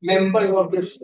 Member of this.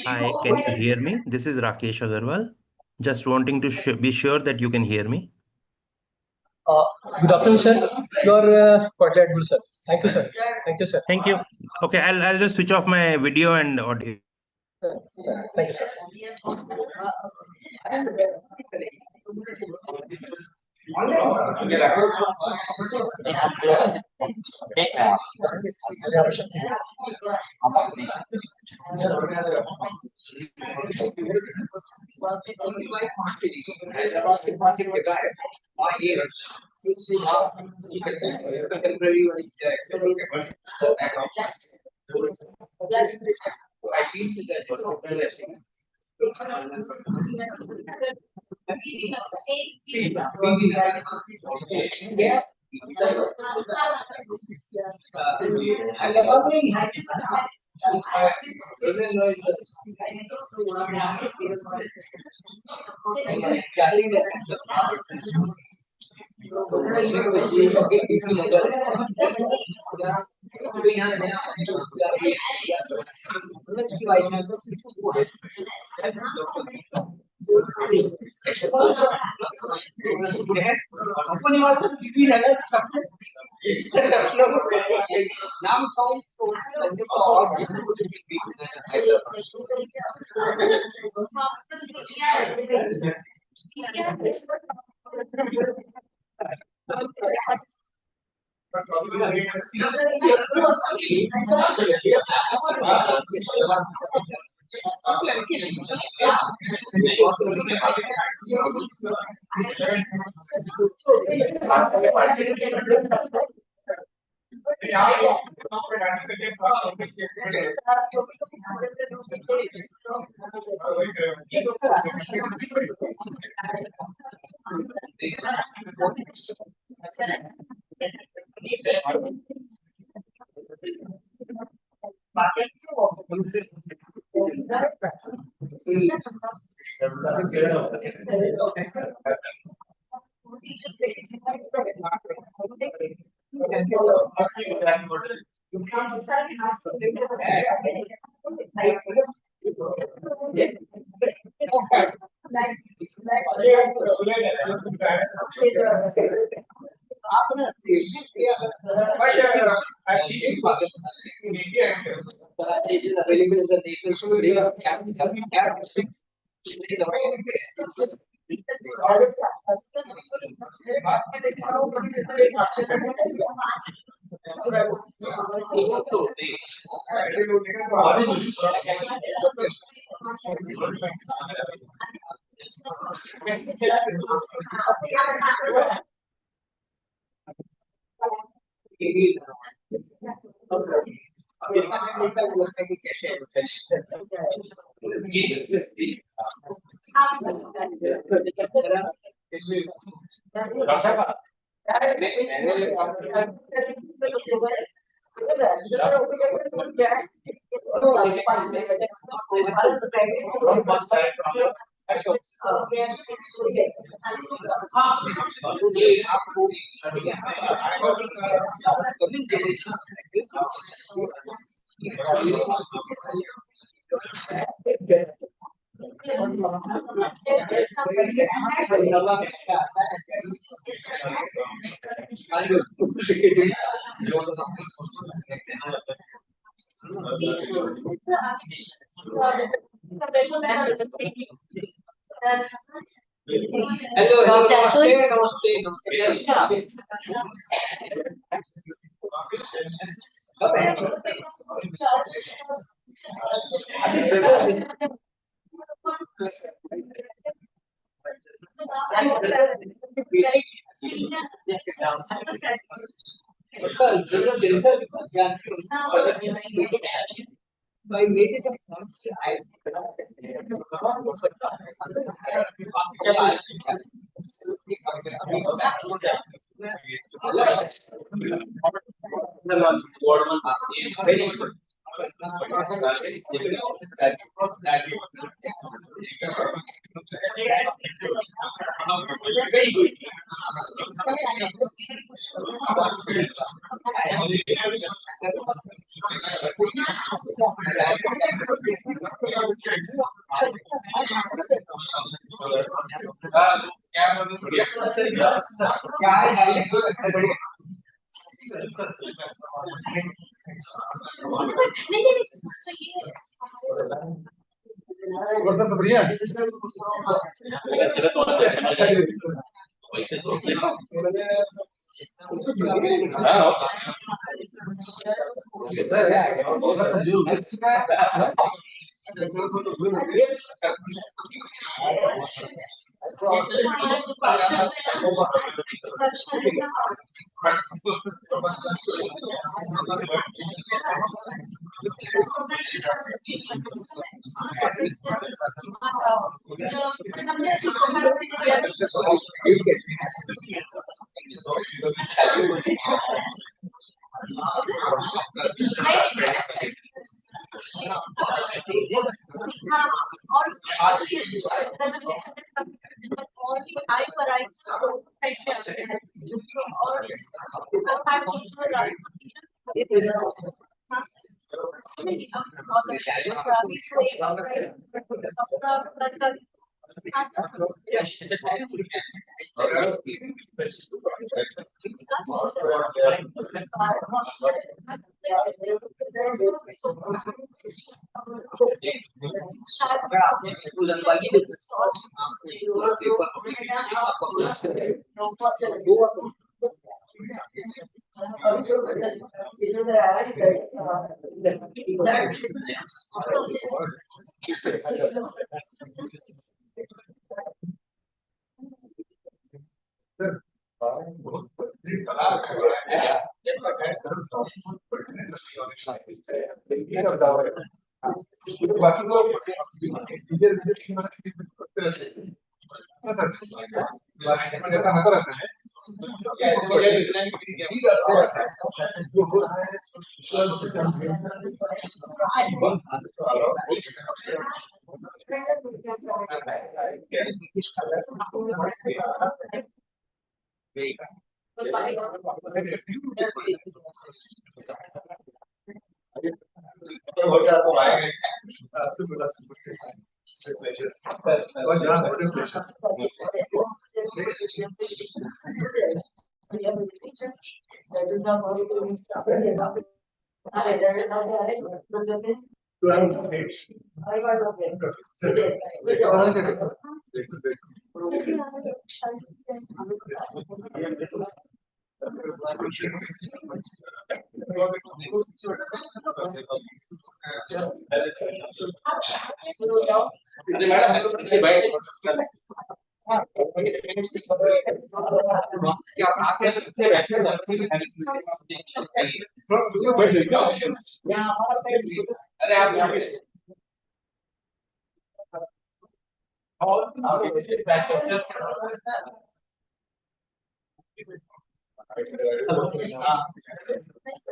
Hi, can you hear me? This is Rakesh Agarwal. Just wanting to be sure that you can hear me. Good afternoon, sir. You're quite right, good, sir. Thank you, sir. Thank you, sir. Thank you. Okay, I'll just switch off my video and audio. Thank you, sir.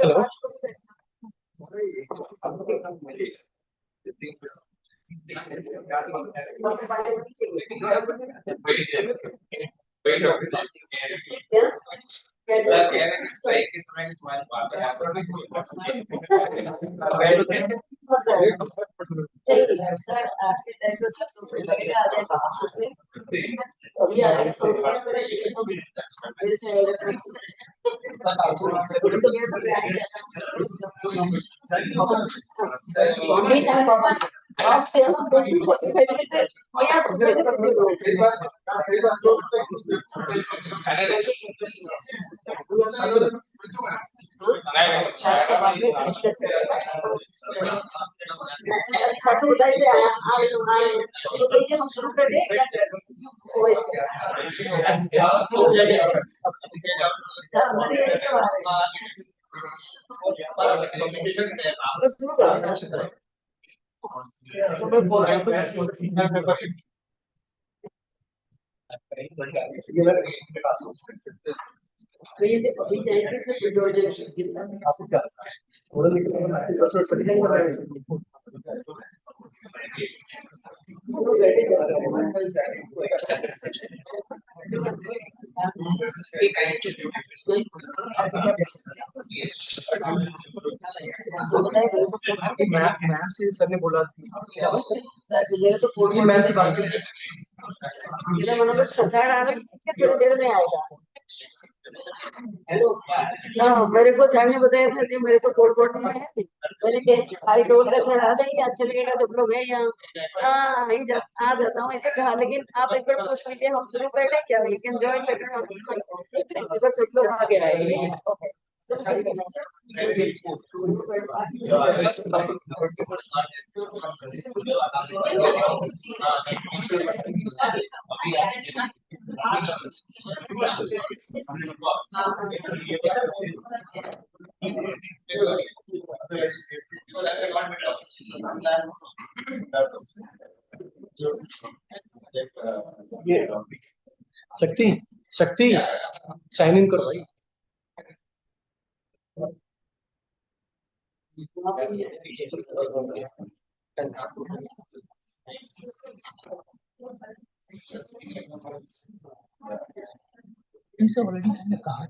Hello. Ma'am से sir ने बोला ये ma'am से बात की मेरे को sir ने बताया था कि मेरे को कोट में है। मैंने कहा भाई टोल का चढ़ा देंगे, अच्छा लगेगा जब लोग हैं यहाँ। हाँ आ जाता हूँ ऐसे कहा, लेकिन आप एक बार पूछ लीजिए हम शुरू कर दें क्या, वी कैन जॉइन अगर सब लोग आगे आएंगे। शक्ति शक्ति साइन इन करो भाई। ऑलरेडी कहा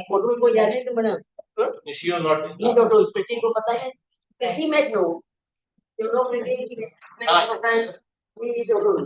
फोटो को याद है तो बना ये टोटल स्प्लिटिंग को पता है कैसी match no you know we total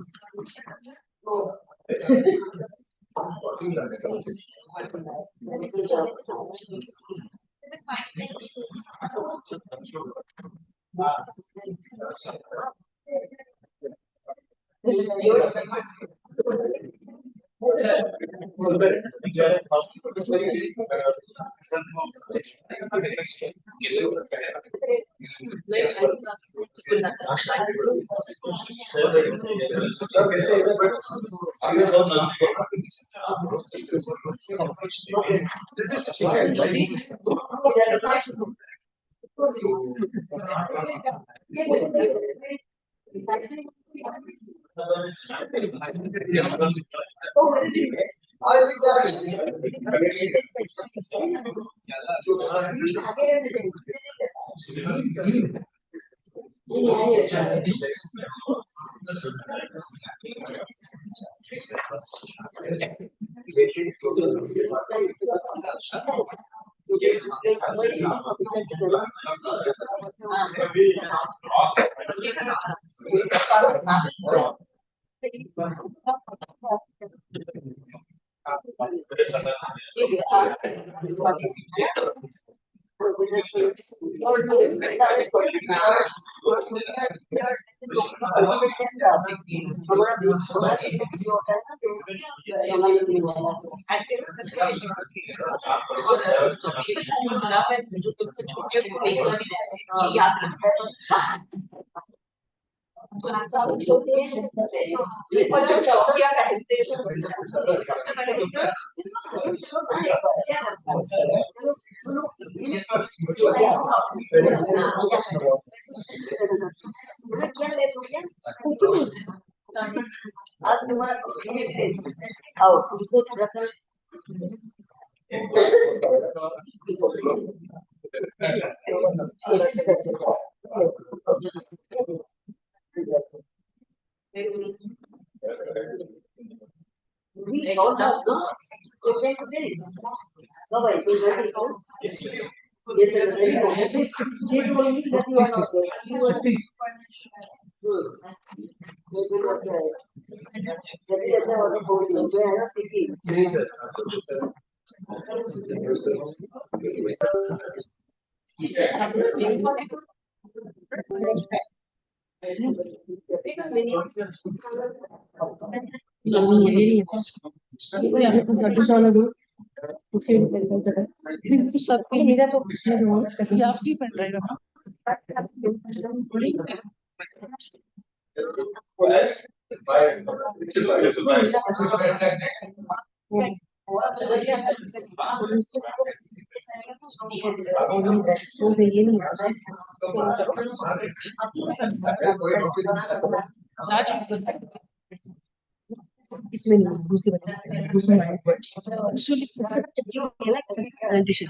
आज तुम्हारा और उसको थोड़ा सा इसमें नहीं दूसरी बच्चे दूसरी presentation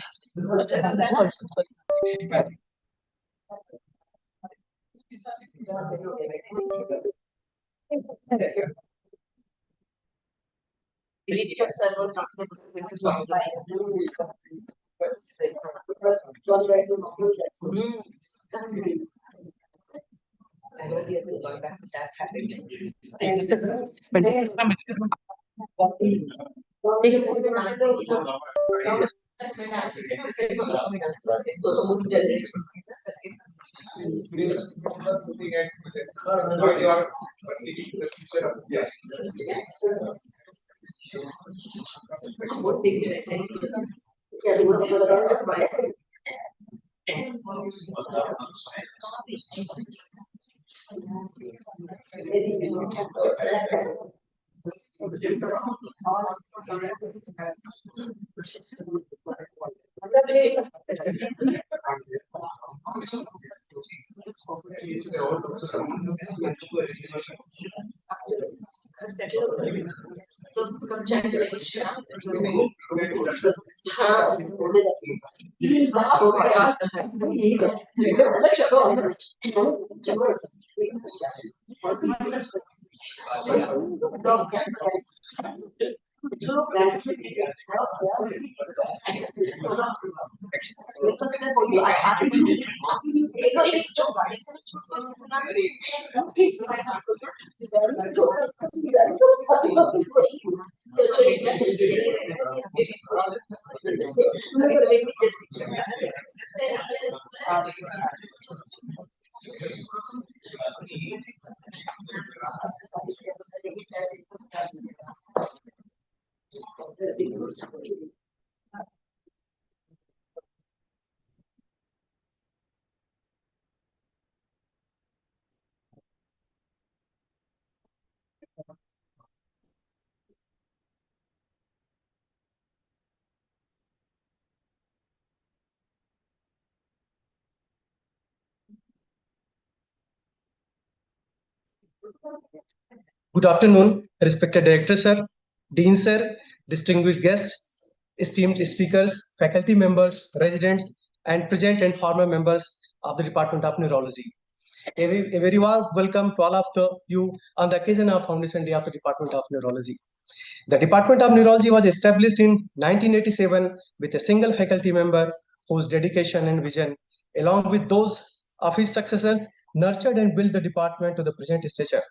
Good afternoon, respected Director Sir, Dean Sir, distinguished guests, esteemed speakers, faculty members, residents, and present and former members of the Department of Neurology. A very warm welcome to all of you on the occasion of Foundation Day of the Department of Neurology. The Department of Neurology was established in 1987 with a single faculty member whose dedication and vision, along with those of his successors, nurtured and built the department to the present stature.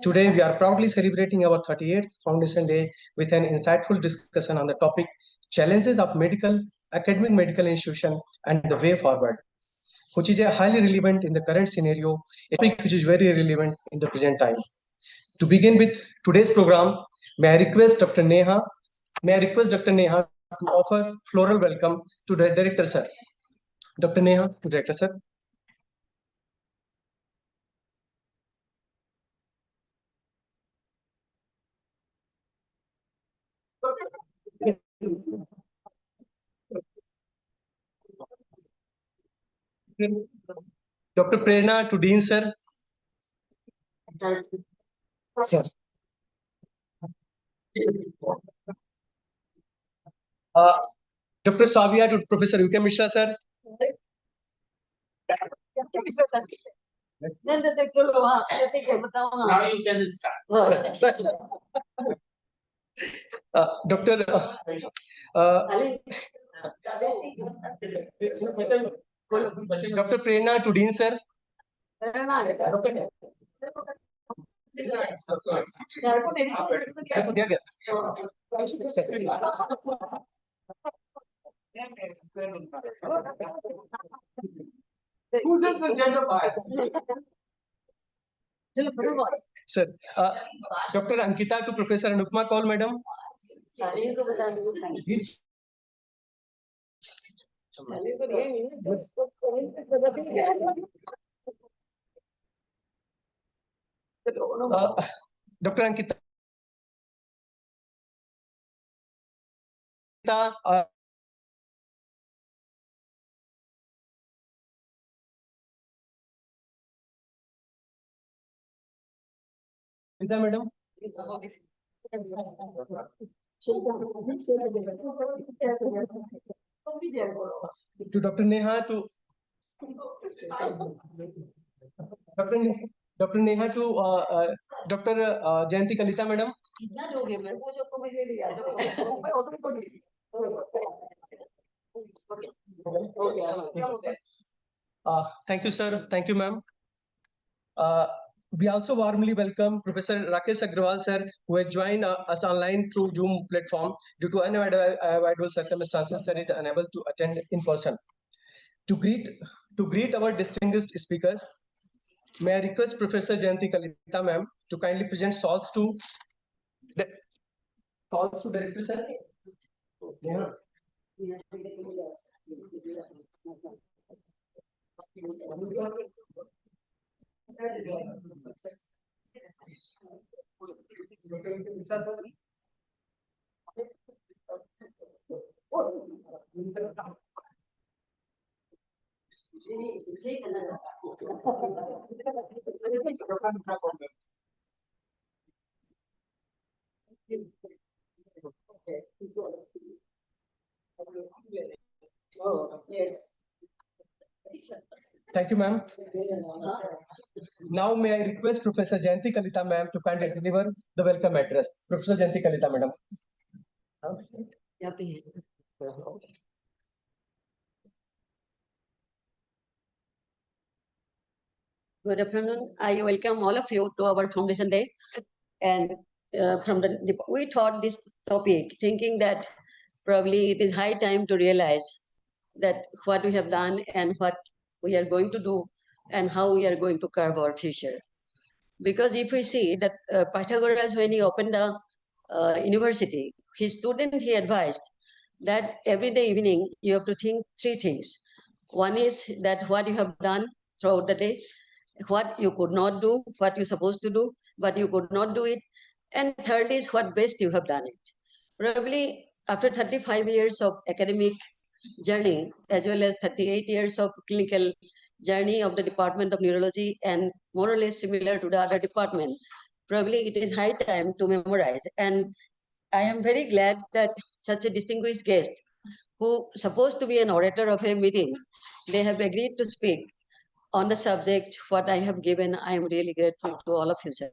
Today, we are proudly celebrating our 38th Foundation Day with an insightful discussion on the topic Challenges of Academic Medical Institution and the Way Forward, which is highly relevant in the current scenario, a topic which is very relevant in the present time. To begin with today's program, may I request Dr. Neha to offer floral welcome to the Director Sir. Dr. Neha to Director Sir. Dr. Prerna to Dean Sir. Sir. Dr. Savia to Professor UK Mishra Sir. Now you can start. Dr. Dr. Prerna to Dean Sir. Who's in the gender bias? Sir, Dr. Ankita to Professor Anupma Kaul, Madam. Dr. Ankita, Madam. To Dr. Neha, to Dr. Dr. Neha, to Dr. Jayanti Kalita, madam. Thank you, sir. Thank you, ma'am. We also warmly welcome Professor Rakesh Agrawal, sir, who has joined us online through Zoom platform. Due to unavoidable circumstances, sir is unable to attend in person. To greet our distinguished speakers, may I request Professor Jayanti Kalita, ma'am, to kindly present salts to director, sir. Yeah. Thank you, ma'am. Now, may I request Professor Jayanti Kalita, ma'am, to kindly deliver the welcome address. Professor Jayanti Kalita, madam. Good afternoon. I welcome all of you to our Foundation Day. And we thought this topic, thinking that probably it is high time to realize that what we have done and what we are going to do and how we are going to carve our future. Because if we see that Pythagoras, when he opened the university, his student, he advised that every day evening you have to think three things. One is that what you have done throughout the day, what you could not do, what you're supposed to do, but you could not do it. And third is what best you have done it. Probably after 35 years of academic journey, as well as 38 years of clinical journey of the Department of Neurology, and more or less similar to the other department, probably it is high time to memorize. And I am very glad that such a distinguished guest, who supposed to be an orator of a meeting, they have agreed to speak on the subject what I have given. I am really grateful to all of you, sir.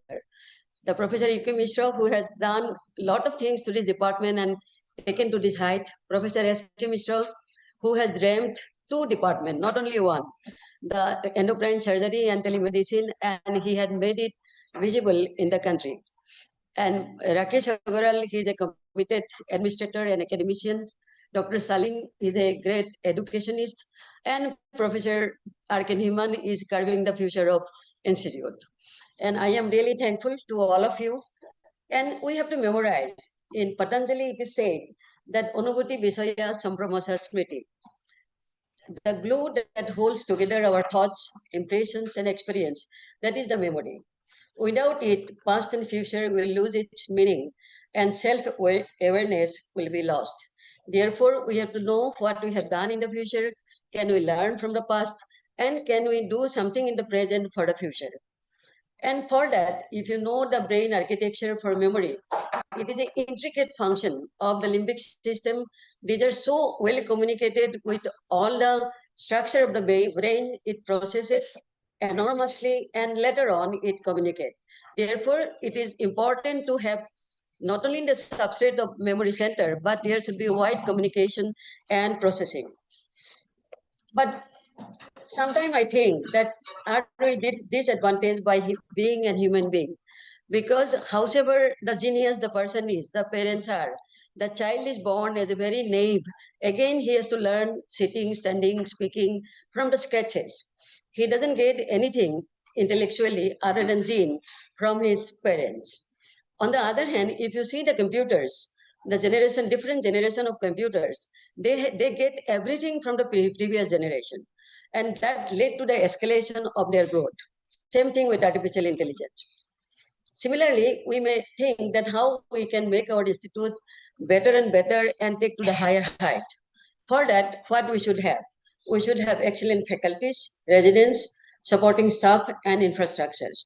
The Professor U.K. Mishra, who has done a lot of things to this department and taken to this height. Professor S.K. Mishra, who has dreamt two departments, not only one, the endocrine surgery and telemedicine, and he had made it visible in the country. And Rakesh Agarwal, he is a committed administrator and academician. Dr. Salim is a great educationist, and Professor Arken Himan is carving the future of institute. And I am really thankful to all of you. And we have to memorize. In Patanjali, it is said that Anubhuti Visaya Sampramasa Smriti, the glue that holds together our thoughts, impressions, and experience, that is the memory. Without it, past and future will lose its meaning and self-awareness will be lost. Therefore, we have to know what we have done in the future, can we learn from the past, and can we do something in the present for the future. And for that, if you know the brain architecture for memory, it is an intricate function of the limbic system. These are so well communicated with all the structure of the brain. It processes enormously and later on it communicates. Therefore, it is important to have not only the substrate of memory center, but there should be wide communication and processing. But sometimes I think that are we disadvantaged by being a human being? Because however the genius the person is, the parents are, the child is born as a very naive. Again, he has to learn sitting, standing, speaking from the scratches. He doesn't get anything intellectually other than gene from his parents. On the other hand, if you see the computers, the different generation of computers, they get everything from the previous generation. And that led to the escalation of their growth. Same thing with artificial intelligence. Similarly, we may think that how we can make our institute better and better and take to the higher height. For that, what we should have? We should have excellent faculties, residents, supporting staff, and infrastructures.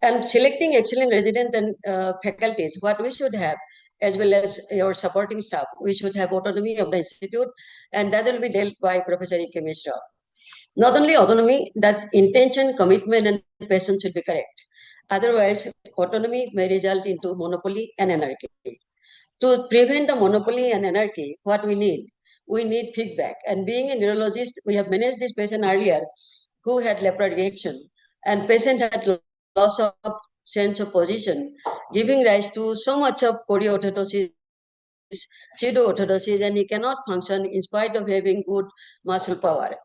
And selecting excellent resident and faculties, what we should have, as well as your supporting staff, we should have autonomy of the institute, and that will be dealt by Professor E.K. Mishra. Not only autonomy, that intention, commitment, and passion should be correct. Otherwise, autonomy may result into monopoly and anarchy. To prevent the monopoly and anarchy, what we need? We need feedback. And being a neurologist, we have managed this patient earlier who had leopard reaction, and patient had loss of sense of position, giving rise to so much of choreoorthosis, pseudo-orthodosis, and he cannot function in spite of having good muscle power.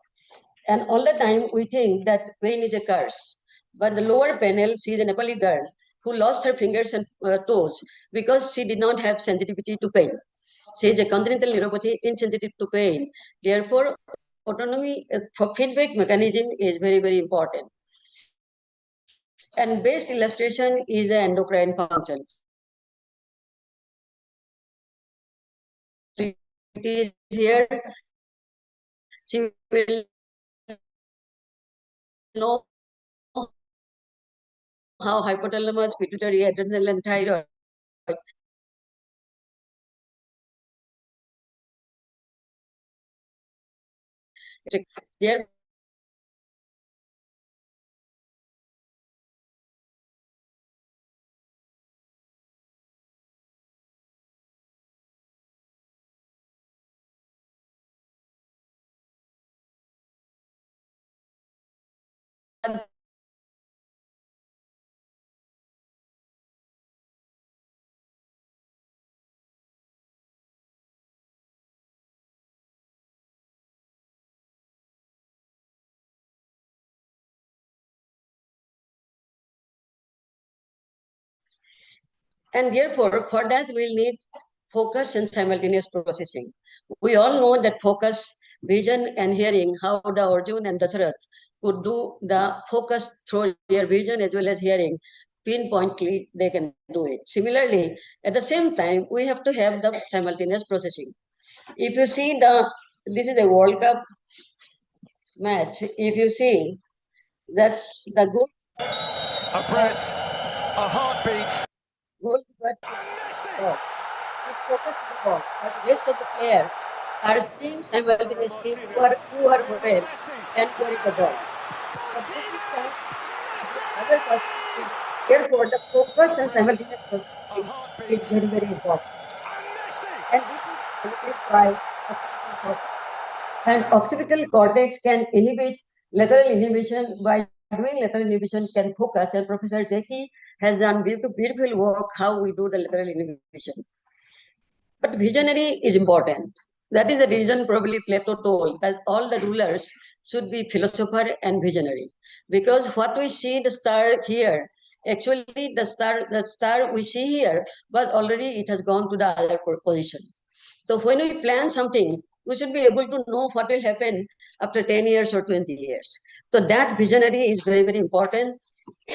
And all the time we think that pain is a curse. But the lower panel sees a Nepali girl who lost her fingers and toes because she did not have sensitivity to pain. She is a congenital neuropathy, insensitive to pain. Therefore, autonomy for feedback mechanism is very, very important. And best illustration is the endocrine function. It is here. She will know how hypothalamus, pituitary, adrenal, and thyroid therefore And therefore, for that, we'll need focus and simultaneous processing. We all know that focus, vision, and hearing, how the Arjun and Dasarath could do the focus through their vision as well as hearing, pinpointly, they can do it. Similarly, at the same time, we have to have the simultaneous processing. If you see this is a World Cup match. If you see that the A breath, a heartbeat. goalkeeper ball is focused on the ball, but the rest of the players are seeing simultaneously who are where and where is the ball. But this is the other perspective. Therefore, the focus and simultaneous processing is very, very important. And this is limited by occipital cortex. And occipital cortex can inhibit lateral inhibition. By doing lateral inhibition can focus, and Professor Jackie has done beautiful work how we do the lateral inhibition. But visionary is important. That is the reason probably Plato told that all the rulers should be philosopher and visionary. Because what we see the star here, actually the star we see here, but already it has gone to the other position. So when we plan something, we should be able to know what will happen after 10 years or 20 years. So that visionary is very, very important.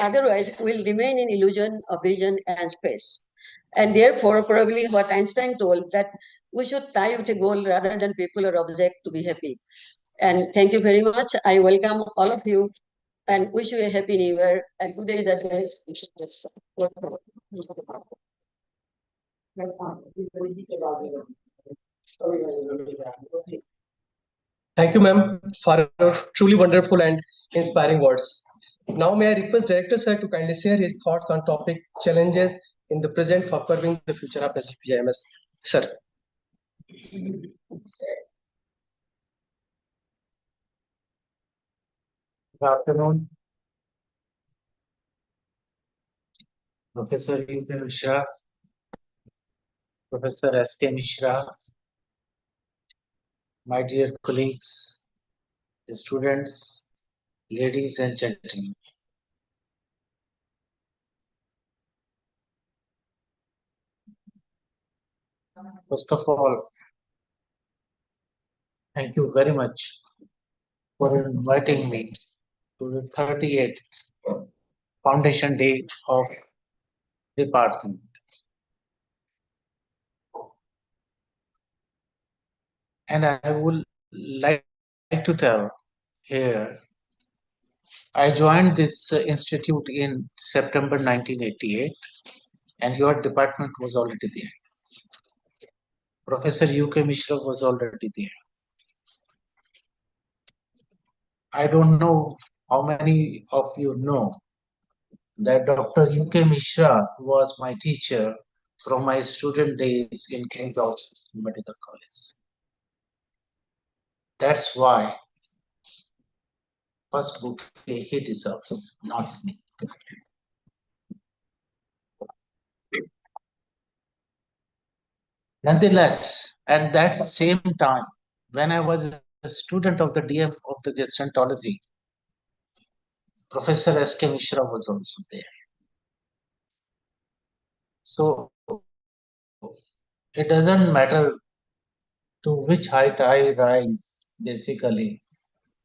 Otherwise, we'll remain in illusion of vision and space. And therefore, probably what Einstein told that we should tie with a goal rather than people or object to be happy. And thank you very much. I welcome all of you and wish you a happy new year. And today is advance. Thank you, ma'am, for your truly wonderful and inspiring words. Now, may I request Director Sir to kindly share his thoughts on topic challenges in the present for curbing the future of SGPIMS. Sir. Good afternoon, Professor E.K. Mishra, Professor S.K. Mishra, my dear colleagues, students, ladies and gentlemen. First of all, thank you very much for inviting me to the 38th Foundation Day of Department. And I would like to tell here I joined this institute in September 1988, and your department was already there. Professor U.K. Mishra was already there. I don't know how many of you know that Dr. U.K. Mishra was my teacher from my student days in King George's Medical College. That's why first bouquet he deserves, not me. Nonetheless, at that same time, when I was a student of the DF of the gastroenterology, Professor S.K. Mishra was also there. So it doesn't matter to which height I rise, basically,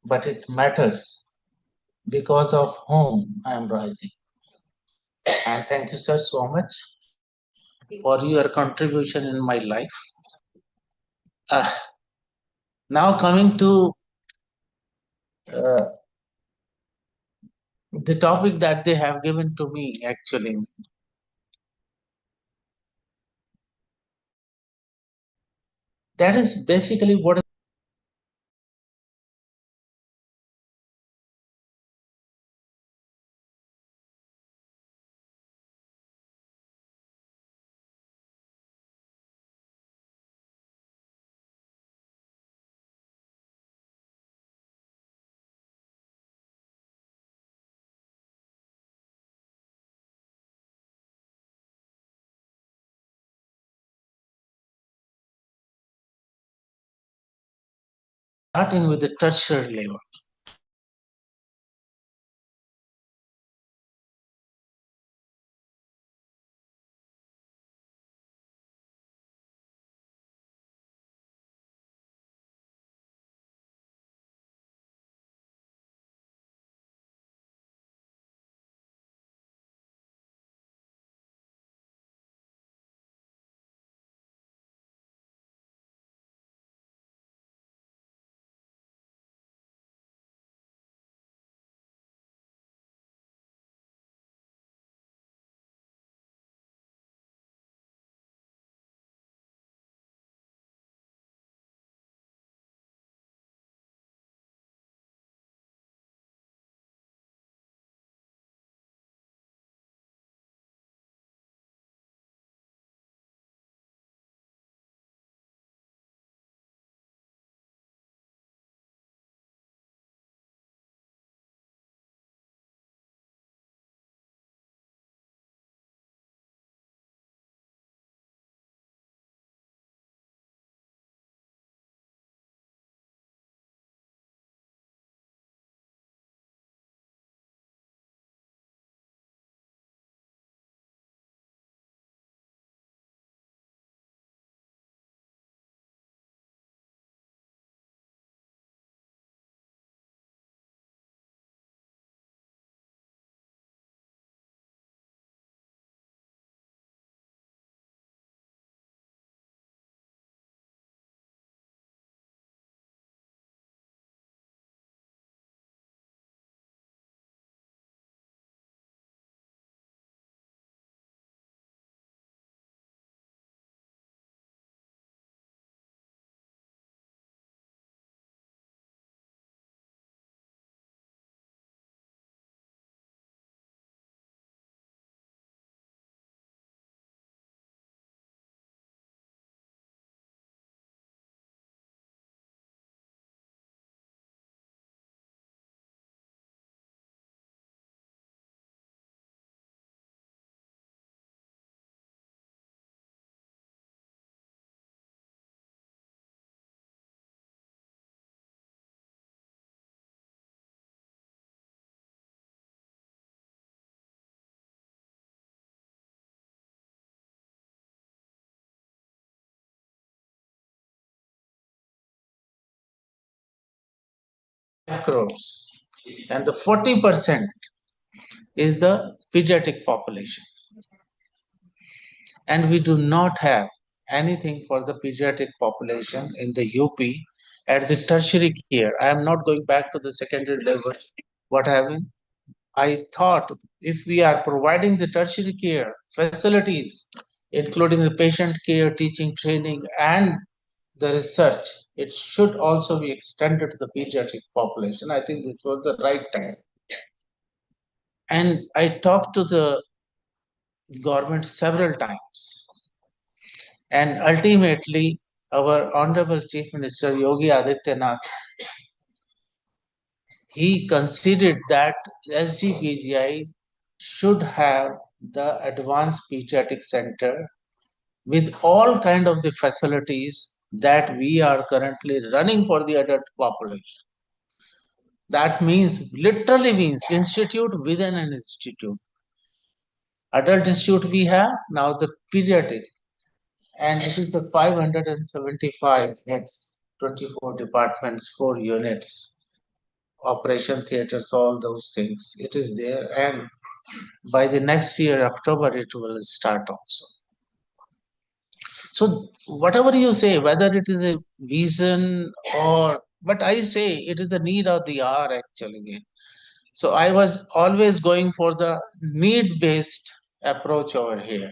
but it matters because of whom I am rising. And thank you, sir, so much for your contribution in my life. Now coming to the topic that they have given to me, actually, that is basically what starting with the tertiary level. Crores. And the 40% is the pediatric population. And we do not have anything for the pediatric population in the UP at the tertiary care. I am not going back to the secondary level what have you. I thought if we are providing the tertiary care facilities, including the patient care, teaching, training, and the research, it should also be extended to the pediatric population. I think this was the right time. And I talked to the government several times. And ultimately, our Honorable Chief Minister Yogi Adityanath, he considered that SGPGI should have the advanced pediatric center with all kind of the facilities that we are currently running for the adult population. That means, literally means, institute within an institute. Adult institute we have, now the pediatric. And it is the 575 heads, 24 departments, 4 units, operation theaters, all those things. It is there. And by the next year, October, it will start also. So whatever you say, whether it is a vision or, but I say it is the need of the hour actually. So I was always going for the need-based approach over here.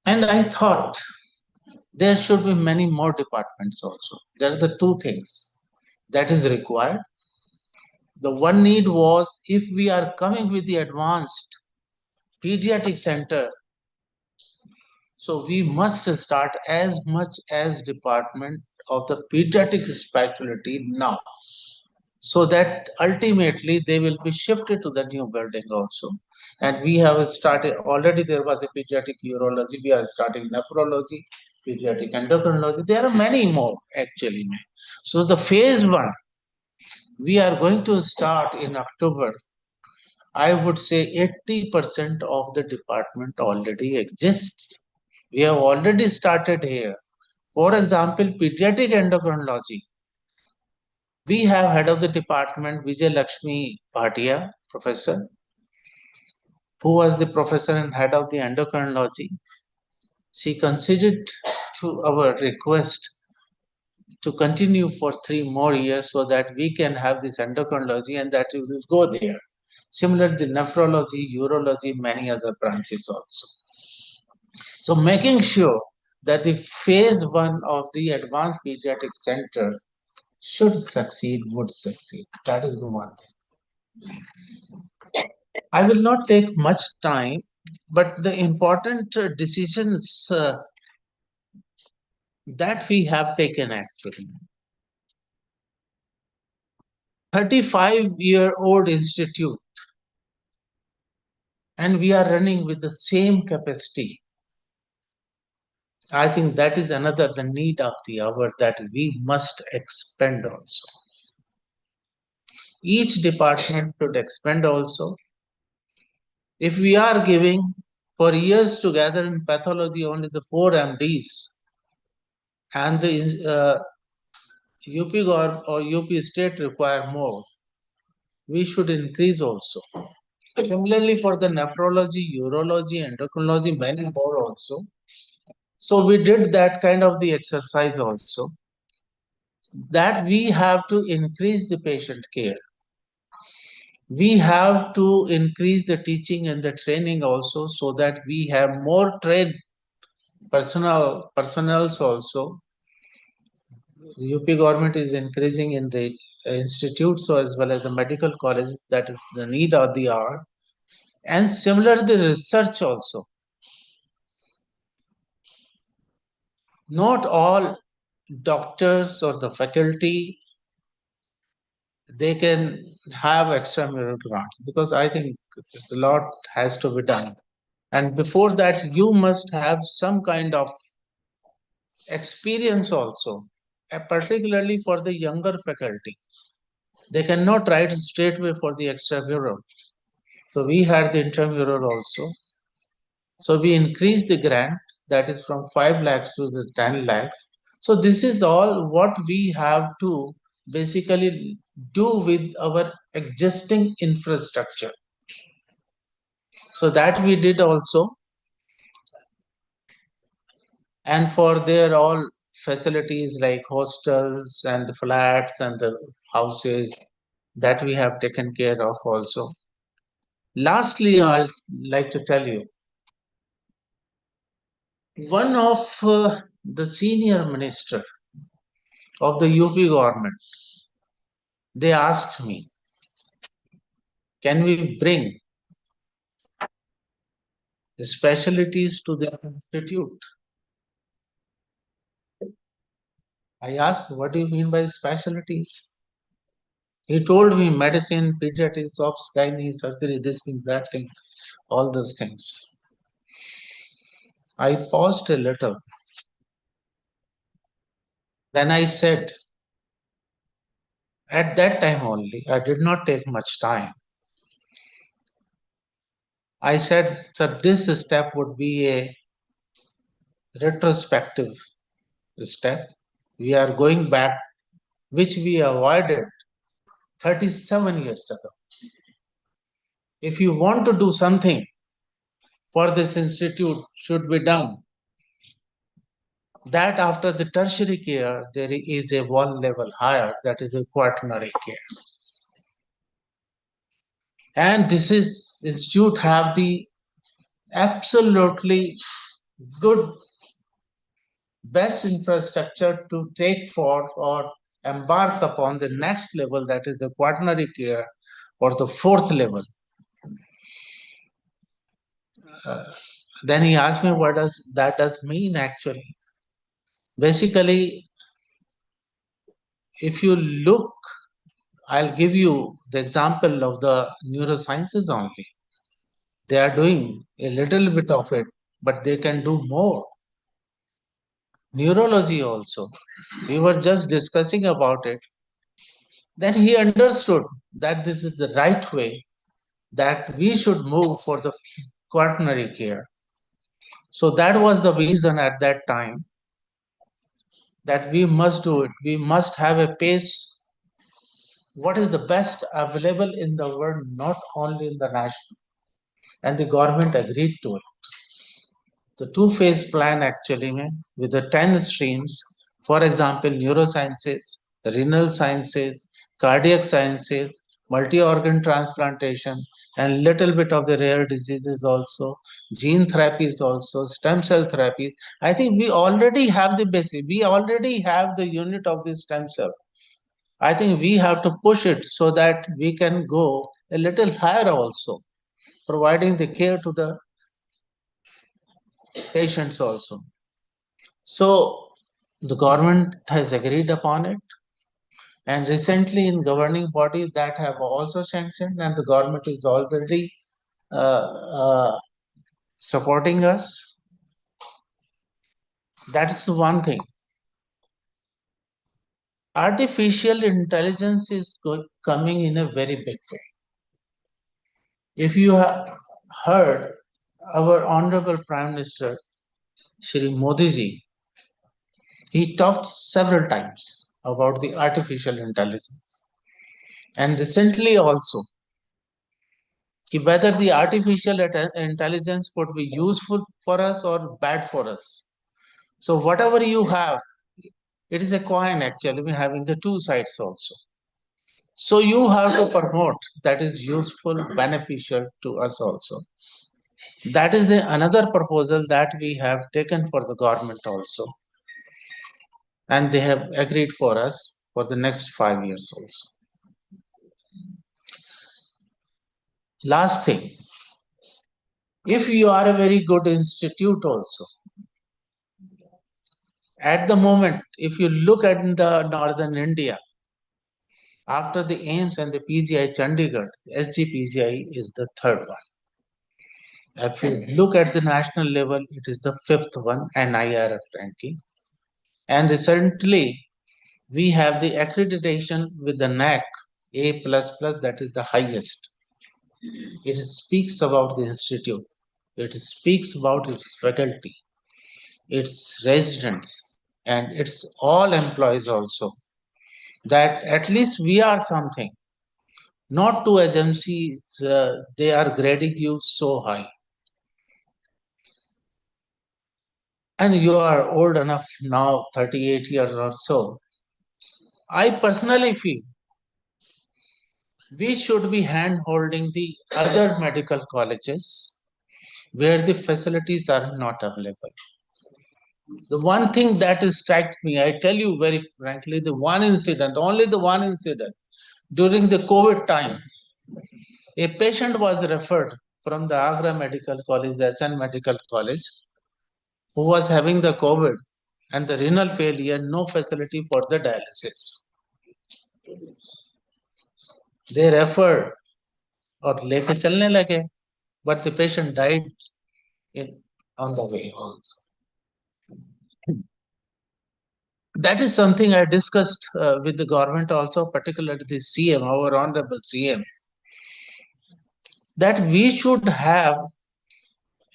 And I thought there should be many more departments also. There are the two things that is required. The one need was, if we are coming with the advanced pediatric center, so we must start as much as department of the pediatric specialty now, so that ultimately they will be shifted to the new building also. And we have started already. There was a pediatric urology, we are starting nephrology, pediatric endocrinology. There are many more actually. So the phase 1 we are going to start in October. I would say 80% of the department already exists. We have already started here. For example, pediatric endocrinology. We have head of the department, Vijay Lakshmi Bhatia, professor, who was the professor and head of the endocrinology. She considered to our request to continue for 3 more years so that we can have this endocrinology and that we will go there. Similarly, nephrology, urology, many other branches also. So making sure that the phase 1 of the advanced pediatric center should succeed, would succeed. That is the one thing. I will not take much time, but the important decisions that we have taken actually. 35-year-old institute, and we are running with the same capacity. I think that is another the need of the hour, that we must expand also. Each department should expand also. If we are giving for years together in pathology only the 4 MDs, and the UP or UP state require more, we should increase also. Similarly, for the nephrology, urology, endocrinology, many more also. So we did that kind of the exercise also, that we have to increase the patient care. We have to increase the teaching and the training also, so that we have more trained personnels also. UP government is increasing in the institutes, so as well as the medical colleges. That is the need of the hour. And similar the research also. Not all doctors or the faculty, they can have extramural grants, because I think there's a lot has to be done. And before that, you must have some kind of experience also, particularly for the younger faculty. They cannot write straightway for the extramural. So we had the intramural also. So we increased the grant, that is from 5 lakhs to the 10 lakhs. So this is all what we have to basically do with our existing infrastructure. So that we did also. And for their all facilities like hostels and the flats and the houses that we have taken care of also. Lastly, I'd like to tell you, one of the senior minister of the UP government, they asked me, can we bring the specialties to the institute? I asked, what do you mean by specialties? He told me medicine, pediatrics, obs, gynae, surgery, this thing, that thing, all those things. I paused a little. Then I said, at that time only, I did not take much time. I said, sir, this step would be a retrospective step. We are going back, which we avoided 37 years ago. If you want to do something for this institute, should be done. That after the tertiary care, there is a one level higher, that is a quaternary care. And this institute have the absolutely good best infrastructure to take for or embark upon the next level, that is the quaternary care or the fourth level. Then he asked me, what does that mean actually? Basically, if you look, I'll give you the example of the neurosciences only. They are doing a little bit of it, but they can do more. Neurology also. We were just discussing about it. Then he understood that this is the right way, that we should move for the quaternary care. So that was the reason at that time that we must do it. We must have a pace. What is the best available in the world, not only in the national? And the government agreed to it. The two-phase plan actually with the 10 streams, for example, neurosciences, renal sciences, cardiac sciences, multi-organ transplantation, and little bit of the rare diseases also, gene therapies also, stem cell therapies. I think we already have the basic, we already have the unit of the stem cell. I think we have to push it so that we can go a little higher also, providing the care to the patients also. So the government has agreed upon it, and recently in governing bodies that have also sanctioned, and the government is already uh, uh, supporting us. That's the one thing. Artificial intelligence is coming in a very big way. If you have heard our Honorable Prime Minister, Shri Modi ji, he talked several times about the artificial intelligence. And recently also, whether the artificial intelligence could be useful for us or bad for us. So whatever you have, it is a coin actually having the two sides also. So you have to promote that is useful, beneficial to us also. That is the another proposal that we have taken for the government also. And they have agreed for us for the next 5 years also. Last thing, if you are a very good institute also, at the moment, if you look at the northern India, after the AIMS and the PGI Chandigarh, SGPGI is the third one. If you look at the national level, it is the fifth one, NIRF ranking. And recently, we have the accreditation with the NAC A++, that is the highest. It speaks about the institute. It speaks about its faculty, its residents, and its all employees also. That at least we are something. Not two agencies, they are grading you so high. And you are old enough now, 38 years or so. I personally feel we should be hand-holding the other medical colleges where the facilities are not available. The one thing that struck me, I tell you very frankly, the one incident, only the one incident, during the COVID time, a patient was referred from the Agra Medical College, SN Medical College, who was having the COVID and the renal failure, no facility for the dialysis. They referred और लेके चलने लगे, but the patient died on the way also. That is something I discussed with the government also, particularly the CM, our honorable CM, that we should have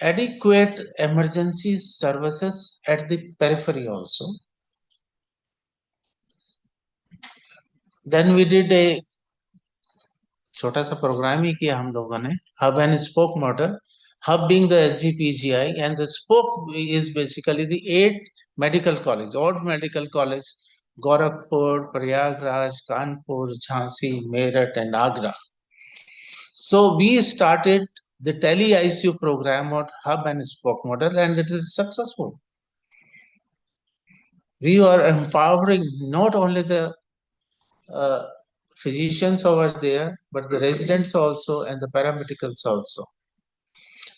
adequate emergency services at the periphery also. Then we did a छोटा सा programme ही किया हम लोगों ने, hub and spoke model, hub being the SGPGI and the spoke is basically the 8 medical college, old medical college, Gorakhpur, Prayagraj, Kanpur, Jhansi, Meerut and Agra. So we started the tele ICU program on hub and spoke model and it is successful. We are empowering not only the physicians over there, but the residents also and the paramedicals also.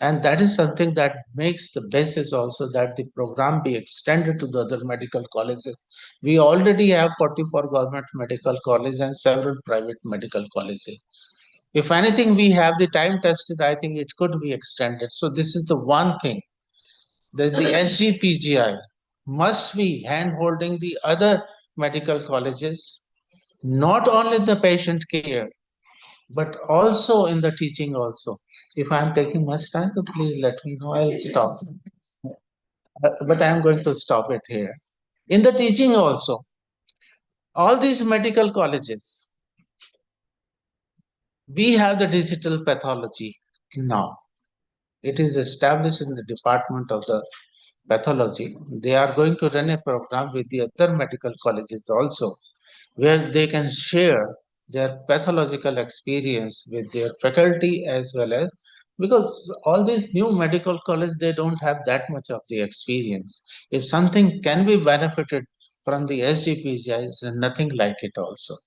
And that is something that makes the basis also that the program be extended to the other medical colleges. We already have 44 government medical colleges and several private medical colleges. If anything, we have the time tested, I think it could be extended. So this is the one thing that the SGPGI must be hand-holding the other medical colleges, not only the patient care, but also in the teaching also. If I'm taking much time, so please let me know, I'll stop. But I'm going to stop it here. In the teaching also, all these medical colleges, we have the digital pathology now. It is established in the department of the pathology. They are going to run a program with the other medical colleges also, where they can share their pathological experience with their faculty as well as, because all these new medical colleges, they don't have that much of the experience. If something can be benefited from the SGPGIs, nothing like it also.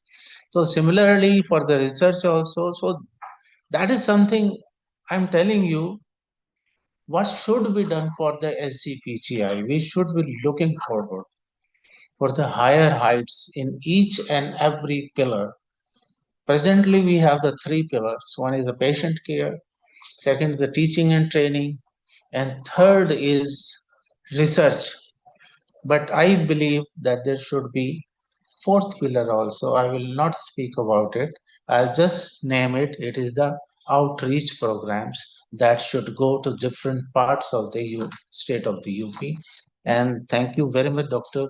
So similarly for the research also, so that is something I'm telling you, what should be done for the SGPGI? We should be looking forward for the higher heights in each and every pillar. Presently, we have the 3 pillars. One is the patient care, second is the teaching and training, and third is research. But I believe that there should be 4th pillar also. I will not speak about it. I'll just name it. It is the outreach programs that should go to different parts of the state of the UP. And thank you very much, Dr.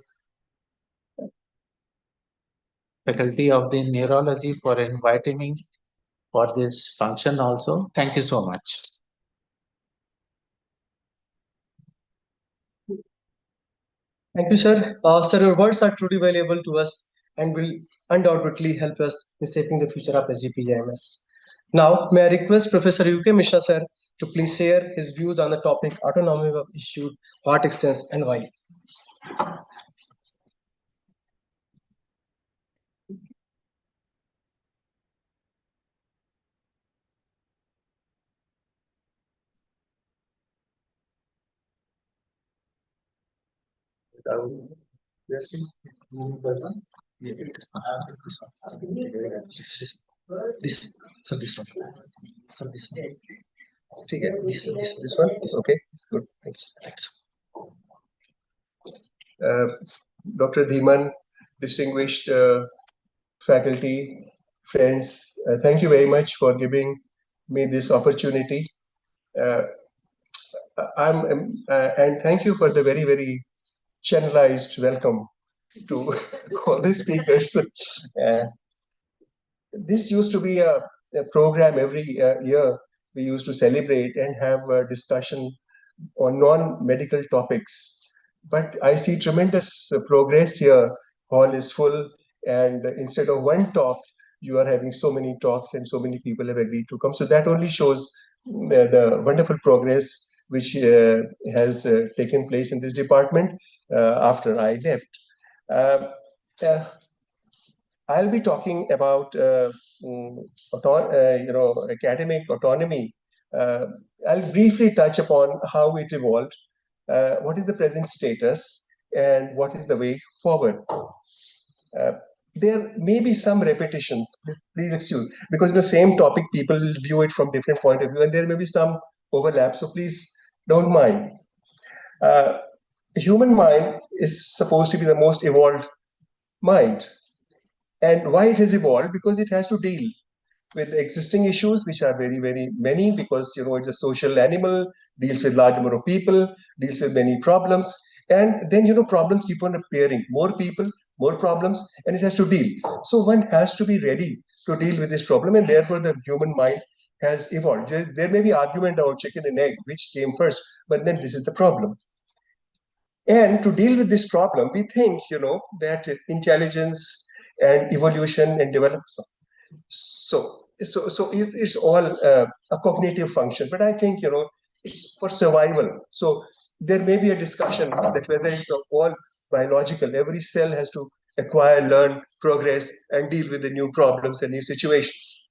Faculty of the Neurology, for inviting me for this function also. Thank you so much. Thank you, sir. Sir, your words are truly valuable to us and will undoubtedly help us in shaping the future of SGPGMS. Now, may I request Professor UK Mishra, sir, to please share his views on the topic autonomy of issued, what extents and why. This, sir, this one. Sir, this one. This one is okay. Good. Thanks. Dr. Dhiman, distinguished faculty, friends, thank you very much for giving me this opportunity. And thank you for the very, very channelized welcome to all the speakers. This used to be a program every year we used to celebrate and have a discussion on non-medical topics. But I see tremendous progress here. Hall is full, and instead of one talk, you are having so many talks and so many people have agreed to come. So that only shows the wonderful progress which has taken place in this department after I left. I'll be talking about academic autonomy. I'll briefly touch upon how it evolved, what is the present status, and what is the way forward. There may be some repetitions. Please excuse, because the same topic people will view it from different point of view, and there may be some overlap. So please don't mind. The human mind is supposed to be the most evolved mind. And why it has evolved? Because it has to deal with existing issues, which are very, very many, because it's a social animal, deals with large number of people, deals with many problems. And then problems keep on appearing. More people, more problems, and it has to deal. So one has to be ready to deal with this problem, and therefore the human mind has evolved. There may be argument about chicken and egg, which came first, but then this is the problem. And to deal with this problem, we think, that intelligence and evolution and development. So it's all a cognitive function, but I think, it's for survival. So there may be a discussion that whether it's all biological, every cell has to acquire, learn, progress, and deal with the new problems and new situations.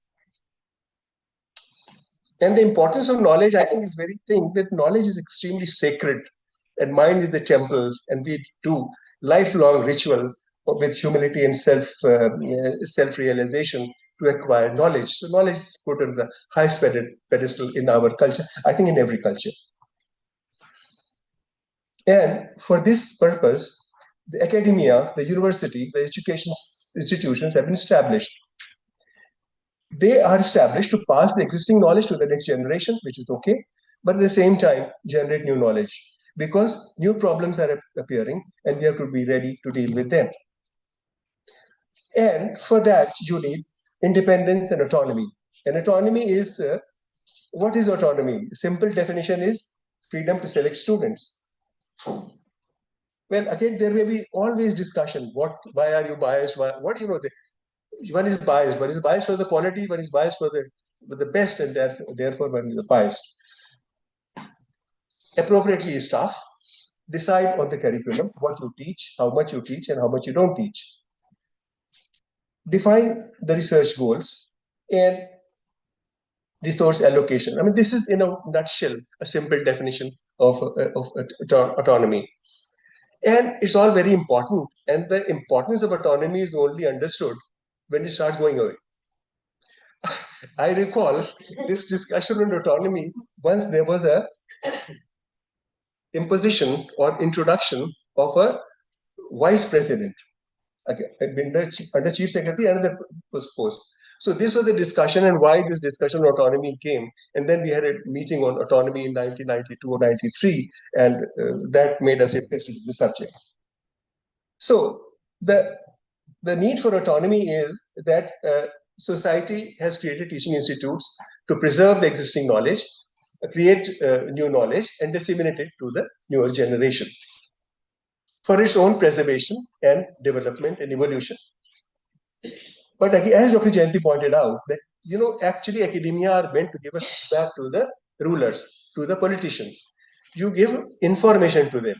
And the importance of knowledge, I think, is very thing that knowledge is extremely sacred, and mind is the temple, and we do lifelong ritual with humility and self-realization to acquire knowledge. So knowledge is put on the highest pedestal in our culture, I think in every culture. And for this purpose, the academia, the university, the education institutions have been established. They are established to pass the existing knowledge to the next generation, which is okay, but at the same time, generate new knowledge, because new problems are appearing and we have to be ready to deal with them. And for that, you need independence and autonomy. And autonomy is, what is autonomy? Simple definition is freedom to select students. Well, again, there may be always discussion. Why are you biased? What do you know? One is biased. One is biased for the quality. One is biased for the best, and therefore one is biased. Appropriately, staff decide on the curriculum, what you teach, how much you teach, and how much you don't teach. Define the research goals and resource allocation. I mean, this is in a nutshell a simple definition of autonomy. And it's all very important. And the importance of autonomy is only understood when it starts going away. I recall this discussion on autonomy. Once there was a imposition or introduction of a vice president, under chief secretary, another post. So this was the discussion, and why this discussion on autonomy came. And then we had a meeting on autonomy in 1992 or 93, and that made us interested in the subject. So the need for autonomy is that society has created teaching institutes to preserve the existing knowledge, create new knowledge, and disseminate it to the newer generation for its own preservation and development and evolution. But as Dr. Jayanti pointed out, that actually academia are meant to give us feedback to the rulers, to the politicians. You give information to them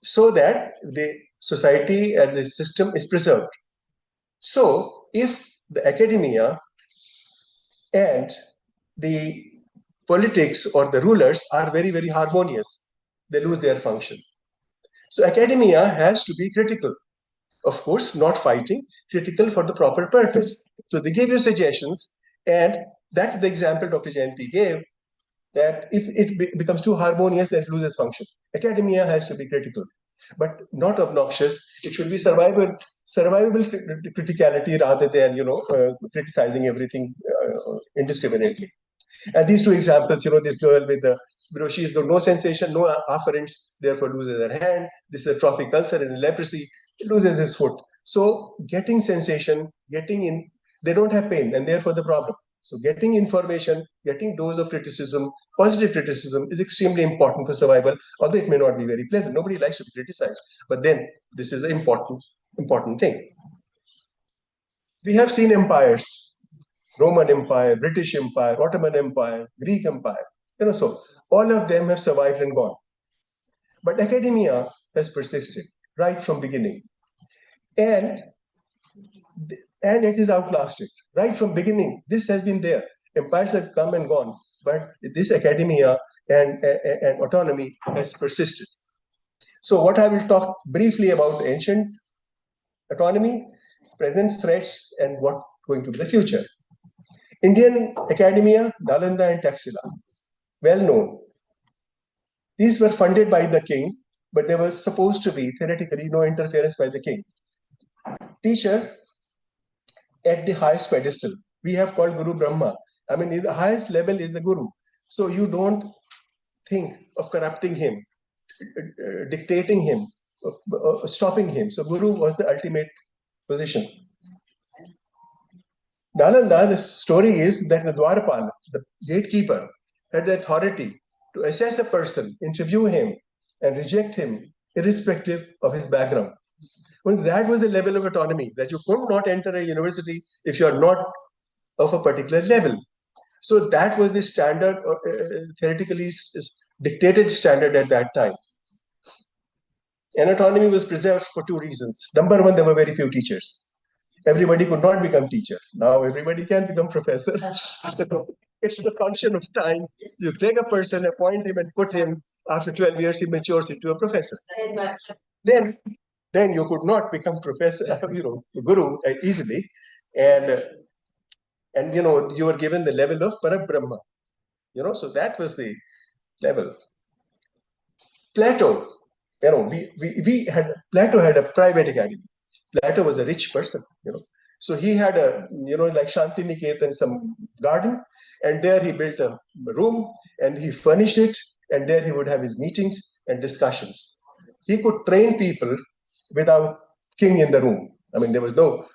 so that the society and the system is preserved. So if the academia and the politics or the rulers are very, very harmonious, they lose their function. So academia has to be critical. Of course, not fighting, critical for the proper purpose. So they give you suggestions, and that's the example Dr. Jayanti gave, that if it becomes too harmonious, then it loses function. Academia has to be critical, but not obnoxious. It should be survivable criticality rather than criticizing everything indiscriminately. And these two examples, this girl with she's got no sensation, no afferents, therefore loses her hand. This is a trophic ulcer and leprosy, it loses his foot. So getting sensation, getting in, they don't have pain, and therefore the problem. So getting information, getting dose of criticism, positive criticism is extremely important for survival, although it may not be very pleasant. Nobody likes to be criticized, but then this is an important thing. We have seen empires, Roman Empire, British Empire, Ottoman Empire, Greek Empire, so all of them have survived and gone. But academia has persisted right from beginning. And it is outlasted right from beginning. This has been there. Empires have come and gone, but this academia and autonomy has persisted. So what I will talk briefly about ancient autonomy, present threats, and what going to be the future. Indian academia, Nalanda and Taxila, well known. These were funded by the king, but there was supposed to be theoretically no interference by the king. Teacher at the highest pedestal. We have called Guru Brahma. I mean, the highest level is the Guru. So you don't think of corrupting him, dictating him, stopping him. So Guru was the ultimate position. Nalanda, the story is that the Dwarpal, the gatekeeper, had the authority to assess a person, interview him, and reject him, irrespective of his background. Well, that was the level of autonomy, that you could not enter a university if you are not of a particular level. So that was the standard, theoretically dictated standard at that time. And autonomy was preserved for two reasons. Number one, there were very few teachers. Everybody could not become teacher. Now everybody can become professor. It's the function of time. You take a person, appoint him, and put him. After 12 years, he matures into a professor. Then you could not become professor, guru easily, and you were given the level of Parabrahma. So that was the level. Plato, Plato had a private academy. Plato was a rich person, So he had a, like Shanti Niketan, some garden, and there he built a room and he furnished it, and there he would have his meetings and discussions. He could train people without king in the room. I mean, there was no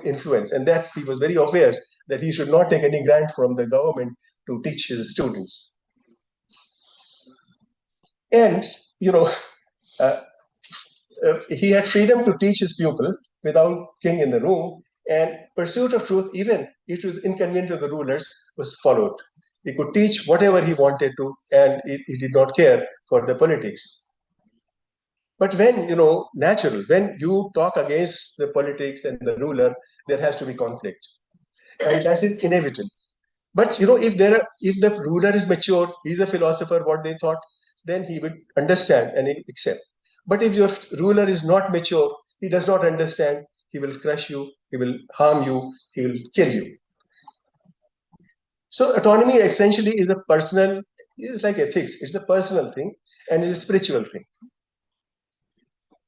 influence, and that he was very aware that he should not take any grant from the government to teach his students. And he had freedom to teach his pupil without king in the room, and pursuit of truth, even if it was inconvenient to the rulers, was followed. He could teach whatever he wanted to, and he did not care for the politics. But when, when you talk against the politics and the ruler, there has to be conflict. And that's inevitable. But, if the ruler is mature, he's a philosopher, what they thought, then he would understand and accept. But if your ruler is not mature, he does not understand, he will crush you, he will harm you, he will kill you. So autonomy essentially is a personal, it's like ethics, it's a personal thing and it's a spiritual thing.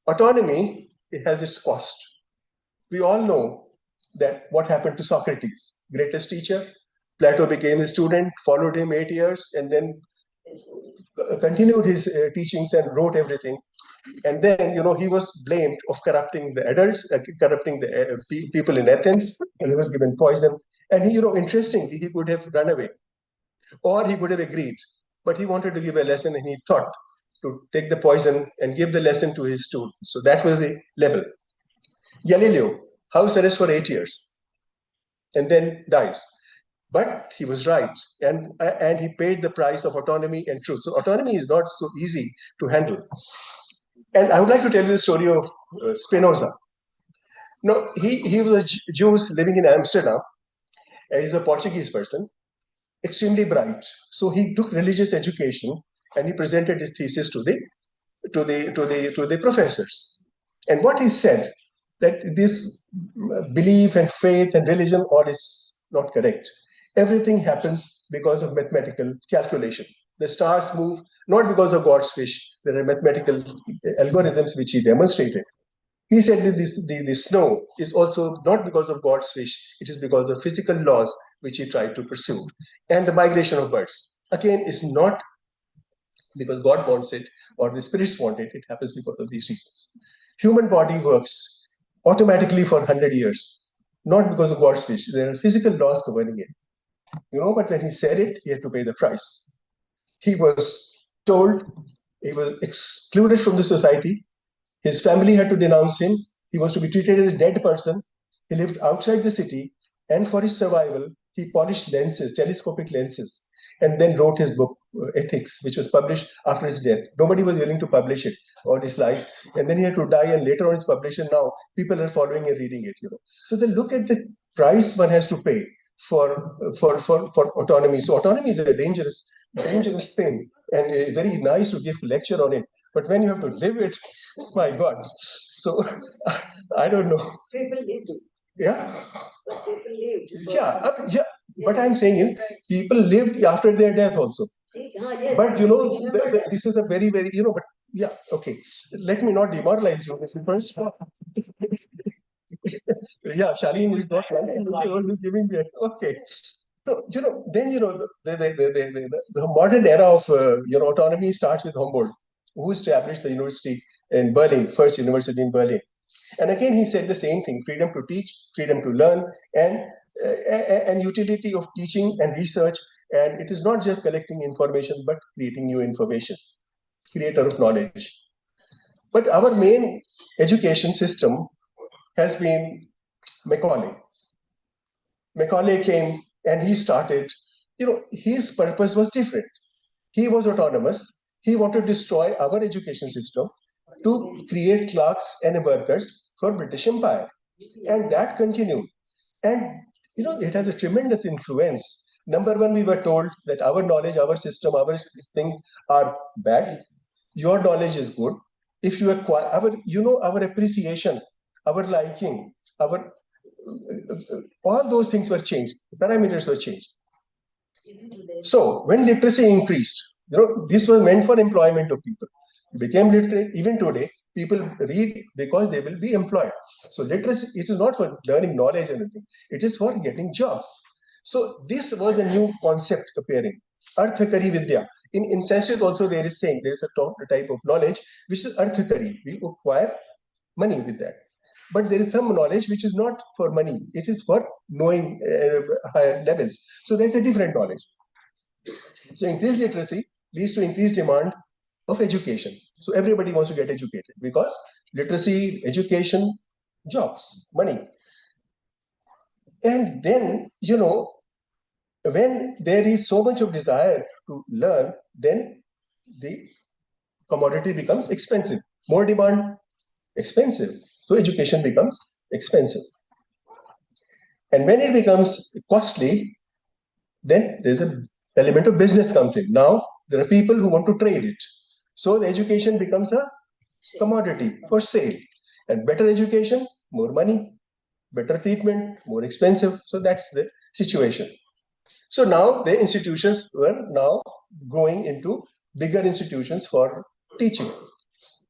Autonomy, it has its cost. We all know that what happened to Socrates, greatest teacher. Plato became his student, followed him 8 years, and then continued his teachings and wrote everything. And then, he was blamed of corrupting the adults, corrupting the people in Athens, and he was given poison. And he, interestingly, he could have run away, or he could have agreed. But he wanted to give a lesson, and he thought to take the poison and give the lesson to his students. So that was the level. Galileo, house arrest for 8 years, and then dies. But he was right, and he paid the price of autonomy and truth. So autonomy is not so easy to handle. And I would like to tell you the story of Spinoza. No, he was a Jew living in Amsterdam. He's a Portuguese person, extremely bright. So he took religious education and he presented his thesis to the professors. And what he said, that this belief and faith and religion all is not correct. Everything happens because of mathematical calculation. The stars move not because of God's wish. There are mathematical algorithms which he demonstrated. He said that the snow is also not because of God's wish, it is because of physical laws which he tried to pursue. And the migration of birds, again, is not because God wants it or the spirits want it, it happens because of these reasons. Human body works automatically for 100 years, not because of God's wish. There are physical laws governing it. But when he said it, he had to pay the price. He was told, he was excluded from the society. His family had to denounce him. He was to be treated as a dead person. He lived outside the city, and for his survival, he polished lenses, telescopic lenses, and then wrote his book, Ethics, which was published after his death. Nobody was willing to publish it all his life, and then he had to die, and later on it's published, and now people are following and reading it. So then look at the price one has to pay for autonomy. So autonomy is a dangerous thing, and very nice to give lecture on it. But when you have to live it, my God. So I don't know. People lived it. Yeah. But people lived. Yeah. But I'm saying people lived after their death also. Yes. But this is a very, very, but yeah, okay. Let me not demoralize you. First, yeah, Shaleen is not is giving me. Okay. So, then, the modern era of, autonomy starts with Humboldt, who established the university in Berlin, first university in Berlin. And again, he said the same thing: freedom to teach, freedom to learn, and utility of teaching and research. And it is not just collecting information, but creating new information, creator of knowledge. But our main education system has been Macaulay. Macaulay came and he started, his purpose was different. He was autonomous. He wanted to destroy our education system to create clerks and workers for British Empire. And that continued. And it has a tremendous influence. Number one, we were told that our knowledge, our system, our things are bad. Your knowledge is good. If you acquire our appreciation, our liking, our all those things were changed. The parameters were changed. So when literacy increased, this was meant for employment of people. Became literate. Even today, people read because they will be employed. So literacy, it is not for learning knowledge or anything. It is for getting jobs. So this was a new concept appearing. Arthakari Vidya. In Sanskrit also there is a type of knowledge which is Arthakari. We acquire money with that. But there is some knowledge which is not for money. It is for knowing higher levels. So there's a different knowledge. So increased literacy leads to increased demand of education. So everybody wants to get educated because literacy, education, jobs, money. And then, when there is so much of desire to learn, then the commodity becomes expensive. More demand, expensive. So education becomes expensive. And when it becomes costly, then there's an element of business comes in. Now there are people who want to trade it. So the education becomes a commodity for sale. And better education, more money. Better treatment, more expensive. So that's the situation. So now the institutions were now going into bigger institutions for teaching.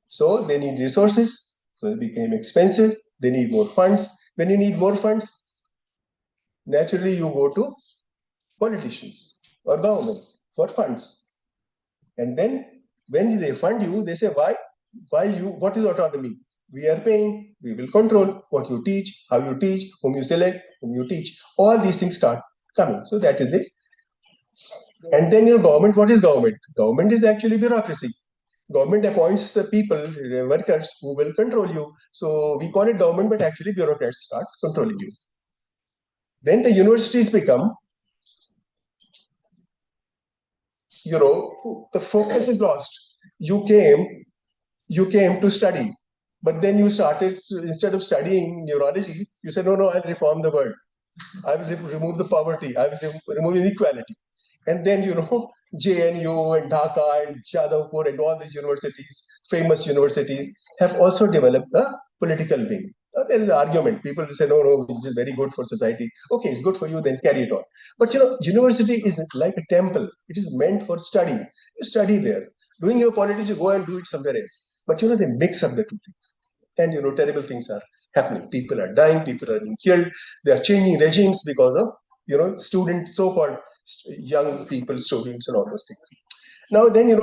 So they need resources. So it became expensive. They need more funds. When you need more funds, naturally you go to politicians or government for funds. And then when they fund you, they say, what is autonomy? We are paying, we will control what you teach, how you teach, whom you select, whom you teach. All these things start coming. So that is it. And then your government, what is government? Government is actually bureaucracy. Government appoints the people, workers who will control you. So we call it government, but actually bureaucrats start controlling you. Then the universities become, the focus is lost. You came to study, but then you started, instead of studying neurology, you said, no, I'll reform the world. I will remove the poverty. I will remove inequality. And then, JNU and Dhaka and Jadavpur and all these universities, famous universities, have also developed a political wing. There is an argument. People will say, no, this is very good for society. Okay, it's good for you, then carry it on. But, university is like a temple. It is meant for study. You study there. Doing your politics, you go and do it somewhere else. But, they mix up the two things. And, terrible things are happening. People are dying. People are being killed. They are changing regimes because of, students, so-called young people, students, and all those things. Now, then,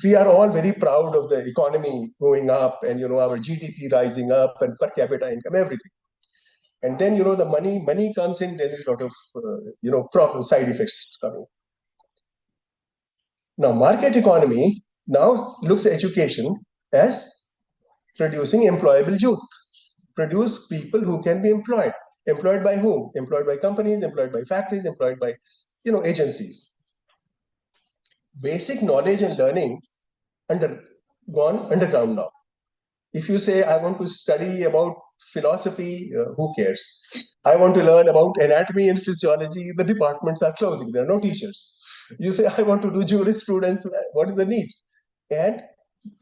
we are all very proud of the economy going up and, our GDP rising up and per capita income, everything. And then, the money comes in, there is a lot of, problem side effects coming. Now, market economy now looks at education as producing employable youth, produce people who can be employed. Employed by whom? Employed by companies, employed by factories, employed by, agencies. Basic knowledge and learning gone underground now. If you say, I want to study about philosophy, who cares? I want to learn about anatomy and physiology, the departments are closing, there are no teachers. You say, I want to do jurisprudence, what is the need? And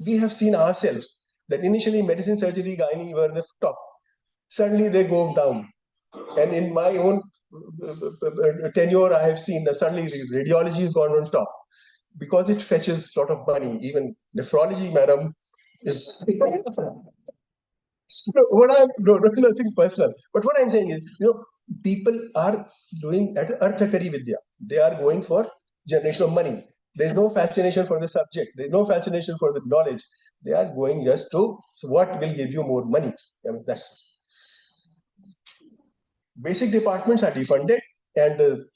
we have seen ourselves that initially medicine, surgery, gynae were the top. Suddenly they go down. And in my own tenure, I have seen that suddenly radiology has gone on top because it fetches a lot of money. Even nephrology, madam, is. Nothing personal. But what I'm saying is, people are doing at Arthakari Vidya. They are going for generation of money. There's no fascination for the subject. There's no fascination for the knowledge. They are going just to what will give you more money. I mean, that's basic departments are defunded, and the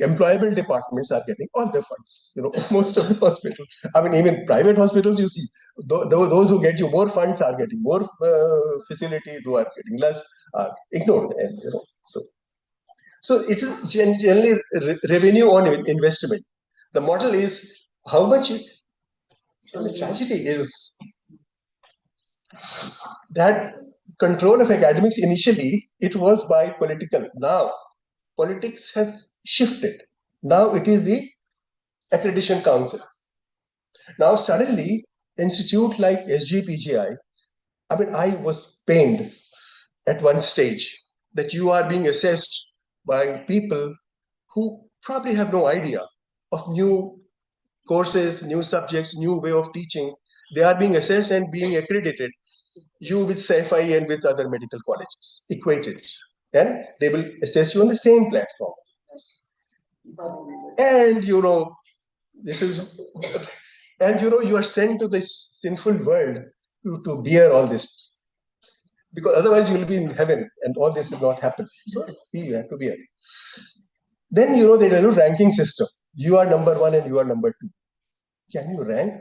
employable departments are getting all the funds. Most of the hospitals. I mean, even private hospitals, you see, those who get you more funds are getting more facilities. Who are getting less are ignored, and so it's generally revenue on investment. The model is how much. The tragedy is that control of academics initially it was by political. Now politics has shifted. Now it is the accreditation council. Now suddenly institute like SGPGI, I mean, I was pained at one stage that you are being assessed by people who probably have no idea of new courses, new subjects, new way of teaching. They are being assessed and being accredited. You with SAFI and with other medical colleges, equated. And they will assess you on the same platform. And this is, and you are sent to this sinful world to bear all this. Because otherwise you will be in heaven and all this will not happen. So you have to bear. Then they tell you ranking system. You are number one and you are number two. Can you rank?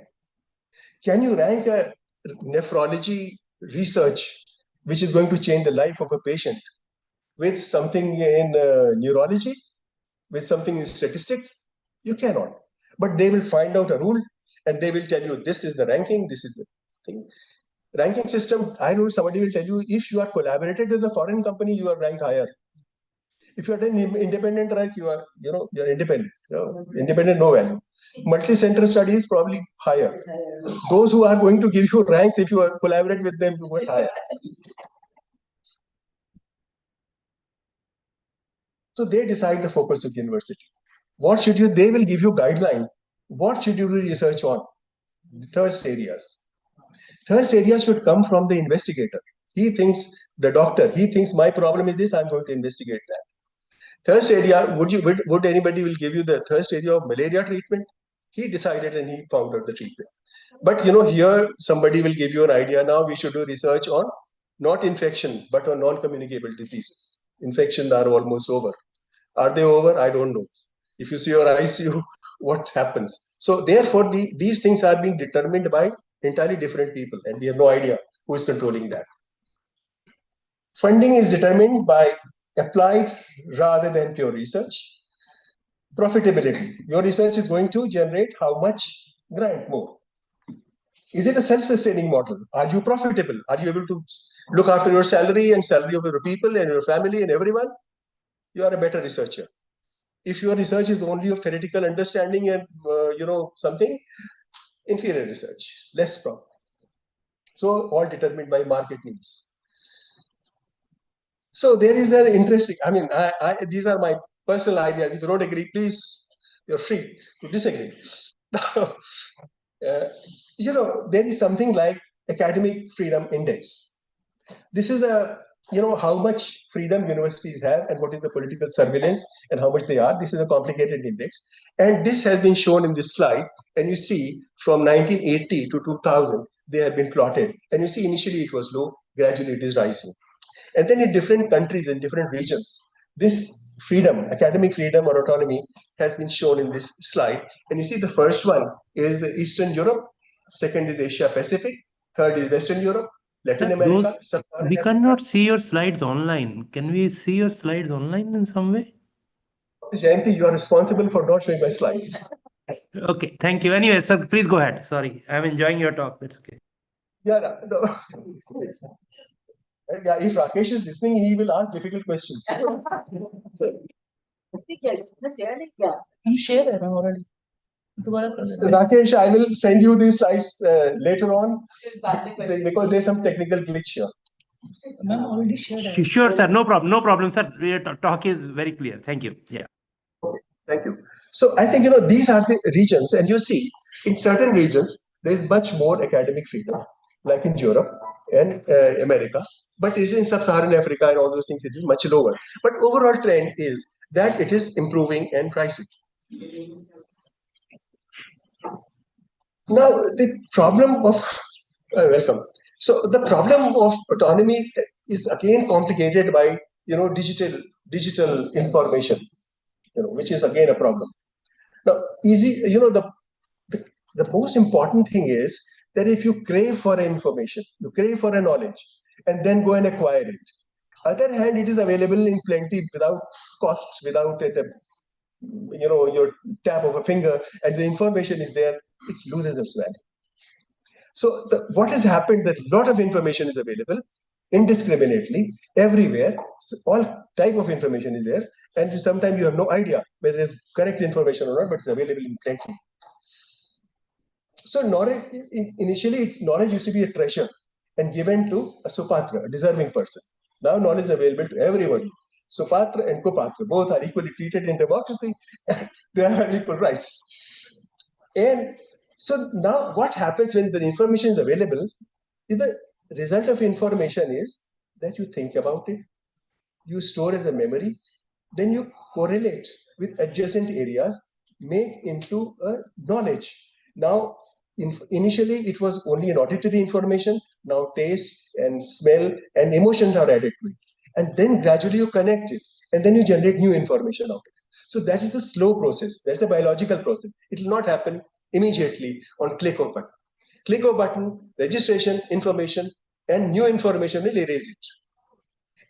Can you rank a nephrology research which is going to change the life of a patient with something in neurology, with something in statistics? You cannot. But they will find out a rule and they will tell you this is the ranking, this is the thing. Ranking system, I know somebody will tell you if you are collaborated with a foreign company, you are ranked higher. If you are an independent rank, you're independent. Independent, no value. Multi-center studies probably higher. Those who are going to give you ranks, if you collaborate with them, you get higher. So they decide the focus of the university. What should you? They will give you guideline. What should you do research on? The thirst areas. Thirst areas should come from the investigator. He thinks the doctor. He thinks my problem is this. I'm going to investigate that. Thirst area, would anybody will give you the thirst area of malaria treatment? He decided and he found out the treatment. But here somebody will give you an idea. Now we should do research on not infection, but on non-communicable diseases. Infections are almost over. Are they over? I don't know. If you see your ICU, what happens? So therefore, these things are being determined by entirely different people, and we have no idea who is controlling that. Funding is determined by applied rather than pure research. Profitability. Your research is going to generate how much grant more. Is it a self-sustaining model? Are you profitable? Are you able to look after your salary and salary of your people and your family and everyone? You are a better researcher. If your research is only of theoretical understanding and something, inferior research, less profit. So all determined by market needs. So there is an interesting. I mean, these are my personal ideas. If you don't agree, please, you're free to disagree. There is something like academic freedom index. This is how much freedom universities have and what is the political surveillance and how much they are. This is a complicated index. And this has been shown in this slide. And you see from 1980 to 2000, they have been plotted. And you see initially it was low, gradually it is rising. And then in different countries, in different regions, this freedom, academic freedom or autonomy has been shown in this slide. And you see the first one is Eastern Europe, second is Asia Pacific, third is Western Europe, Latin Sir, America, we cannot see your slides online. Can we see your slides online in some way? Jayanti, you are responsible for not showing my slides. Okay, thank you. Anyway, sir, please go ahead. Sorry, I'm enjoying your talk. That's okay. Yeah, no. Yeah, if Rakesh is listening, he will ask difficult questions. You share it already. Rakesh, I will send you these slides later on because there's some technical glitch here. Ma'am already shared. Sure, sir. No problem. No problem, sir. Your talk is very clear. Thank you. Yeah. Thank you. So I think these are the regions, and you see in certain regions there is much more academic freedom, like in Europe and America. But is in sub-Saharan Africa and all those things, it is much lower. But overall trend is that it is improving and rising. Now the problem of welcome. So the problem of autonomy is again complicated by digital information, which is again a problem. Now, the most important thing is that if you crave for information, you crave for a knowledge, and then go and acquire it. Other hand, it is available in plenty without cost, without your tap of a finger, and the information is there. It loses its value. So what has happened that a lot of information is available indiscriminately everywhere. So all type of information is there, and sometimes you have no idea whether it's correct information or not, but it's available in plenty. So knowledge, initially, knowledge used to be a treasure and given to a Supatra, a deserving person. Now knowledge is available to everybody. Supatra and Kupatra, both are equally treated in democracy, and they have equal rights. And so now what happens when the information is available, the result of information is that you think about it, you store as a memory, then you correlate with adjacent areas, make into a knowledge. Now, initially it was only an auditory information, now taste and smell and emotions are added to it. And then gradually you connect it, and then you generate new information out of it. So that is a slow process. That's a biological process. It will not happen immediately on click of button. Click of button, registration, information, and new information will erase it.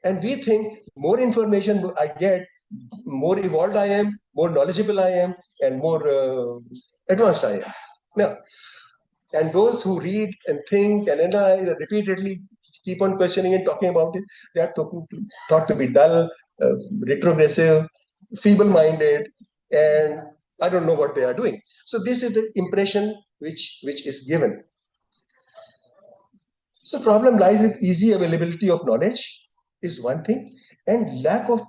And we think more information I get, more evolved I am, more knowledgeable I am, and more advanced I am. Now, and those who read and think and analyze and repeatedly keep on questioning and talking about it, they are thought to be dull, retrogressive, feeble-minded, and I don't know what they are doing. So this is the impression which is given. So problem lies with easy availability of knowledge is one thing, and lack of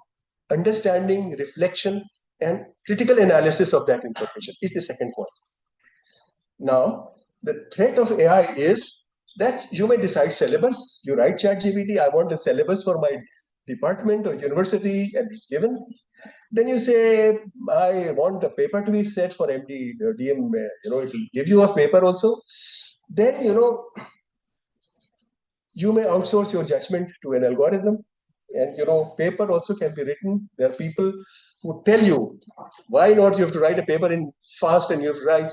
understanding, reflection, and critical analysis of that information is the second point. Now, the threat of AI is that you may decide syllabus. You write ChatGPT, I want a syllabus for my department or university, and it's given. Then you say, I want a paper to be set for MD, DM, it will give you a paper also. Then, you may outsource your judgment to an algorithm, and paper also can be written. There are people who tell you why not you have to write a paper in fast and you have to write,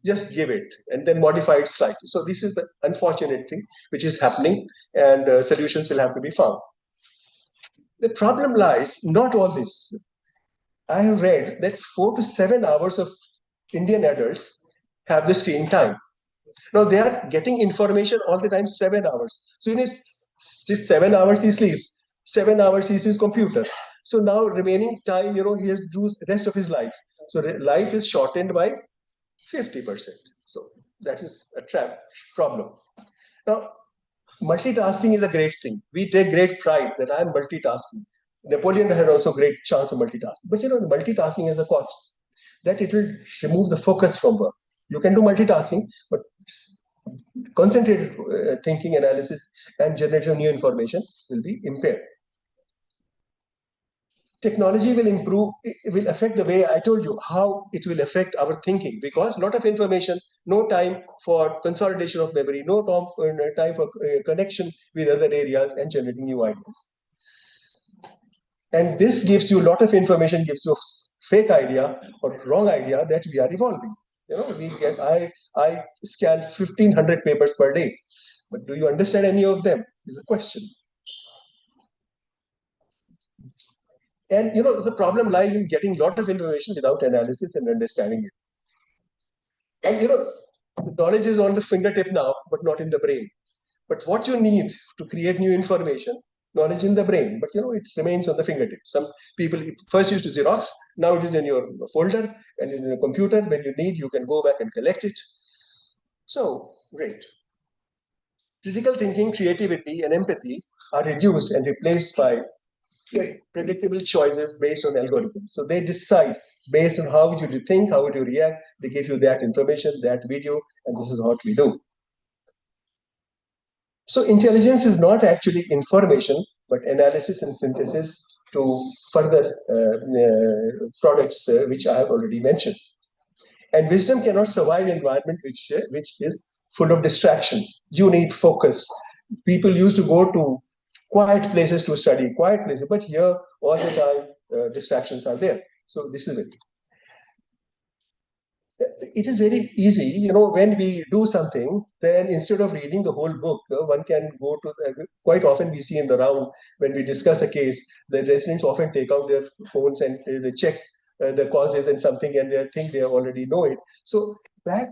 just give it and then modify it slightly. So this is the unfortunate thing which is happening, and solutions will have to be found. The problem lies not all this. I have read that 4 to 7 hours of Indian adults have the screen time. Now they are getting information all the time, 7 hours. So in his 7 hours he sleeps, 7 hours he uses computer. So now remaining time, he has to do the rest of his life. So life is shortened by 50%. So that is a problem. Now, multitasking is a great thing. We take great pride that I am multitasking. Napoleon had also great chance of multitasking. But multitasking has a cost, that it will remove the focus from work. You can do multitasking, but concentrated thinking, analysis, and generation of new information will be impaired. Technology will improve, it will affect the way I told you, how it will affect our thinking, because a lot of information, no time for consolidation of memory, no time for connection with other areas and generating new ideas. And this gives you a lot of information, gives you a fake idea or wrong idea that we are evolving. I scan 1,500 papers per day. But do you understand any of them? Is a question. And the problem lies in getting a lot of information without analysis and understanding it. And knowledge is on the fingertip now, but not in the brain. But what you need to create new information, knowledge in the brain, but it remains on the fingertip. Some people first used to Xerox, now it is in your folder and in your computer. When you need, you can go back and collect it. So, great. Critical thinking, creativity, and empathy are reduced and replaced by predictable choices based on algorithms. So they decide based on how would you think, how would you react. They give you that information, that video, and this is what we do. So intelligence is not actually information, but analysis and synthesis to further products which I have already mentioned. And wisdom cannot survive in an environment which is full of distraction. You need focus. People used to go to quiet places to study, quiet places, but here all the time distractions are there. So this is it. It is very easy, when we do something, then instead of reading the whole book, one can go to, quite often we see in the round, when we discuss a case, the residents often take out their phones and they check the causes and something, and they think they already know it. So that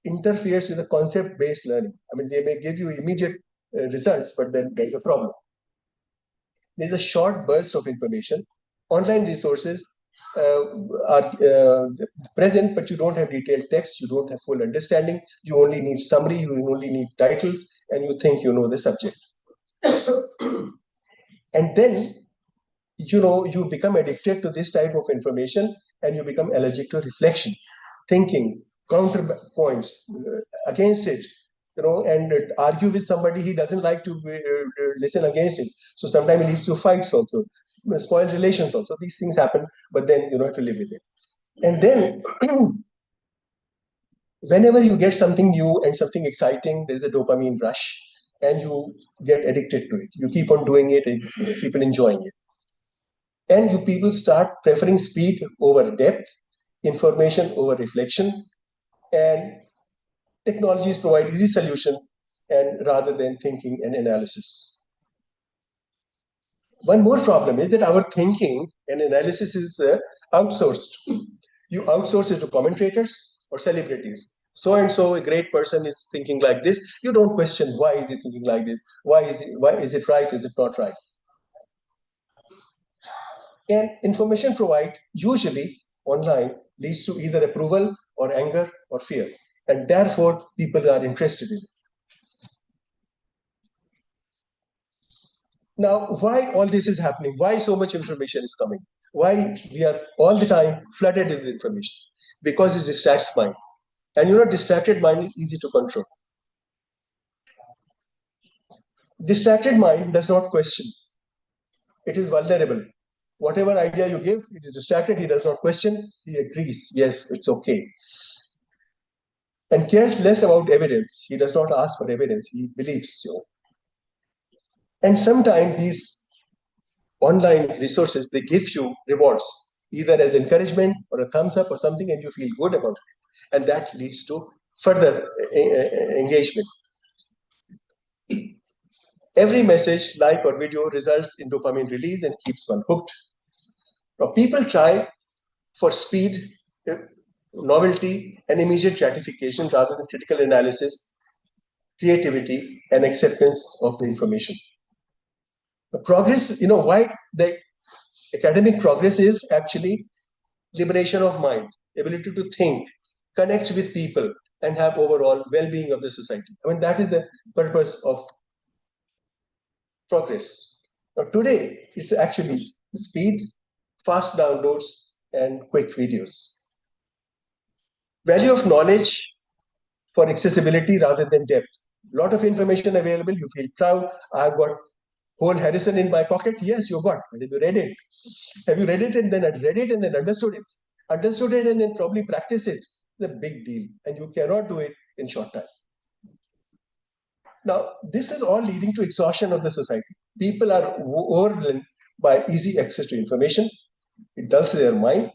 interferes with the concept-based learning. I mean, they may give you immediate results, but then there's a problem. There's a short burst of information. Online resources are present, but you don't have detailed text, you don't have full understanding, you only need summary, you only need titles, and you think you know the subject. And then, you become addicted to this type of information, and you become allergic to reflection, thinking, counterpoints against it, and argue with somebody he doesn't like to listen against it. So sometimes it leads to fights also, spoiled relations also. These things happen, but then you have to live with it. And then whenever you get something new and something exciting, there's a dopamine rush, and you get addicted to it. You keep on doing it, and people enjoying it. And you people start preferring speed over depth, information over reflection, and technologies provide easy solution and rather than thinking and analysis. One more problem is that our thinking and analysis is outsourced. You outsource it to commentators or celebrities. So and so, a great person is thinking like this. You don't question why is he thinking like this. Why is it right? Is it not right? And information provided usually online leads to either approval or anger or fear, and therefore people are interested in it. Now, why all this is happening? Why so much information is coming? Why we are all the time flooded with information? Because it distracts mind. And distracted mind is easy to control. Distracted mind does not question. It is vulnerable. Whatever idea you give, it is distracted. He does not question. He agrees. Yes, it's okay. And cares less about evidence. He does not ask for evidence. He believes so. And sometimes these online resources, they give you rewards, either as encouragement or a thumbs up or something, and you feel good about it. And that leads to further engagement. Every message, like or video results in dopamine release and keeps one hooked. Now, people try for speed, novelty, and immediate gratification rather than critical analysis, creativity, and acceptance of the information. The progress, why the academic progress is actually liberation of mind, ability to think, connect with people, and have overall well-being of the society. I mean, that is the purpose of progress. Now, today, it's actually speed, fast downloads, and quick videos. Value of knowledge for accessibility rather than depth. A lot of information available, you feel proud. I've got whole Harrison in my pocket. Yes, you got. Have you read it? Have you read it and then read it and then understood it? Understood it and then probably practice it. It's a big deal, and you cannot do it in short time. Now, this is all leading to exhaustion of the society. People are overwhelmed by easy access to information. It dulls their mind.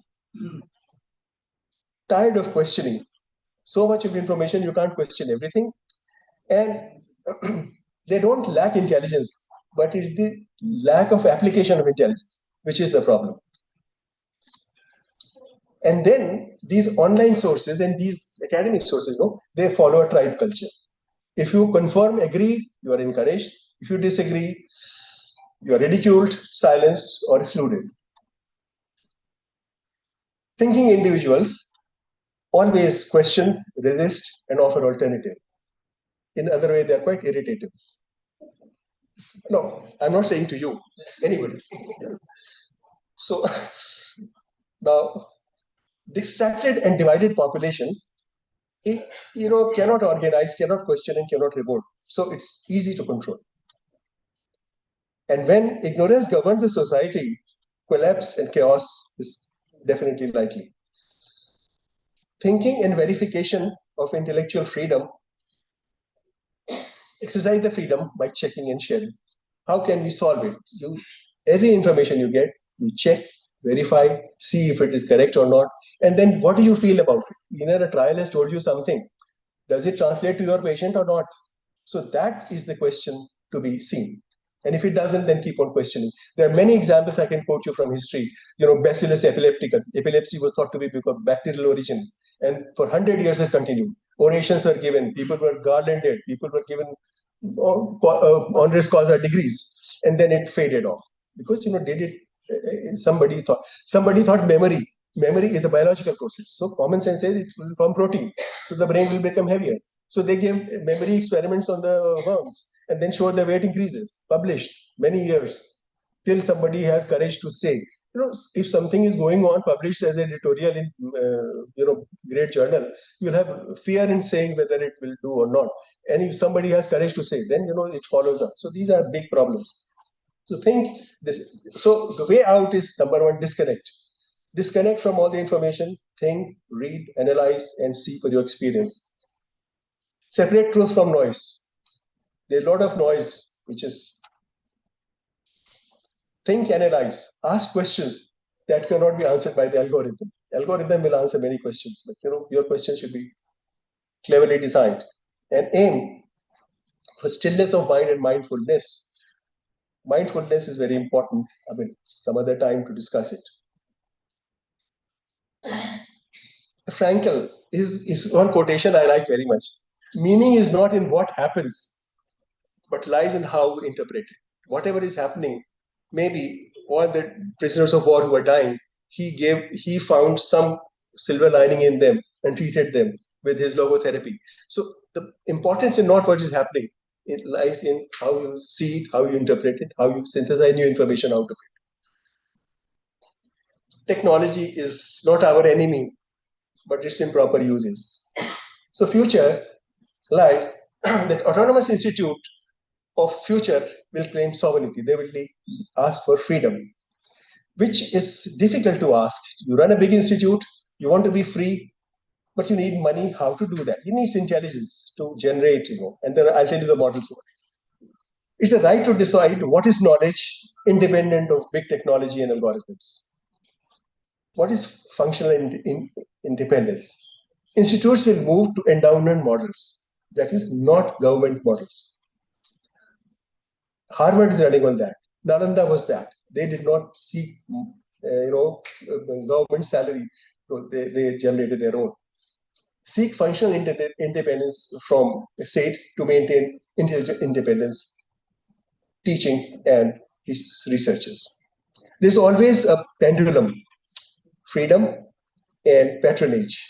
Tired of questioning. So much of information, you can't question everything. And they don't lack intelligence, but it's the lack of application of intelligence, which is the problem. And then these online sources and these academic sources, they follow a tribe culture. If you conform, agree, you are encouraged. If you disagree, you are ridiculed, silenced, or excluded. Thinking individuals always question, resist, and offer alternative. In other way, they are quite irritative. No, I'm not saying to you, anybody. So now, distracted and divided population, cannot organize, cannot question, and cannot revolt. So it's easy to control. And when ignorance governs the society, collapse and chaos is definitely likely. Thinking and verification of intellectual freedom, exercise the freedom by checking and sharing. How can we solve it? Every information you get, you check, verify, see if it is correct or not, and then what do you feel about it? Either a trial has told you something. Does it translate to your patient or not? So that is the question to be seen. And if it doesn't, then keep on questioning. There are many examples I can quote you from history. Bacillus epilepticus. Epilepsy was thought to be because of bacterial origin. And for 100 years it continued. Orations were given. People were garlanded. People were given honoris causa degrees. And then it faded off. Because, did it, somebody thought memory is a biological process. So common sense says it will form protein. So the brain will become heavier. So they gave memory experiments on the worms and then showed the weight increases, published many years, till somebody has courage to say, if something is going on, published as editorial in, great journal, you'll have fear in saying whether it will do or not. And if somebody has courage to say, then, it follows up. So these are big problems. So think this. So the way out is number one, disconnect. Disconnect from all the information, think, read, analyze, and see for your experience. Separate truth from noise. There's a lot of noise, which is think, analyze, ask questions that cannot be answered by the algorithm. Algorithm will answer many questions, but your question should be cleverly designed. And aim for stillness of mind and mindfulness. Mindfulness is very important. I mean, some other time to discuss it. Frankel is one quotation I like very much. Meaning is not in what happens, but lies in how we interpret it. Whatever is happening, maybe all the prisoners of war who are dying, he found some silver lining in them and treated them with his logotherapy. So the importance is not what is happening. It lies in how you see it, how you interpret it, how you synthesize new information out of it. Technology is not our enemy, but its improper uses. So future lies that Autonomous Institute of future will claim sovereignty. They will ask for freedom, which is difficult to ask. You run a big institute, you want to be free, but you need money. How to do that? It needs intelligence to generate, and then I'll tell you the models. It's the right to decide what is knowledge independent of big technology and algorithms. What is functional independence? Institutes will move to endowment models. That is not government models. Harvard is running on that. Nalanda was that. They did not seek, government salary. They generated their own. Seek functional independence from the state to maintain independence, teaching, and researchers. There's always a pendulum, freedom and patronage.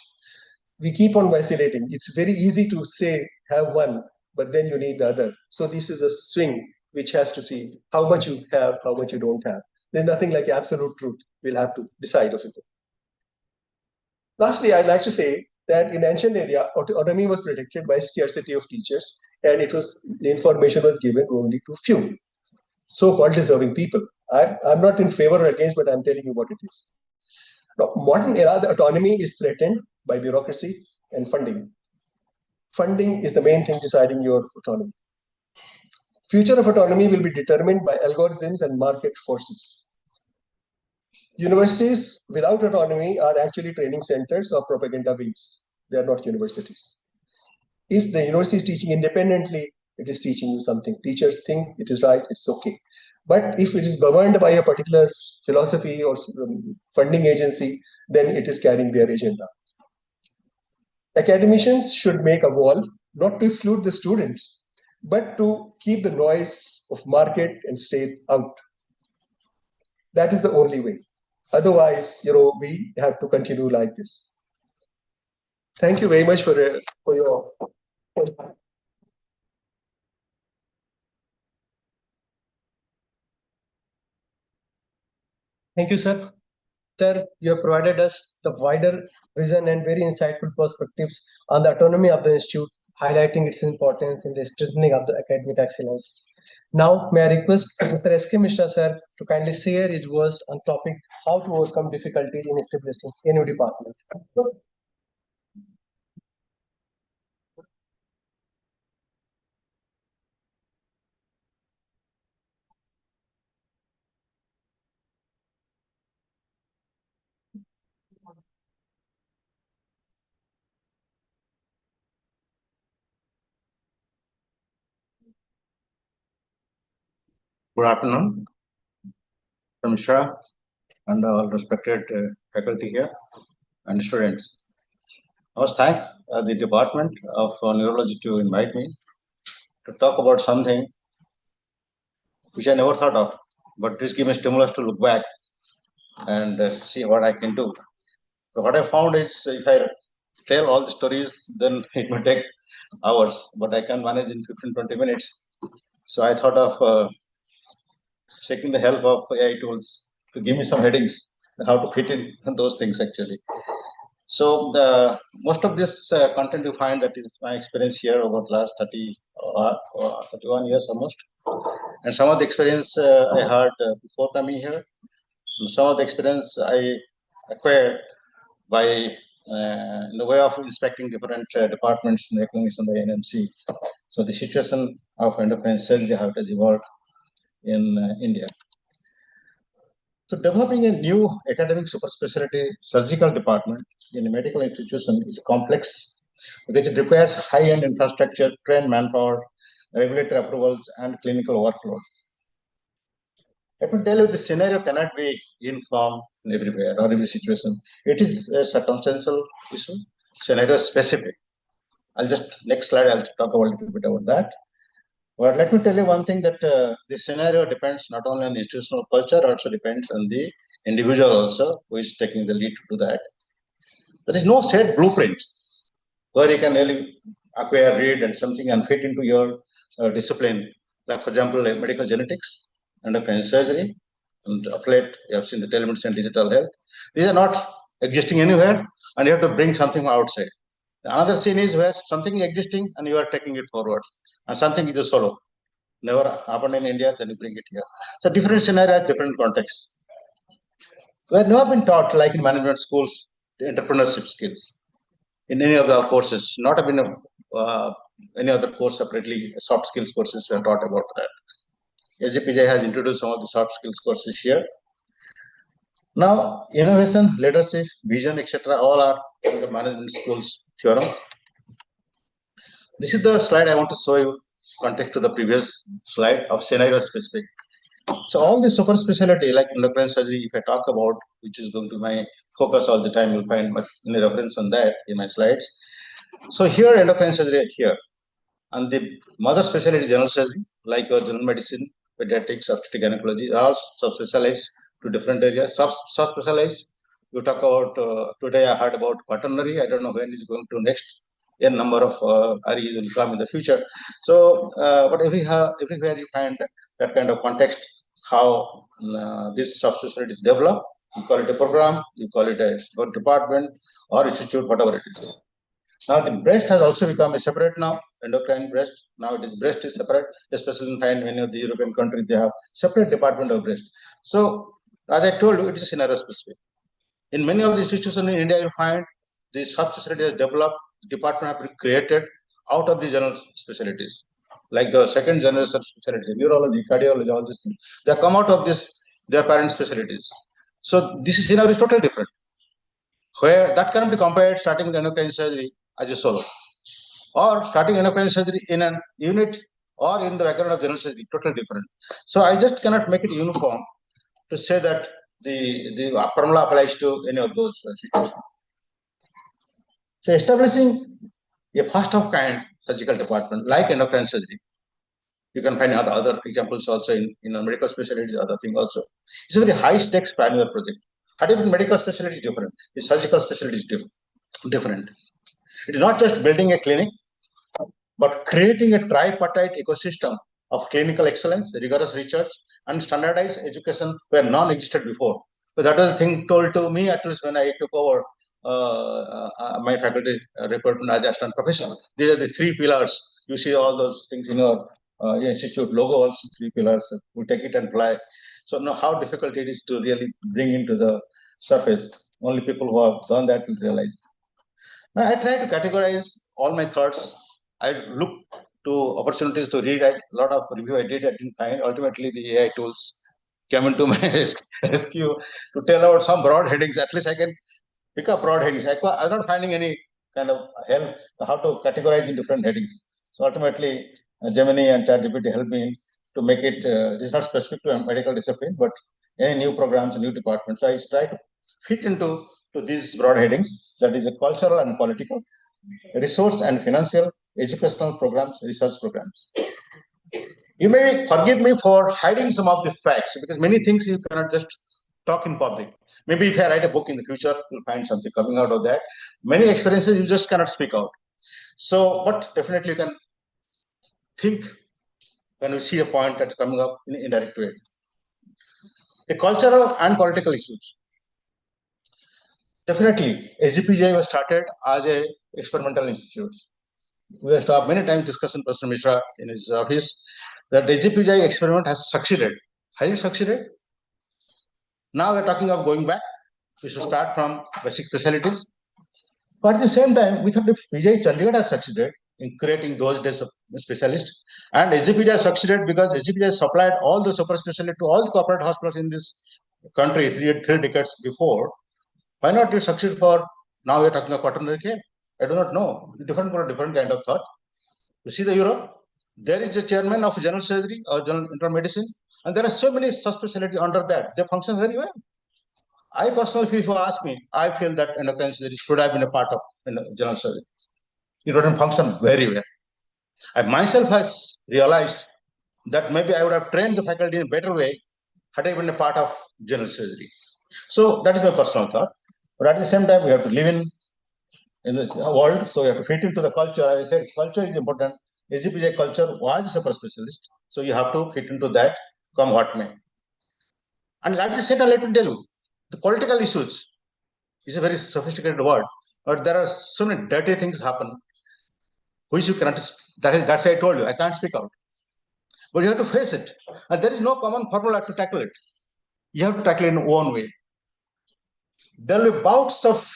We keep on vacillating. It's very easy to say, have one, but then you need the other. So this is a swing which has to see how much you have, how much you don't have. There's nothing like absolute truth. We'll have to decide of it. Lastly, I'd like to say that in ancient India, autonomy was protected by scarcity of teachers, and the information was given only to few, so-called deserving people. I'm not in favor or against, but I'm telling you what it is. Now, modern era, the autonomy is threatened by bureaucracy and funding. Funding is the main thing deciding your autonomy. Future of autonomy will be determined by algorithms and market forces. Universities without autonomy are actually training centers or propaganda wings. They are not universities. If the university is teaching independently, it is teaching you something. Teachers think it is right, it's okay. But if it is governed by a particular philosophy or funding agency, then it is carrying their agenda. Academicians should make a wall, not to exclude the students, but to keep the noise of market and state out. That is the only way. Otherwise, we have to continue like this. Thank you very much for your. Thank you, sir. Sir, you have provided us the wider vision and very insightful perspectives on the autonomy of the institute, highlighting its importance in the strengthening of the academic excellence. Now, may I request Mr. S.K. Mishra, sir, to kindly share his words on topic how to overcome difficulties in establishing a new department. Good afternoon, Mr. Mishra, and all respected faculty here and students. I was thank the Department of Neurology to invite me to talk about something which I never thought of, but this gives me stimulus to look back and see what I can do. So what I found is if I tell all the stories, then it may take hours, but I can manage in 15-20 minutes. So I thought of seeking the help of AI tools to give me some headings, how to fit in those things actually. So the most of this content you find, that is my experience here over the last 31 years almost, and some of the experience I had before coming here, and some of the experience I acquired by in the way of inspecting different departments and recognition by NMC. So the situation of endocrine surgery, how it has evolved in India. So developing a new academic super specialty surgical department in a medical institution is complex, which requires high-end infrastructure, trained manpower, regulatory approvals, and clinical workload. Let me tell you, the scenario cannot be uniform everywhere or every situation. It is a circumstantial issue, scenario specific. Next slide, I'll talk a little bit about that. But let me tell you one thing, that the scenario depends not only on the institutional culture, also depends on the individual also, who is taking the lead to do that. There is no set blueprint where you can really acquire, read, and something and fit into your discipline. Like, for example, like medical genetics, endocrine surgery, and of late, you have seen the telemedicine, digital health. These are not existing anywhere, and you have to bring something from outside. Another scene is where something existing and you are taking it forward, and something is a solo. Never happened in India, then you bring it here. So different scenarios, different contexts. We have never been taught, like in management schools, the entrepreneurship skills in any of our courses. Not have been any other course separately. Soft skills courses we are taught about that. SGPJ has introduced some of the soft skills courses here. Now, innovation, leadership, vision, etc., all are in the management schools theorem. This is the slide I want to show you, context to the previous slide of scenario specific. So all the super specialty like endocrine surgery, if I talk about, which is going to be my focus all the time, you'll find any reference on that in my slides. So here endocrine surgery here, and the mother specialty general surgery, like your general medicine, pediatrics, obstetric gynecology, are all sub-specialized to different areas. Sub-specialized, you talk about, today I heard about quaternary, I don't know when it's going to next. A number of REs will come in the future. So, but everywhere you find that kind of context, how this subspecialty is developed. You call it a program, you call it a department or institute, whatever it is. Now the breast has also become a separate now, endocrine breast. Now it is breast is separate, especially in many of the European countries, they have separate department of breast. So as I told you, it is scenario specific. In many of the institutions in India, you find the subspecialty has developed, department have been created out of the general specialties. Like the second generation specialty, neurology, cardiology, all these things. They come out of this, their parent specialties. So this scenario is totally different. Where that cannot be compared starting with endocrine surgery as a solo, or starting endocrine surgery in an unit or in the background of general surgery, totally different. So I just cannot make it uniform to say that the formula applies to any of those situations. So establishing a first of kind surgical department like endocrine surgery, you can find other examples also in medical specialties, other thing also. It's a very high stakes pioneer project. Had even medical specialty is different, the surgical specialty is different. It is not just building a clinic, but creating a tripartite ecosystem of clinical excellence, rigorous research, and standardized education where none existed before. So that was the thing told to me, at least when I took over my faculty department as assistant professor. These are the three pillars. You see all those things in your institute logo, also three pillars. We take it and fly. So now how difficult it is to really bring into the surface. Only people who have done that will realize. Now, I try to categorize all my thoughts. I look to opportunities to read. A lot of review I did, I didn't find. Ultimately, the AI tools came into my rescue to tell out some broad headings. At least I can pick up broad headings. I'm not finding any kind of help how to categorize in different headings. So ultimately, Gemini and ChatGPT helped me to make it. This is not specific to a medical discipline, but any new programs, new departments. So I try to fit into these broad headings. That is a cultural and political, resource and financial, educational programs, research programs. You may forgive me for hiding some of the facts because many things you cannot just talk in public. Maybe if I write a book in the future, you'll find something coming out of that. Many experiences you just cannot speak out. So, but definitely you can think when you see a point that's coming up in an indirect way. The cultural and political issues. Definitely, SGPJ was started as a experimental institute. We have stopped many times discussing Professor Mishra in his office that the SGPJ experiment has succeeded. Has it succeeded? Now we're talking of going back. We should start from basic specialties. But at the same time, we thought if PJ Chandigarh has succeeded in creating those days of specialists, and SGPJ has succeeded because SGPJ has supplied all the super specialty to all the corporate hospitals in this country three decades before. Why not you succeed for now? We're talking of quaternary care. I do not know. Different kind of thought. You see the Europe, there is a chairman of general surgery or general internal medicine, and there are so many subspecialties under that. They function very well. I personally, if you ask me, I feel that endocrine surgery should have been a part of general surgery. It wouldn't function very well. I myself has realized that maybe I would have trained the faculty in a better way had I been a part of general surgery. So that is my personal thought. But at the same time, we have to live in the world, so you have to fit into the culture. As I said, culture is important. SGPJ culture was a super specialist, so you have to fit into that, come what may. And at the same time, let me tell you, the political issues is a very sophisticated word, but there are so many dirty things happen, which you cannot. That's why I told you I can't speak out. But you have to face it, and there is no common formula to tackle it. You have to tackle it in your own way. There will be bouts of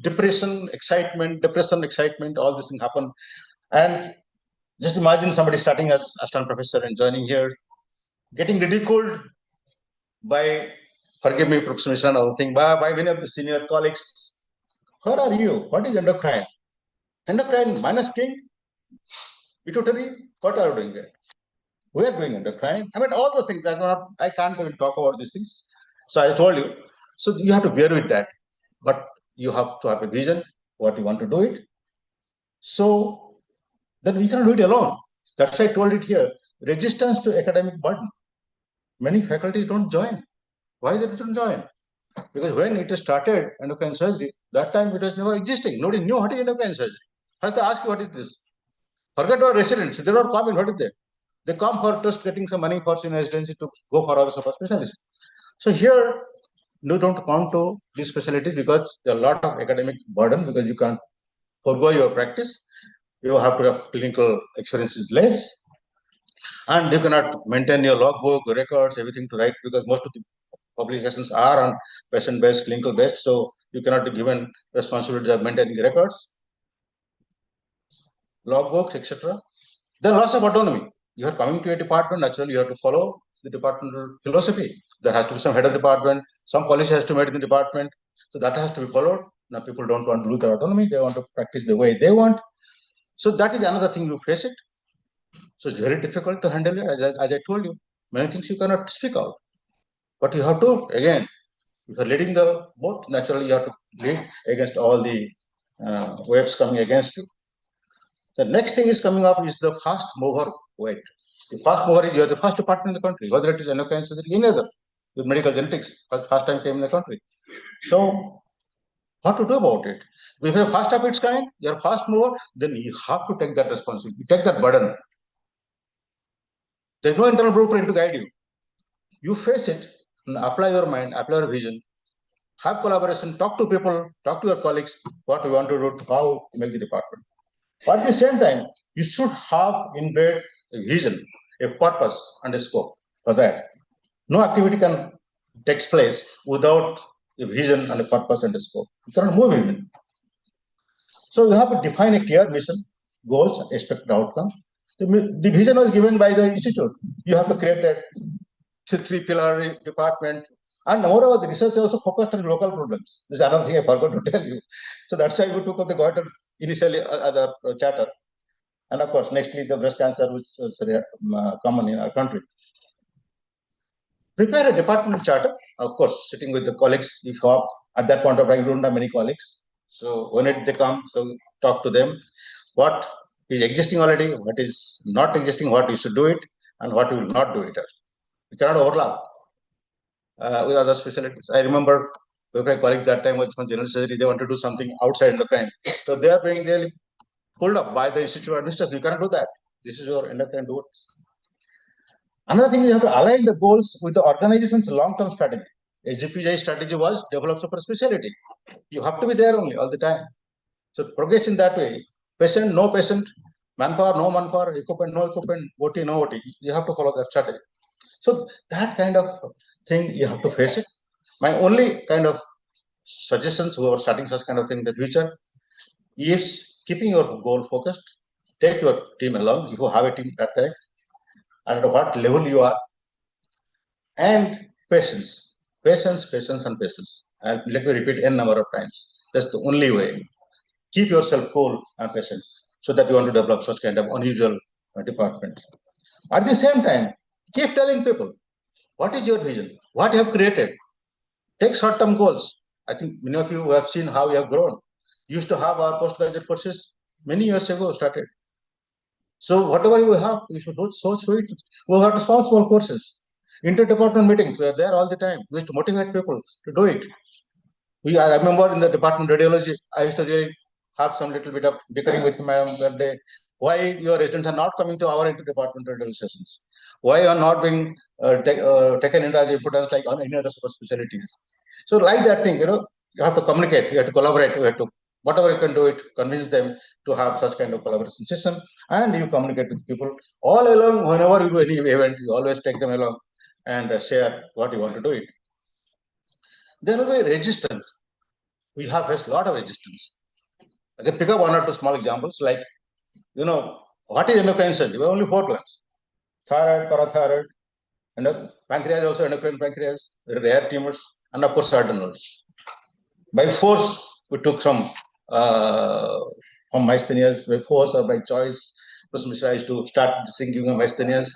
depression, excitement, all these things happen. And just imagine somebody starting as assistant professor and joining here, getting ridiculed by, forgive me, Professor Mishra and other thing, by many of the senior colleagues. Where are you? What is endocrine? Endocrine minus king? Pituitary? What are you doing there? We are doing endocrine. I mean, all those things. I can't even talk about these things. So I told you. So you have to bear with that. But you have to have a vision, what you want to do it. So then we cannot do it alone. That's why I told it here. Resistance to academic burden. Many faculties don't join. Why they don't join? Because when it started endocrine surgery, that time it was never existing. Nobody knew what is endocrine surgery. First they ask you what is this. Forget about residents. They don't come in. What is that? They come for just getting some money for senior residency to go for other super specialists. So here, you don't come to these specialties because there are a lot of academic burden because you can't forego your practice. You have to have clinical experience is less. And you cannot maintain your logbook, records, everything to write because most of the publications are on patient-based, clinical-based. So you cannot be given responsibility of maintaining records, logbooks, etc. Then loss of autonomy. You are coming to a department, naturally you have to follow the departmental philosophy. There has to be some head of department, some policy has to be made in the department. So that has to be followed. Now people don't want to lose their autonomy, they want to practice the way they want. So that is another thing you face it. So it's very difficult to handle it. As I told you, many things you cannot speak out. But you have to, again, if you're leading the boat, naturally you have to lead against all the waves coming against you. The next thing is coming up is the fast mover weight. The fast mover is, you are the first department in the country, whether it is endocrine surgery, any other, with medical genetics, first time came in the country. So what to do about it? If you're fast of its kind, you're fast mover, then you have to take that responsibility, take that burden. There's no internal blueprint to guide you. You face it, and apply your mind, apply your vision, have collaboration, talk to people, talk to your colleagues, what we want to do, how to make the department. But at the same time, you should have inbred a vision, a purpose, and a scope for that. No activity can take place without a vision and a purpose and a scope. You cannot move in. So you have to define a clear mission, goals, expected outcome. The vision was given by the institute. You have to create a three-pillar department. And moreover, the research also focused on local problems. This is another thing I forgot to tell you. So that's why we took up the goiter initially as a charter. And of course, nextly, the breast cancer, which is common in our country. Prepare a departmental charter, of course, sitting with the colleagues. If you have, at that point of time, you don't have many colleagues. So when they come, so talk to them. What is existing already, what is not existing, what you should do it, and what you will not do it. You cannot overlap with other specialties. I remember my colleague that time was from general surgery, they want to do something outside endocrine. So they are being really pulled up by the institute administration. You cannot do that. This is your endocrine, do it. Another thing, you have to align the goals with the organization's long-term strategy. HGPJ strategy was develop super specialty. You have to be there only all the time. So progress in that way. Patient, no patient, manpower, no manpower, equipment, no equipment, OT, no OT. You have to follow that strategy. So that kind of thing, you have to face it. My only kind of suggestions who are starting such kind of thing in the future is keeping your goal focused. Take your team along. If you have a team, that's correct. And at what level you are. And patience. Patience, patience, and patience. And let me repeat n number of times. That's the only way. Keep yourself cool and patient so that you want to develop such kind of unusual department. At the same time, keep telling people, what is your vision? What you have created? Take short-term goals. I think many of you have seen how we have grown. Used to have our postgraduate courses many years ago started. So whatever you have, you should do so sweet. We have to small courses. Interdepartment meetings, we are there all the time. We used to motivate people to do it. I remember in the department of radiology, I used to really have some little bit of bickering with my that day. Why your residents are not coming to our interdepartment radiology sessions? Why are not being taken into as importance like on any other super specialties? So like that thing, you have to communicate, you have to collaborate, you have to, whatever you can do it, convince them to have such kind of collaboration system, and you communicate with people all along. Whenever you do any event, you always take them along and share what you want to do it. There will be resistance. We have faced a lot of resistance. I can pick up one or two small examples like, what is endocrine surgery? We have only 4 glands: thyroid, parathyroid, and pancreas, also endocrine pancreas, rare tumors, and of course adenoids. By force, we took some from myasthenias, by force or by choice. Professor Mishra used to start singing myasthenias.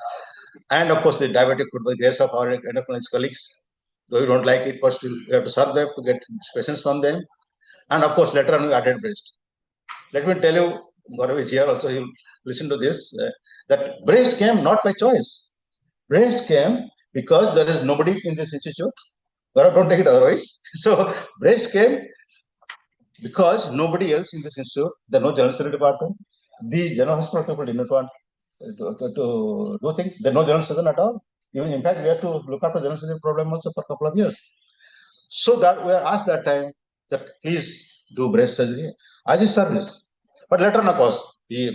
And of course, the diabetic food by grace of our endocrine colleagues. Though you don't like it, but still you have to serve them to get patients from them. And of course, later on, we added breast. Let me tell you, Gaurav is here also, he'll listen to this, that breast came not by choice. Breast came because there is nobody in this institute. Gaurav, don't take it otherwise. So breast came because nobody else in this institute, there no general surgery department. The general hospital people did not want to do things. There no general surgeon at all. Even in fact, we had to look after general surgery problem also for a couple of years. So that we are asked that time that please do breast surgery as a service. But later on, of course,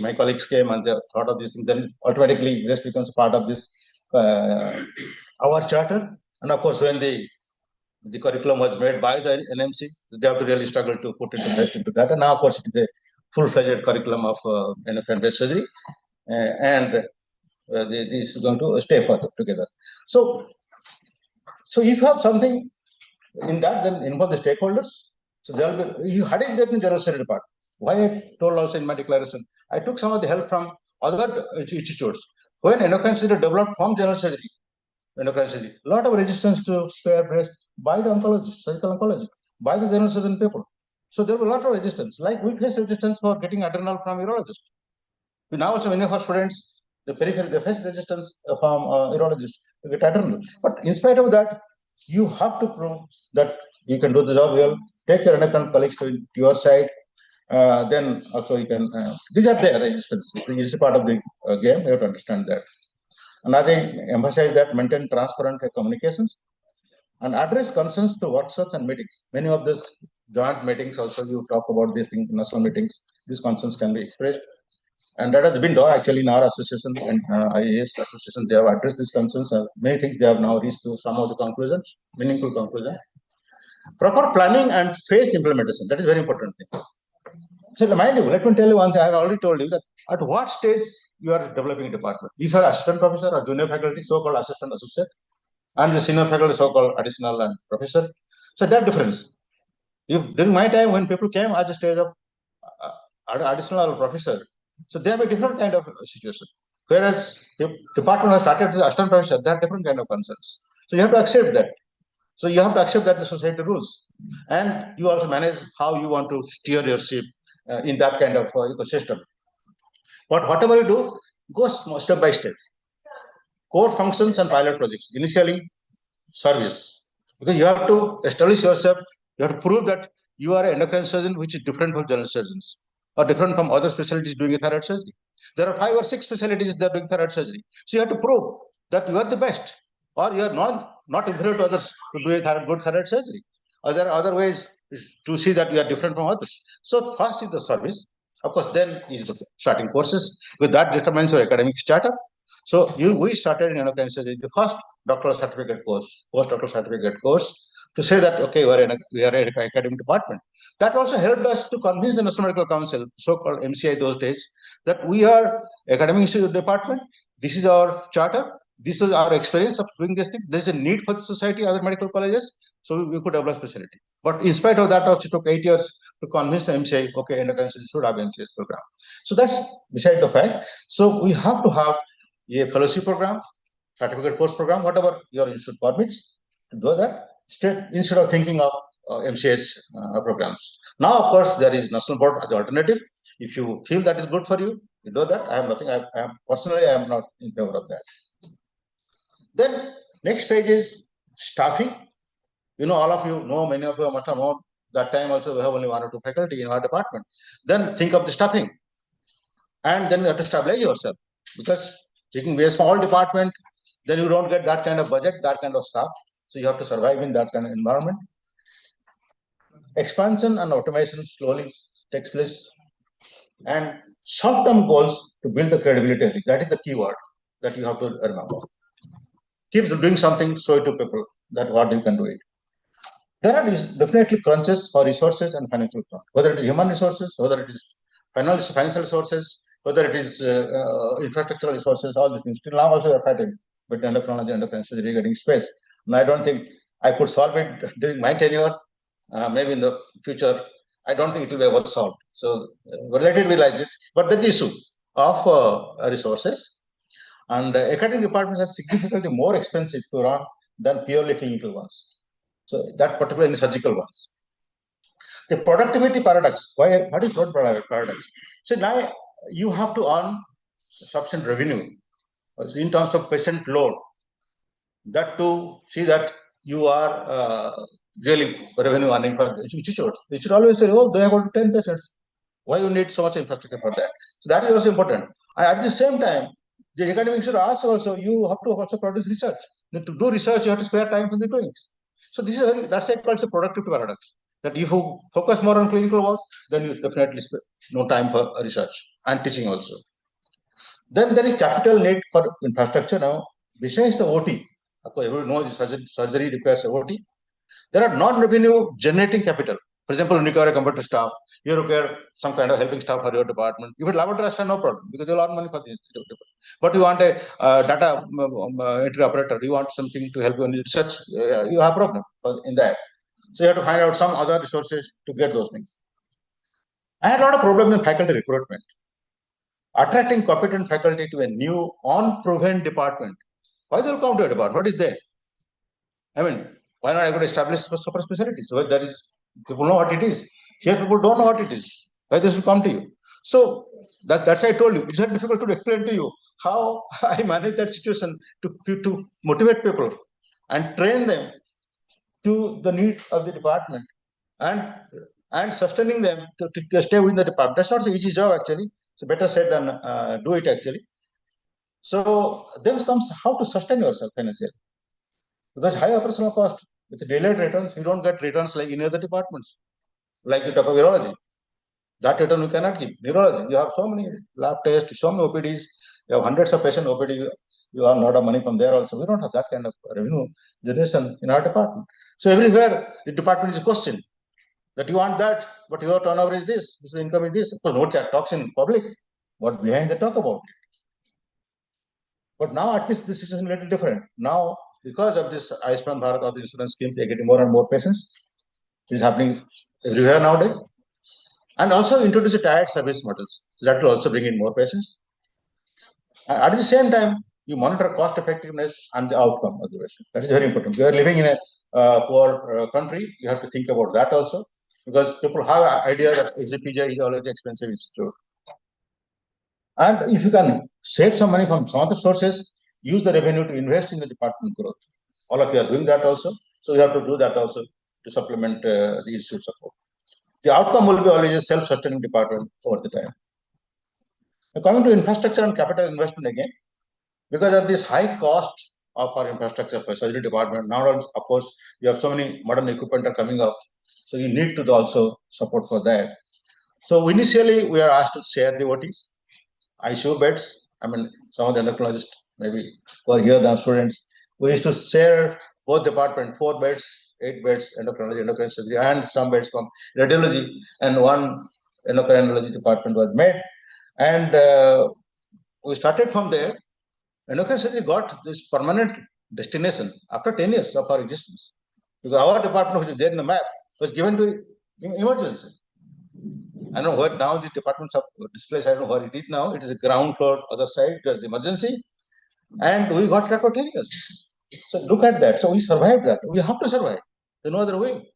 my colleagues came and they thought of these things. Then automatically breast becomes part of this our charter. And of course, when the curriculum was made by the NMC, they have to really struggle to put into breast into that. And now, of course, it is a full-fledged curriculum of endocrine breast surgery, and this is going to stay further together. So if you have something in that, then involve the stakeholders. So there will be, you had it in general surgery part. Why I told also in my declaration, I took some of the help from other institutes When endocrine surgery developed from general surgery, endocrine surgery, a lot of resistance to spare breast by the oncologist, surgical oncologist, by the general surgeon people. So there were a lot of resistance. Like we face resistance for getting adrenal from urologist. Now also many of our students, the periphery, they face resistance from urologist to get adrenal. But in spite of that, you have to prove that you can do the job well. Take your endocrine colleagues to your side. Then also you can. These are their resistance. This is part of the game. You have to understand that. And as I emphasize that, maintain transparent communications and address concerns through workshops and meetings. Many of these joint meetings also you talk about these things, national meetings. These concerns can be expressed. And that has been done actually in our association and IAS association. They have addressed these concerns. Many things they have now reached to some of the conclusions, meaningful conclusion. Proper planning and phased implementation. That is very important thing. So remind you, let me tell you one thing. I have already told you that at what stage you are developing a department. If you are assistant professor or junior faculty, so-called assistant associate, and the senior faculty, so-called additional and professor. So that difference. If during my time when people came at the stage of additional or professor, so they have a different kind of situation. Whereas if department has started with the assistant professor, they have different kind of concerns. So you have to accept that. So you have to accept that the society rules, and you also manage how you want to steer your ship in that kind of ecosystem. But whatever you do, go step by step. Core functions and pilot projects. Initially, service, because you have to establish yourself. You have to prove that you are an endocrine surgeon, which is different from general surgeons or different from other specialties doing a thyroid surgery. There are 5 or 6 specialties that are doing thyroid surgery. So you have to prove that you are the best, or you are not inferior to others to do a good thyroid surgery. Or there are other ways to see that you are different from others. So first is the service. Of course, then is the starting courses. With that determines your academic status. So we started in endocrine surgery, the first doctoral certificate course, postdoctoral certificate course, to say that okay, we are an academic department. That also helped us to convince the National Medical Council, so-called MCI those days, that we are academic department. This is our charter. This is our experience of doing this thing. There is a need for the society, other medical colleges, so we could develop specialty. But in spite of that, also took 8 years to convince the MCI, okay, endocrine surgery should have MCS program. So that's beside the fact. So we have to have a fellowship program, certificate course program, whatever your institute permits to do that, instead of thinking of MCS programs. Now, of course, there is national board as the alternative. If you feel that is good for you, you do that. I have nothing. I am personally, I am not in favor of that. Then next page is staffing. You know, all of you know, many of you must have known that time also we have only 1 or 2 faculty in our department. Then think of the staffing, and then you have to stabilize yourself, because taking a small department, then you don't get that kind of budget, that kind of staff. So you have to survive in that kind of environment. Expansion and automation slowly takes place, and short-term goals to build the credibility. That is the key word that you have to remember. Keep doing something, show it to people that what you can do it. There are definitely crunches for resources and financial crunch, whether it is human resources, whether it is financial resources, whether it is infrastructural resources, all these things. Till now also we are fighting with endocrinology and endocrine surgery getting space. And I don't think I could solve it during my tenure. Maybe in the future, I don't think it will be ever solved. So let it be like this. But the issue of resources, and academic departments are significantly more expensive to run than purely clinical ones. So that particularly in the surgical ones. The productivity paradox. What is productivity paradox? So now you have to earn sufficient revenue in terms of patient load. That to see that you are really revenue earning for institutes. It should always say, oh, they have got 10 patients. Why you need so much infrastructure for that? So that is also important. And at the same time, the academic should ask also, you have to also produce research. Then to do research, you have to spare time from the clinics. So this is that's called the productivity paradox. That if you focus more on clinical work, then you definitely spend no time for research and teaching also. Then there is capital need for infrastructure now. Besides the OT, of course, everyone knows surgery requires OT. There are non-revenue generating capital. For example, when you require a computer staff, you require some kind of helping staff for your department. You would laboratory assistant, no problem, because you'll earn money for this. But you want a data entry operator, you want something to help you in research, you have a problem in that. So you have to find out some other resources to get those things. I had a lot of problems in faculty recruitment. attracting competent faculty to a new unproven department. Why they'll come to a department? What is there? I mean, why not I could establish super specialties? So that is, people know what it is. Here people don't know what it is. Why they should come to you? So that's why I told you, it's not difficult to explain to you how I manage that situation to motivate people and train them to the need of the department and sustaining them to stay within the department. That's not an easy job actually. So better said than do it actually. So then comes how to sustain yourself financially. Because high operational cost with delayed returns, you don't get returns like in other departments. Like you talk of urology, that return you cannot give. Neurology, you have so many lab tests, so many OPDs, you have hundreds of patient OPD, you earn a lot of money from there also. We don't have that kind of revenue generation in our department. So everywhere the department is questioned that you want that, but your turnover is this income is this. Of course, nobody talks in public, but behind they talk about it. But now at least this situation is a little different. Now, because of this Ayushman Bharat or the insurance scheme, they're getting more and more patients. It is happening everywhere nowadays. And also introduce a tired service models. That will also bring in more patients. And at the same time, you monitor cost effectiveness and the outcome of the patient. That is very important. You are living in a poor country, you have to think about that also. Because people have an idea that XPJ is always expensive institute. And if you can save some money from some other sources, use the revenue to invest in the department growth. All of you are doing that also. So you have to do that also to supplement the institute support. The outcome will be always a self-sustaining department over the time. Now, coming to infrastructure and capital investment again, because of this high cost of our infrastructure for surgery department, now of course you have so many modern equipment are coming up, so you need to also support for that. So initially we are asked to share the OTs, ICU beds. I mean, some of the endocrinologists maybe who are here, the students, we used to share both department, 4 beds, 8 beds, endocrinology, endocrine surgery, and some beds from radiology, and one endocrinology department was made. And we started from there. Endocrine surgery got this permanent destination after 10 years of our existence. Because our department, which is there in the map, was given to emergency. I don't know what now the departments of displays, I don't know where it is now. It is a ground floor, other side, it was emergency. And we got record 10 years. So look at that. So we survived that. We have to survive. There's no other way.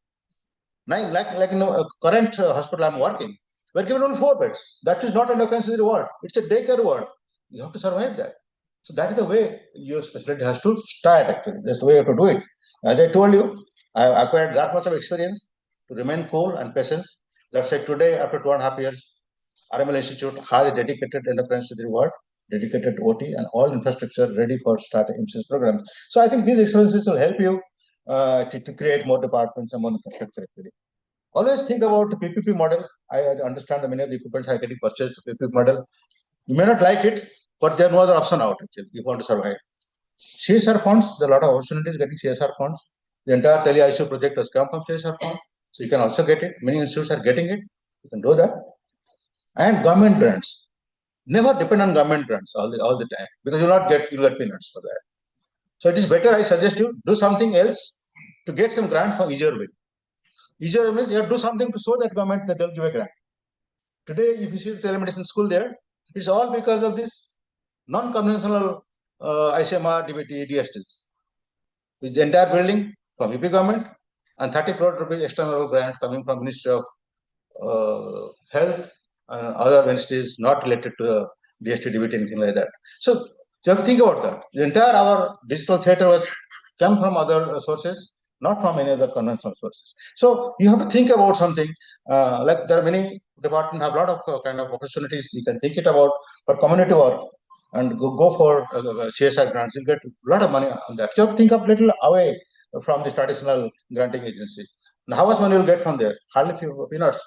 Now, like in the current hospital I'm working, we're given only 4 beds. That is not an endocrine surgery ward. It's a daycare ward. You have to survive that. So that is the way your specialty has to start actually. That's the way you have to do it. As I told you, I acquired that much of experience to remain cool and patient. That's why today, after 2.5 years, RML Institute has a dedicated endocrine surgery ward, dedicated OT, and all infrastructure ready for starting MCS programs. So I think these experiences will help you to create more departments and more infrastructure actually. Always think about the PPP model. I understand that many of the equipment are getting purchased PPP model. You may not like it, but there's no other option out actually if you want to survive. CSR funds, there are a lot of opportunities getting CSR funds. The entire tele-ICU project has come from CSR funds. So you can also get it. Many institutes are getting it. You can do that. And government grants. Never depend on government grants all the time because you'll get peanuts for that. So it is better, I suggest you do something else to get some grant from easier way. Easier means you have to do something to show that government that they'll give a grant. Today, if you see the telemedicine school there, it's all because of this non-conventional ICMR, DBT, DSTs. With the entire building from UP government and 30 crore rupees external grant coming from Ministry of Health and other entities not related to the DST, DBT, anything like that. So you have to think about that. The entire our digital theater was come from other sources, not from any other conventional sources. So you have to think about something like there are many departments have a lot of kind of opportunities. You can think it about for community work and go for CSR grants. You'll get a lot of money on that. You have to think of little away from the traditional granting agency. Now, how much money you'll get from there? Hardly few peanuts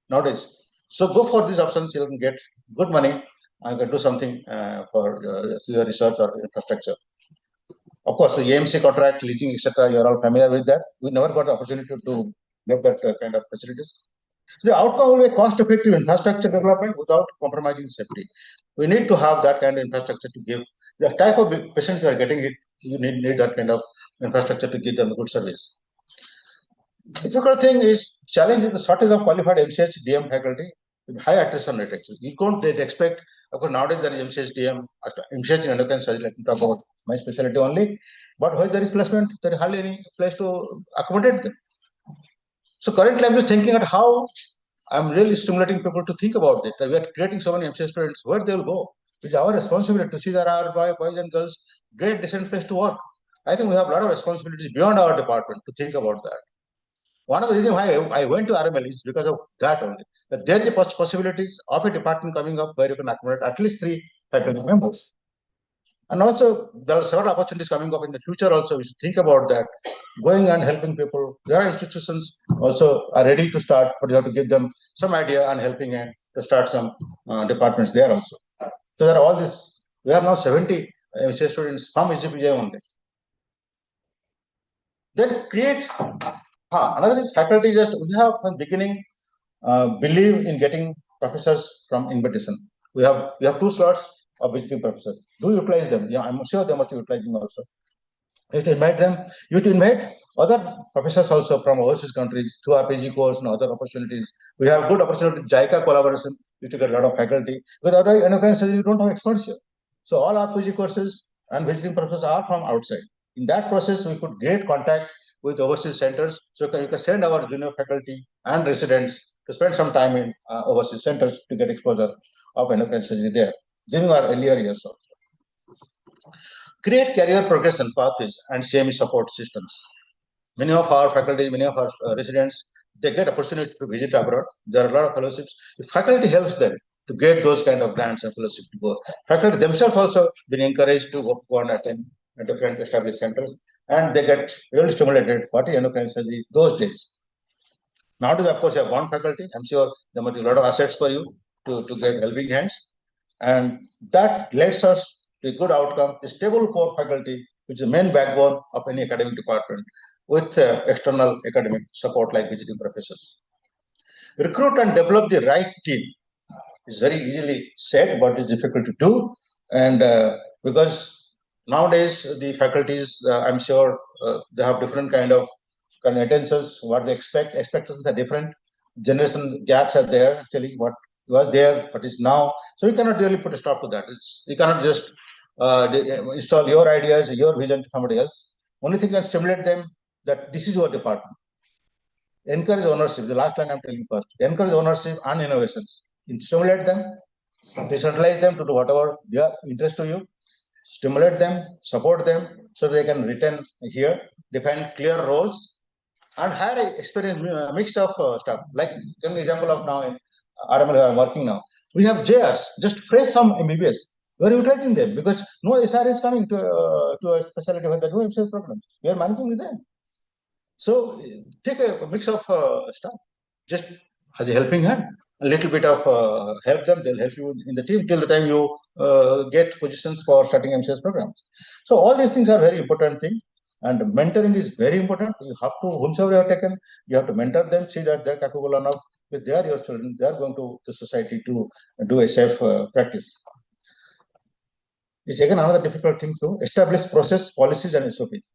nowadays. So go for these options. You can get good money and can do something for your research or infrastructure. Of course, the AMC contract, leasing, etc., you're all familiar with that. We never got the opportunity to get that kind of facilities. The outcome will be cost-effective infrastructure development without compromising safety. We need to have that kind of infrastructure to give the type of patients you are getting it. You need that kind of infrastructure to give them a good service. Difficult thing is challenge is the shortage of qualified MCH DM faculty. with high attrition rate actually. You can't expect, of course, nowadays there is MCSDM, MCH in endocrine surgery, let me talk about my specialty only. But when there is placement, there is hardly any place to accommodate them. So currently I'm just thinking at how I'm really stimulating people to think about this. That we are creating so many MCS students, where they will go. It's our responsibility to see that our boys and girls get decent place to work. I think we have a lot of responsibilities beyond our department to think about that. One of the reasons why I went to RML is because of that only. That there is a possibilities of a department coming up where you can accommodate at least 3 faculty members. And also, there are several opportunities coming up in the future also. We should think about that, going and helping people. There are institutions also are ready to start, but you have to give them some idea and helping hand to start some departments there also. So there are all this. We are now 70 MCA students from EGPJ only. Then create, another is faculty just, we have from beginning believe in getting professors from invitation. We have 2 slots of visiting professors. Do utilize them. Yeah, I'm sure they must be utilizing also. You to invite them. You to invite other professors also from overseas countries to our PG course and other opportunities. We have good opportunity with JICA collaboration. You to get a lot of faculty. With other endocrine surgery, you don't have experts here. So all our PG courses and visiting professors are from outside. In that process, we could get contact with overseas centers. So you can send our junior faculty and residents to spend some time in overseas centers to get exposure of endocrine surgery there during our earlier years also. Create career progression pathways and CME support systems. Many of our faculty, many of our residents, they get opportunity to visit abroad. There are a lot of fellowships. If faculty helps them to get those kind of grants and fellowships to go, faculty themselves also been encouraged to go and attend endocrine established centers, and they get really stimulated for the endocrine surgery those days. Nowadays, of course, you have one faculty. I'm sure there must be a lot of assets for you to get helping hands. And that leads us to a good outcome, a stable core faculty, which is the main backbone of any academic department, with external academic support like visiting professors. Recruit and develop the right team is very easily said, but it's difficult to do. And because nowadays the faculties, I'm sure they have different kind of attentions, what they expect, expectations are different. Generation gaps are there, actually, what was there, what is now. So we cannot really put a stop to that. You cannot just install your ideas, your vision to somebody else. Only thing can stimulate them that this is your department. Encourage ownership. The last line I'm telling first. Encourage ownership and innovations. Stimulate them, decentralize them to do whatever they are interest to you. Stimulate them, support them, so they can return here. Define clear roles and hire a experience mix of stuff. Like give me example of now in RML where I'm working now. We have JRs, just fresh some MBBS. We are utilizing them because no SR is coming to a specialty where there are no MCS programs. We are managing with them. So take a mix of stuff, just as a helping hand. A little bit of help them, they'll help you in the team till the time you get positions for starting MCS programs. So all these things are very important thing. And mentoring is very important. You have to, whomsoever you have taken, you have to mentor them, see that they're capable enough. If they are your children, they are going to the society to do a safe practice. It's again another difficult thing to establish process, policies, and SOPs.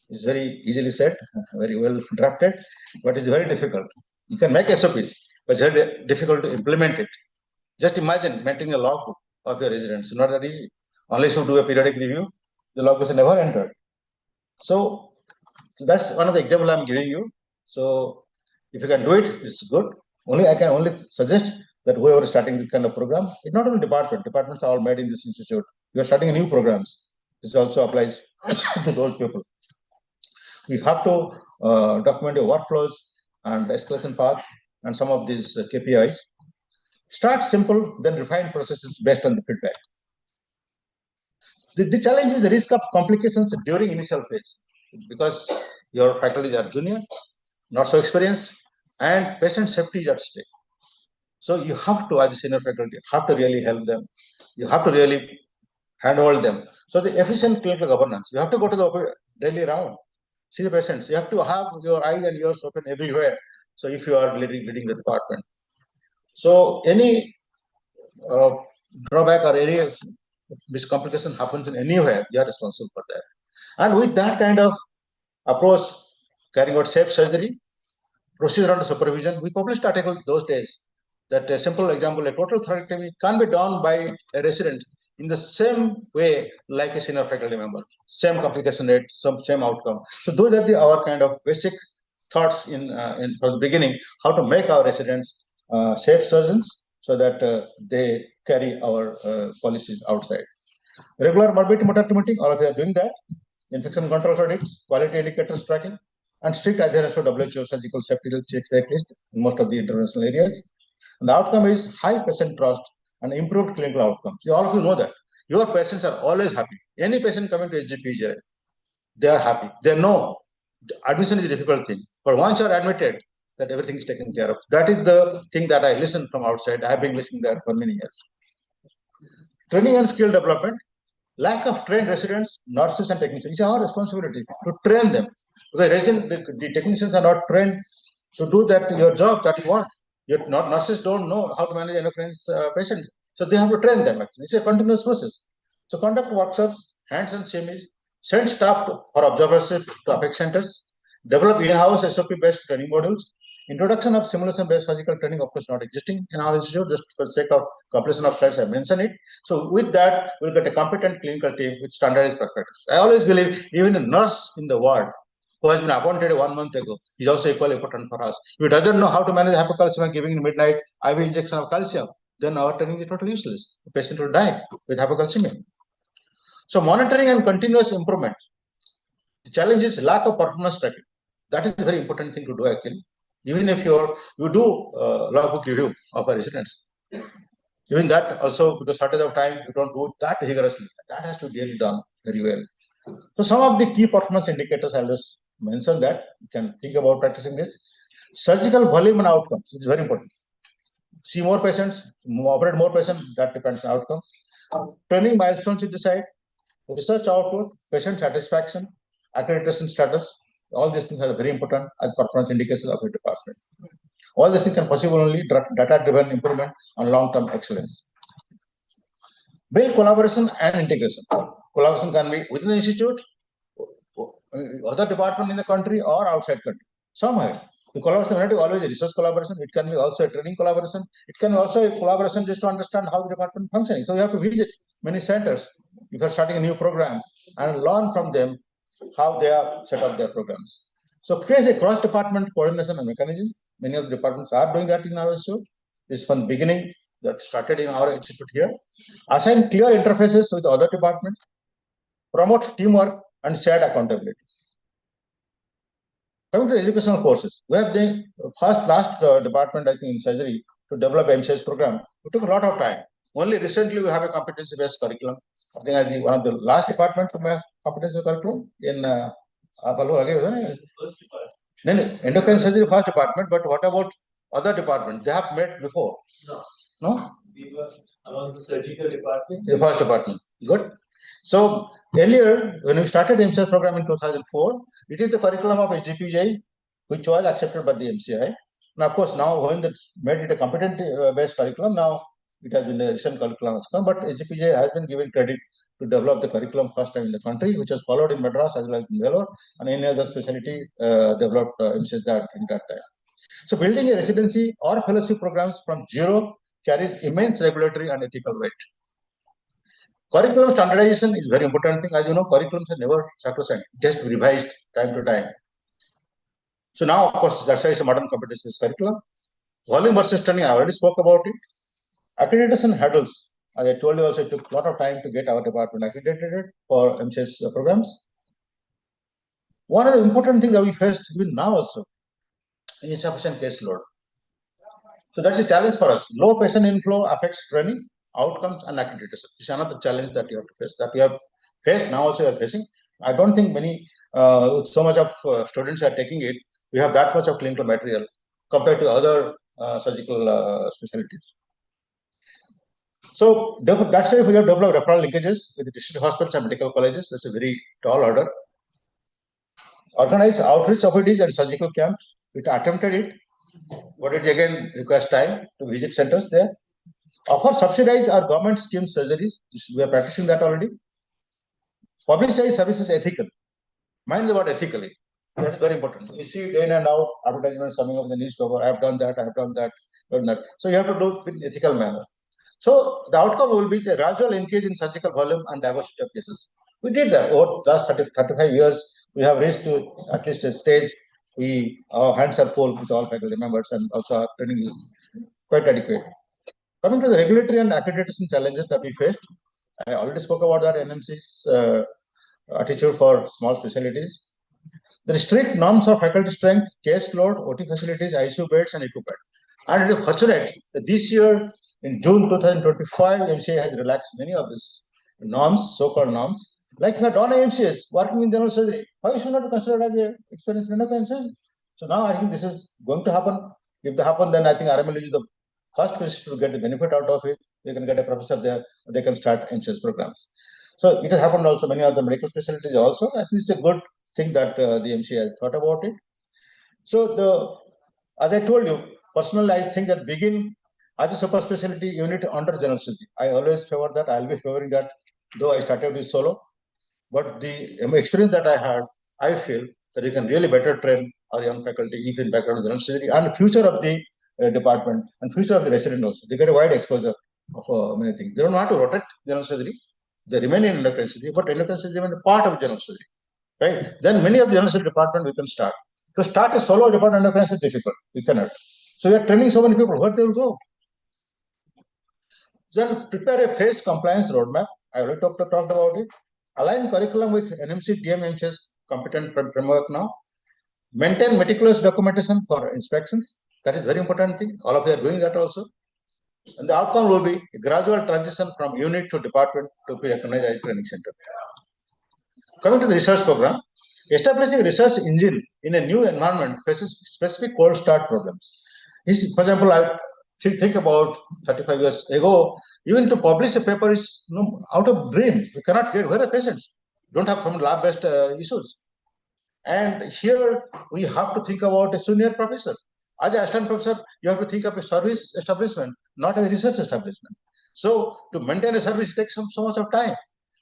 It's very easily said, very well drafted, but it's very difficult. You can make SOPs, but it's very difficult to implement it. Just imagine maintaining a logbook of your residents. It's not that easy. Unless you do a periodic review, the logbook is never entered. So that's one of the examples I'm giving you. So if you can do it, it's good. I can only suggest that whoever is starting this kind of program, it's not only departments are all made in this institute. You are starting new programs. This also applies to those people. We have to document your workflows and escalation path and some of these KPIs. Start simple, then refine processes based on the feedback. The challenge is the risk of complications during initial phase because your faculty are junior, not so experienced, and patient safety is at stake. So you have to, as a senior faculty, have to really help them. You have to really handhold them. So the efficient clinical governance, you have to go to the daily round, see the patients. You have to have your eyes and ears open everywhere. So if you are leading the department. So any drawback or any miscomplication happens in anywhere, you are responsible for that. And with that kind of approach, carrying out safe surgery, procedure under supervision, we published articles those days that a simple example, a total thoracotomy can be done by a resident in the same way like a senior faculty member, same complication rate, same outcome. So those are our kind of basic thoughts in from the beginning, how to make our residents safe surgeons so that they carry our policies outside. Regular morbidity mortality meeting, all of you are doing that. Infection control audits, quality indicators tracking, and strict adherence to WHO surgical safety checklist in most of the international areas. And the outcome is high patient trust and improved clinical outcomes. All of you know that. Your patients are always happy. Any patient coming to HGPJ, they are happy. They know admission is a difficult thing. But once you are admitted, that everything is taken care of. That is the thing that I listen from outside. I have been listening that for many years. Training and skill development. Lack of trained residents, nurses, and technicians. It's our responsibility to train them. Because the technicians are not trained to do that your job that you want. Your nurses don't know how to manage endocrine patient, so they have to train them. Actually, it's a continuous process. So conduct workshops, hands-on seminars, send staff for observership to APEX centers, develop in-house SOP-based training modules. Introduction of simulation-based surgical training, of course, not existing in our institute. Just for the sake of completion of slides, I mentioned it. So with that, we'll get a competent clinical team with standardized practice. I always believe even a nurse in the ward who has been appointed 1 month ago is also equally important for us. If he doesn't know how to manage hypocalcemia, giving in midnight IV injection of calcium, then our training is totally useless. The patient will die with hypocalcemia. So monitoring and continuous improvement. The challenge is lack of performance tracking. That is a very important thing to do actually. Even if you do logbook review of our residents, even that also, because shortage of time, you don't do that rigorously. That has to be really done very well. So some of the key performance indicators, I'll just mention that. You can think about practicing this. Surgical volume and outcomes, which is very important. See more patients, operate more patients, that depends on outcomes. Training milestones you decide. Research output, patient satisfaction, accreditation status, all these things are very important as performance indicators of the department. All these things can possible only data-driven improvement on long-term excellence. Build collaboration and integration. Collaboration can be within the institute, other department in the country, or outside country. Somewhere. The collaboration is not always a research collaboration. It can be also a training collaboration. It can be also a collaboration just to understand how the department is functioning. So you have to visit many centers if you're starting a new program and learn from them how they have set up their programs. So create a cross-department coordination and mechanism. Many of the departments are doing that in our institute. This is from the beginning that started in our institute here. Assign clear interfaces with other departments. Promote teamwork and shared accountability. Coming to educational courses, we have the last department, I think, in surgery to develop MCS program. It took a lot of time. Only recently we have a competency-based curriculum. I think I think one of the last department to make competency curriculum in first department. No, endocrine surgery first department, but what about other departments? They have met before. No? We were among the surgical department. The first department. Good. So earlier, when we started the MCS program in 2004, it is the curriculum of HGPJ, which was accepted by the MCI. Now, of course, now when they made it a competent-based curriculum, now it has been a recent curriculum. But HGPJ has been given credit to develop the curriculum first time in the country, which was followed in Madras as well as in Vellore, and any other specialty developed MCS that in that time. So building a residency or fellowship programs from zero carries immense regulatory and ethical weight. Curriculum standardization is very important thing. As you know, curriculums are never sacrosanct, just revised time to time. So now, of course, that's why it's a modern competency curriculum. Volume versus training, I already spoke about it. Accreditation hurdles. As I told you also, it took a lot of time to get our department accredited for MCS programs. One of the important things that we faced even now also, insufficient case load. So that's a challenge for us. Low patient inflow affects training, outcomes, and accreditation. It's another challenge that you have to face, that we have faced, now also you are facing. I don't think many, so much of students are taking it. We have that much of clinical material compared to other surgical specialties. So that's why we have developed referral linkages with the district hospitals and medical colleges. That's a very tall order. Organize outreach OPDs and surgical camps. We attempted it, but it again requires time to visit centers there. Offer subsidize our government scheme surgeries. We are practicing that already. Publicize services ethical. Mind the word ethically. That is very important. You see day in and out advertisements coming up in the newspaper. I have done that. I have done that. Done that. So you have to do it in ethical manner. So the outcome will be the gradual increase in surgical volume and diversity of cases. We did that over the last 35 years. We have reached to at least a stage. Our hands are full with all faculty members, and also our training is quite adequate. Coming to the regulatory and accreditation challenges that we faced, I already spoke about that NMC's attitude for small specialties. The strict norms of faculty strength, case load, OT facilities, ICU beds, and equipment. And it is fortunate that this year, in June 2025, MCA has relaxed many of these norms, so-called norms. Like you had done MCS working in general surgery, why should not be considered as an experience in MCS? So now I think this is going to happen. If they happen, then I think RML is the first place to get the benefit out of it. You can get a professor there, they can start MCS programs. So it has happened also many of the medical specialties also. I think it's a good thing that the MCA has thought about it. So as I told you, personally, I think that begin as a super specialty unit under general surgery. I always favor that. I'll be favoring that, though I started with solo. But the experience that I had, I feel that you can really better train our young faculty if in background of general surgery and future of the department and future of the resident also. They get a wide exposure of many things. They don't know how to rotate general surgery. They remain in endocrine surgery, but endocrine surgery remain a part of general surgery, right? Then many of the general surgery department we can start. To start a solo department endocrine is difficult. We cannot. So we are training so many people. Where they will go? Then prepare a phased compliance roadmap. I already talked about it. Align curriculum with NMC DMMC's competent framework now. Maintain meticulous documentation for inspections. That is very important thing. All of you are doing that also. And the outcome will be a gradual transition from unit to department to be recognized as a training center. Coming to the research program, establishing a research engine in a new environment faces specific cold start problems. For example, I think about 35 years ago, even to publish a paper is out of dream. We cannot get where the patients don't have some lab-based issues. And here we have to think about a senior professor. As an assistant professor, you have to think of a service establishment, not a research establishment. So to maintain a service takes so much of time.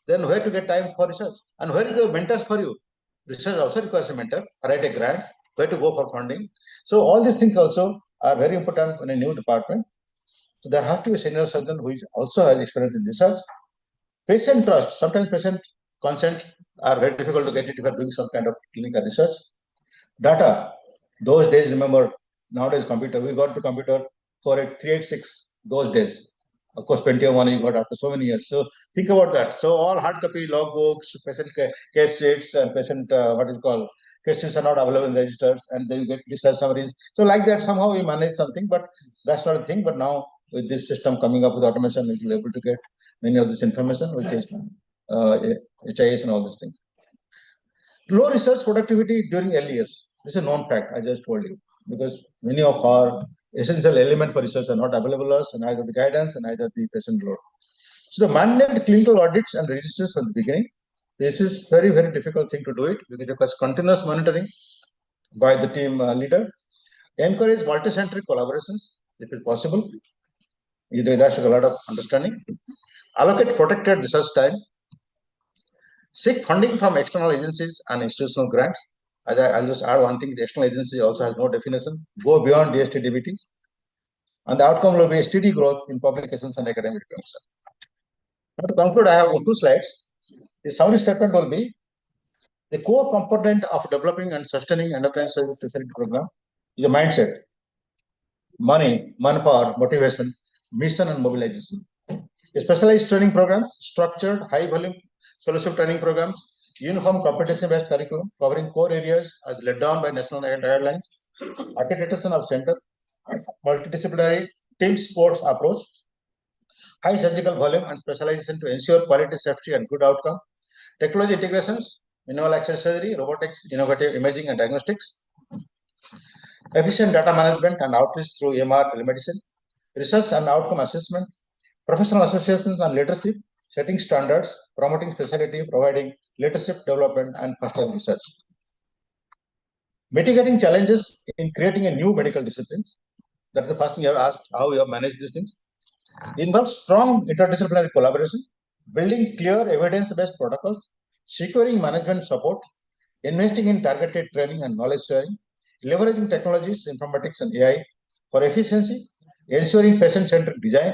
Then where to get time for research? And where is the mentors for you? Research also requires a mentor, write a grant, where to go for funding. So all these things also are very important in a new department. So there has to be a senior surgeon who also has experience in research. Patient trust. Sometimes patient consent are very difficult to get it if you are doing some kind of clinical research. Data. Those days, remember, nowadays computer, we got the computer for a 386 those days. Of course, Pentium 1 you got after so many years. So think about that. So all hard copy logbooks, patient case sheets, and patient case sheets are not available in registers, and then you get research summaries. So like that, somehow we manage something, but that's not a thing. But now with this system coming up with automation, we will be able to get many of this information, which is HIS and all these things. Low research productivity during early years. This is a known fact, I just told you, because many of our essential elements for research are not available us, and either the guidance and either the patient load. So the mandate clinical audits and registers from the beginning. This is very, very difficult thing to do it because it requires continuous monitoring by the team leader. Encourage multi-centric collaborations if it's possible. That's a lot of understanding. Allocate protected research time. Seek funding from external agencies and institutional grants. I'll just add one thing, the external agency also has no definition. Go beyond DST DBT. And the outcome will be a steady growth in publications and academic recognition. Now to conclude, I have 2 slides. The summary statement will be the core component of developing and sustaining endocrine specialty program is a mindset, money, manpower, motivation, mission, and mobilization. A specialized training programs, structured, high volume solution training programs, uniform competency-based curriculum covering core areas as laid down by national guidelines, accreditation of center, multidisciplinary team sports approach, high surgical volume and specialization to ensure quality, safety, and good outcome, technology integrations, minimal access surgery, robotics, innovative imaging and diagnostics, efficient data management and outreach through EMR telemedicine, research and outcome assessment, professional associations and leadership, setting standards, promoting specialty, providing leadership development, and fostering research. Mitigating challenges in creating a new medical disciplines. That's the first thing you have asked, how you have managed these things. Involves strong interdisciplinary collaboration, building clear evidence-based protocols, securing management support, investing in targeted training and knowledge sharing, leveraging technologies, informatics, and AI for efficiency, ensuring patient-centric design,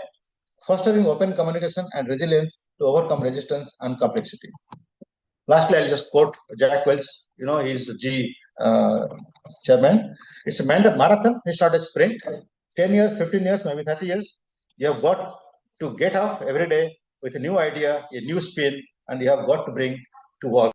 fostering open communication and resilience to overcome resistance and complexity. Lastly, I'll just quote Jack Welch. He's the G chairman. It's a marathon. It's not a sprint. 10 years, 15 years, maybe 30 years. You have got to get up every day with a new idea, a new spin, and you have got to bring to work.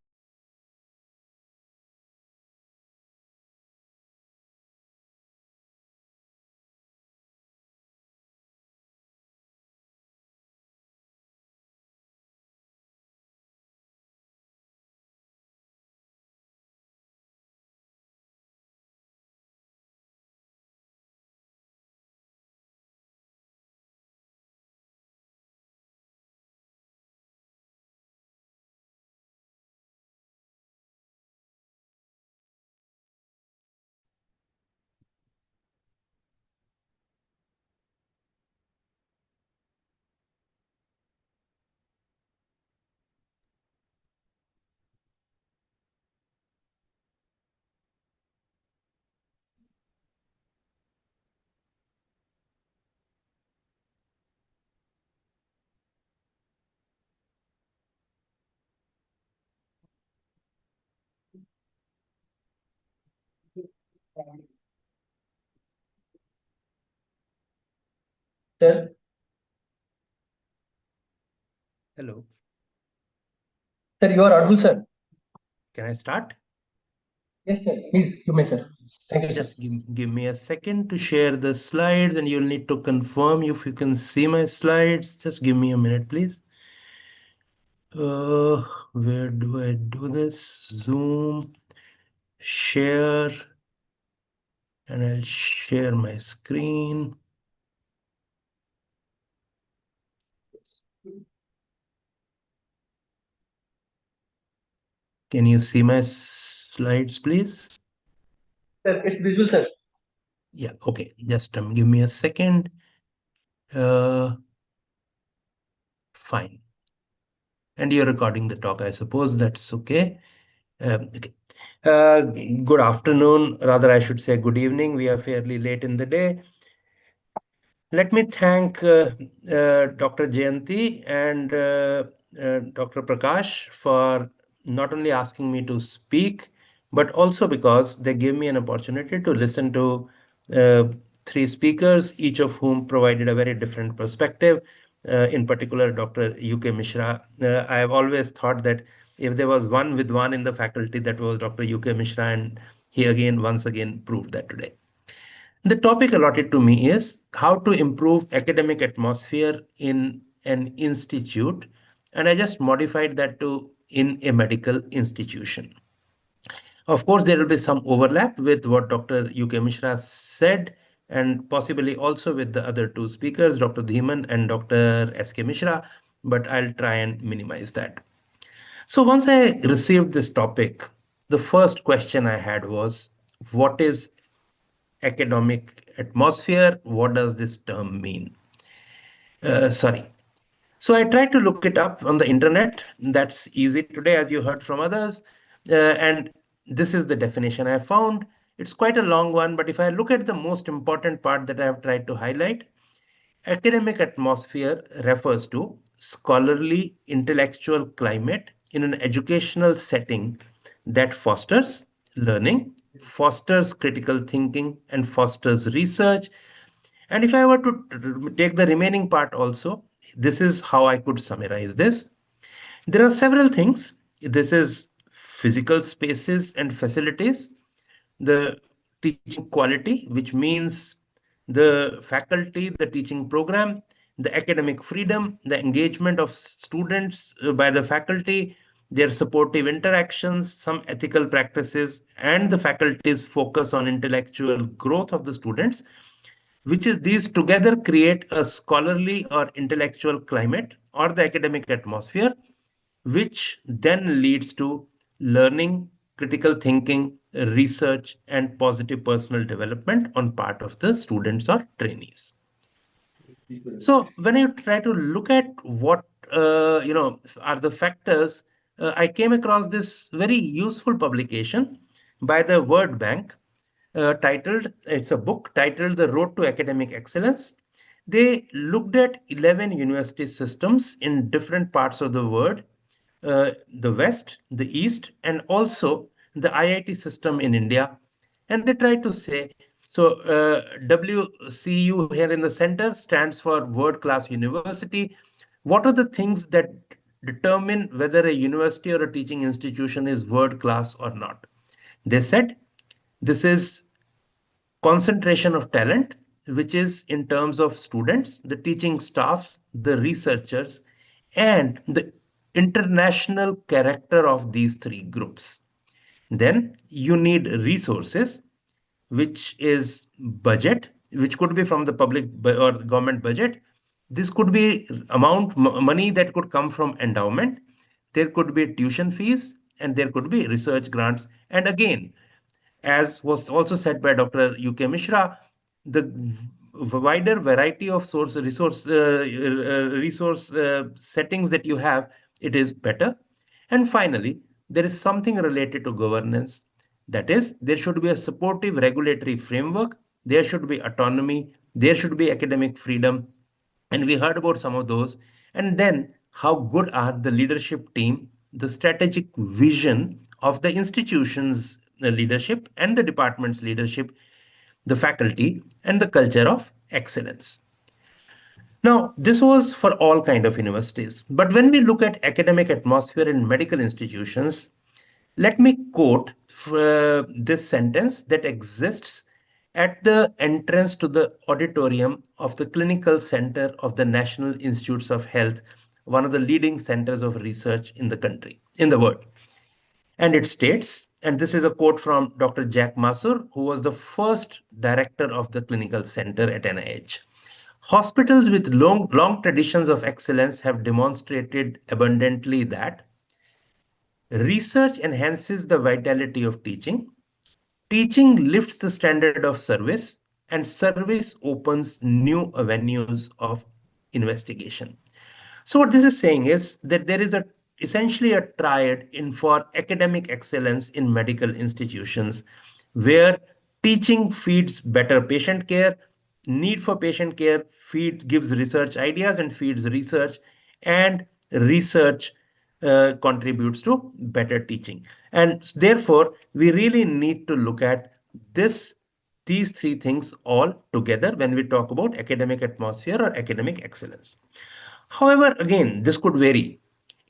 Sir, Hello. sir, you are audible, sir. Can I start? Yes, sir. Please, you may, sir. Thank you, sir. Just give me a second to share the slides, and you'll need to confirm if you can see my slides. Just give me a minute, please. Where do I do this? Zoom, share, and I'll share my screen. Can you see my slides, please? Sir, it's visual, sir. Yeah, okay. Just give me a second. Fine. And you're recording the talk, I suppose. That's okay. Okay. Good afternoon, rather, I should say good evening. We are fairly late in the day. Let me thank Dr. Jayanti and Dr. Prakash for not only asking me to speak, but also because they gave me an opportunity to listen to uh, three speakers, each of whom provided a very different perspective. In particular, Dr. UK Mishra. I have always thought that if there was one with one in the faculty, that was Dr. UK Mishra, and he once again proved that today. The topic allotted to me is how to improve academic atmosphere in an institute, and I just modified that to in a medical institution. Of course, there will be some overlap with what Dr. UK Mishra said, and possibly also with the other two speakers, Dr. Dhiman and Dr. SK Mishra, but I'll try and minimize that. So once I received this topic, the first question I had was, what is academic atmosphere? What does this term mean? Sorry. So I tried to look it up on the internet. That's easy today, as you heard from others. And this is the definition I found. It's quite a long one, but if I look at the most important part that I have tried to highlight, academic atmosphere refers to scholarly intellectual climate in an educational setting that fosters learning, fosters critical thinking, and fosters research. And if I were to take the remaining part also, this is how I could summarize this. There are several things. This is physical spaces and facilities, the teaching quality, which means the faculty, the teaching program, the academic freedom, the engagement of students by the faculty, their supportive interactions, some ethical practices, and the faculty's focus on intellectual growth of the students, which is these together create a scholarly or intellectual climate or the academic atmosphere, which then leads to learning, critical thinking, research, and positive personal development on part of the students or trainees. So when you try to look at what are the factors I came across this very useful publication by the Word Bank it's a book titled The Road to Academic Excellence. They looked at 11 university systems in different parts of the world, the West, the East, and also the IIT system in India. And they tried to say, so WCU here in the center stands for World Class University. What are the things that determine whether a university or a teaching institution is world class or not? They said this is concentration of talent, which is in terms of students, the teaching staff, the researchers, and the international character of these three groups. Then you need resources, which is budget, which could be from the public or the government budget. This could be money that could come from endowment. There could be tuition fees, and there could be research grants. And again, as was also said by Dr. UK Mishra, the wider variety of resource settings that you have, it is better. And finally, there is something related to governance. That is, there should be a supportive regulatory framework, there should be autonomy, there should be academic freedom, and we heard about some of those. And then how good are the leadership team, the strategic vision of the institution's leadership and the department's leadership, the faculty, and the culture of excellence. Now, this was for all kind of universities. But when we look at academic atmosphere in medical institutions, let me quote this sentence that exists at the entrance to the auditorium of the Clinical Center of the National Institutes of Health, one of the leading centers of research in the country, in the world. And it states, and this is a quote from Dr. Jack Masur, who was the first director of the clinical center at NIH. Hospitals with long traditions of excellence have demonstrated abundantly that research enhances the vitality of teaching, teaching lifts the standard of service, and service opens new avenues of investigation. So what this is saying is that there is essentially a triad in for academic excellence in medical institutions where teaching feeds better patient care, need for patient care gives research ideas and feeds research, and research contributes to better teaching. And therefore, we really need to look at these three things all together when we talk about academic atmosphere or academic excellence. However, again, this could vary.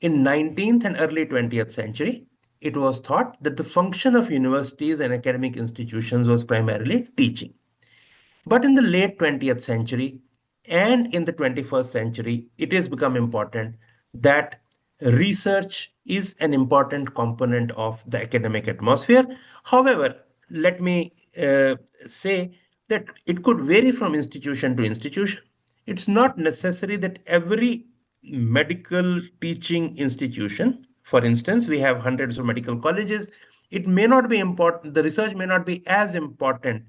In 19th and early 20th century, it was thought that the function of universities and academic institutions was primarily teaching. But in the late 20th century and in the 21st century, it has become important that research is an important component of the academic atmosphere. However, let me say that it could vary from institution to institution. It's not necessary that every medical teaching institution, for instance, we have hundreds of medical colleges, it may not be important, the research may not be as important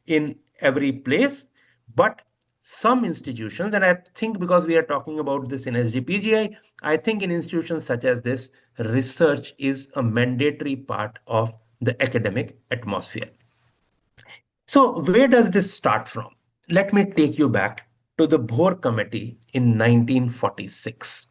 in every place, but some institutions, and I think because we are talking about this in SGPGI, I think in institutions such as this, research is a mandatory part of the academic atmosphere. So where does this start from? Let me take you back to the Bohr Committee in 1946.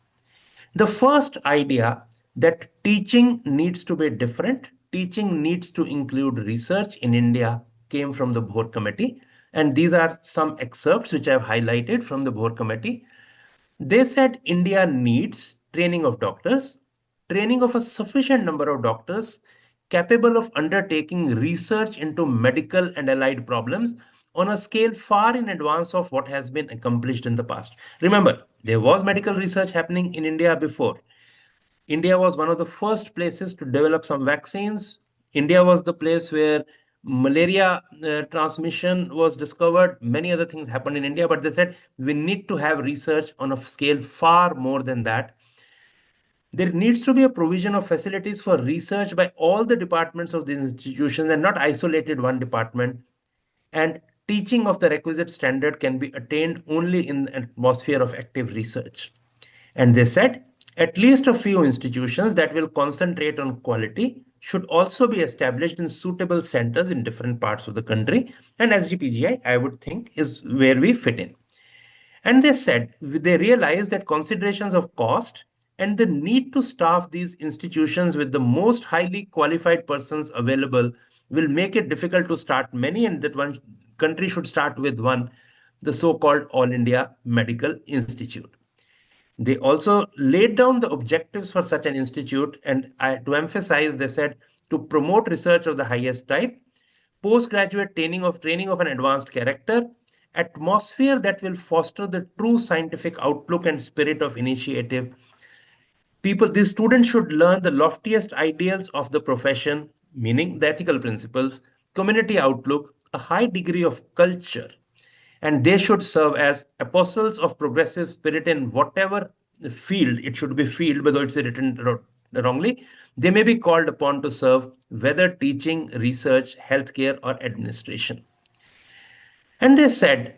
The first idea that teaching needs to be different, teaching needs to include research in India came from the Bohr Committee. And these are some excerpts which I've highlighted from the Bohr Committee. They said India needs training of doctors, training of a sufficient number of doctors capable of undertaking research into medical and allied problems on a scale far in advance of what has been accomplished in the past. Remember, there was medical research happening in India before. India was one of the first places to develop some vaccines. India was the place where malaria transmission was discovered. Many other things happened in India, but they said we need to have research on a scale far more than that. There needs to be a provision of facilities for research by all the departments of these institutions and not isolated one department. And teaching of the requisite standard can be attained only in an atmosphere of active research. And they said At least a few institutions that will concentrate on quality should also be established in suitable centers in different parts of the country. And SGPGI, I would think, is where we fit in. And they said they realized that considerations of cost and the need to staff these institutions with the most highly qualified persons available will make it difficult to start many, and that one country should start with one, the so-called All India Medical Institute. They also laid down the objectives for such an institute, and to emphasize, they said to promote research of the highest type, postgraduate training of an advanced character, atmosphere that will foster the true scientific outlook and spirit of initiative. These students should learn the loftiest ideals of the profession, meaning the ethical principles, community outlook, a high degree of culture, and they should serve as apostles of progressive spirit in whatever field it should be field, whether it's written wrongly. They may be called upon to serve, whether teaching, research, healthcare, or administration. And they said,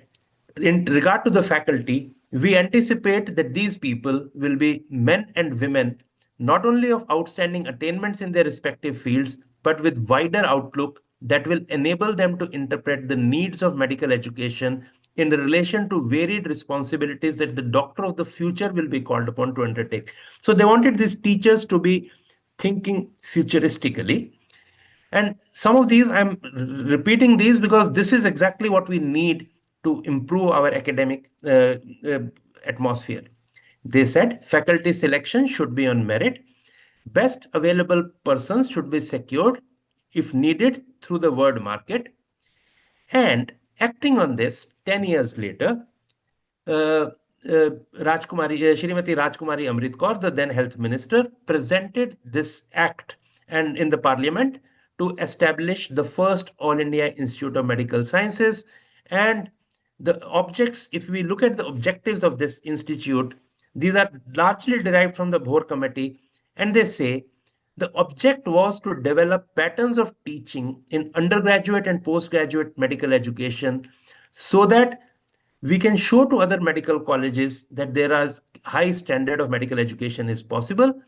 in regard to the faculty, we anticipate that these people will be men and women, not only of outstanding attainments in their respective fields, but with wider outlook that will enable them to interpret the needs of medical education in relation to varied responsibilities that the doctor of the future will be called upon to undertake. So they wanted these teachers to be thinking futuristically, and some of these, I'm repeating these because this is exactly what we need to improve our academic atmosphere. They said faculty selection should be on merit. Best available persons should be secured, if needed, through the word market. And acting on this 10 years later, uh, Srimati Rajkumari Amrit Kaur, the then health minister, presented this act and in the parliament to establish the first All India Institute of Medical Sciences. And the objects, if we look at the objectives of this institute, these are largely derived from the Bhor committee, and they say the object was to develop patterns of teaching in undergraduate and postgraduate medical education so that we can show to other medical colleges that there is high standard of medical education is possible,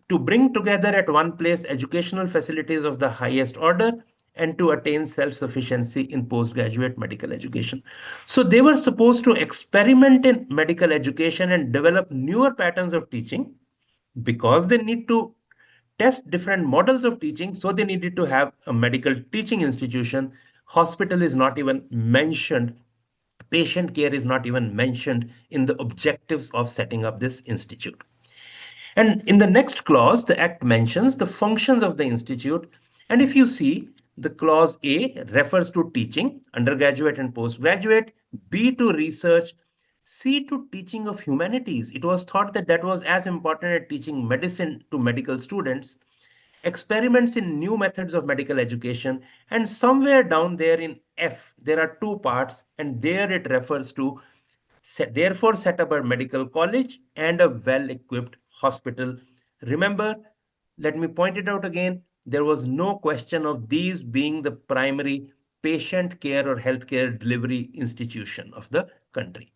to bring together at one place educational facilities of the highest order, and to attain self-sufficiency in postgraduate medical education. So they were supposed to experiment in medical education and develop newer patterns of teaching because they need to test different models of teaching. So they needed to have a medical teaching institution. Hospital is not even mentioned. Patient care is not even mentioned in the objectives of setting up this institute. And in the next clause, the Act mentions the functions of the institute. And if you see, the clause A refers to teaching, undergraduate and postgraduate, B to research, C to teaching of humanities. It was thought that that was as important as teaching medicine to medical students, experiments in new methods of medical education, and somewhere down there in F, there are two parts, and there it refers to therefore set up a medical college and a well-equipped hospital. Remember, let me point it out again, there was no question of these being the primary patient care or healthcare delivery institution of the country.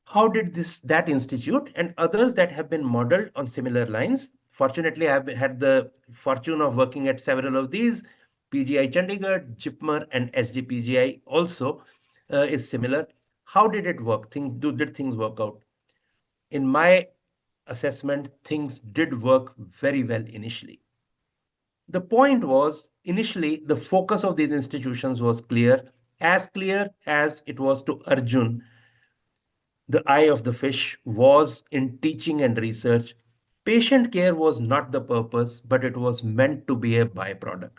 How did that institute and others that have been modeled on similar lines? Fortunately, I have had the fortune of working at several of these. PGI Chandigarh, JIPMER, and SGPGI also is similar. How did it work? Did things work out? In my assessment, things did work very well initially. The point was, initially, the focus of these institutions was clear as it was to Arjun. The eye of the fish was in teaching and research. Patient care was not the purpose, but it was meant to be a byproduct.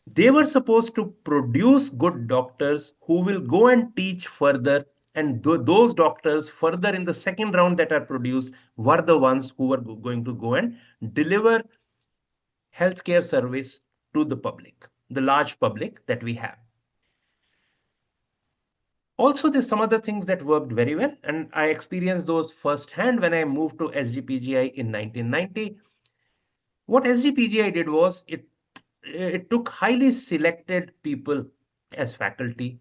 They were supposed to produce good doctors who will go and teach further. And those doctors, further in the second round that are produced, were the ones who were going to go and deliver healthcare service to the public, the large public that we have. Also, there's some other things that worked very well, and I experienced those firsthand when I moved to SGPGI in 1990. What SGPGI did was it took highly selected people as faculty.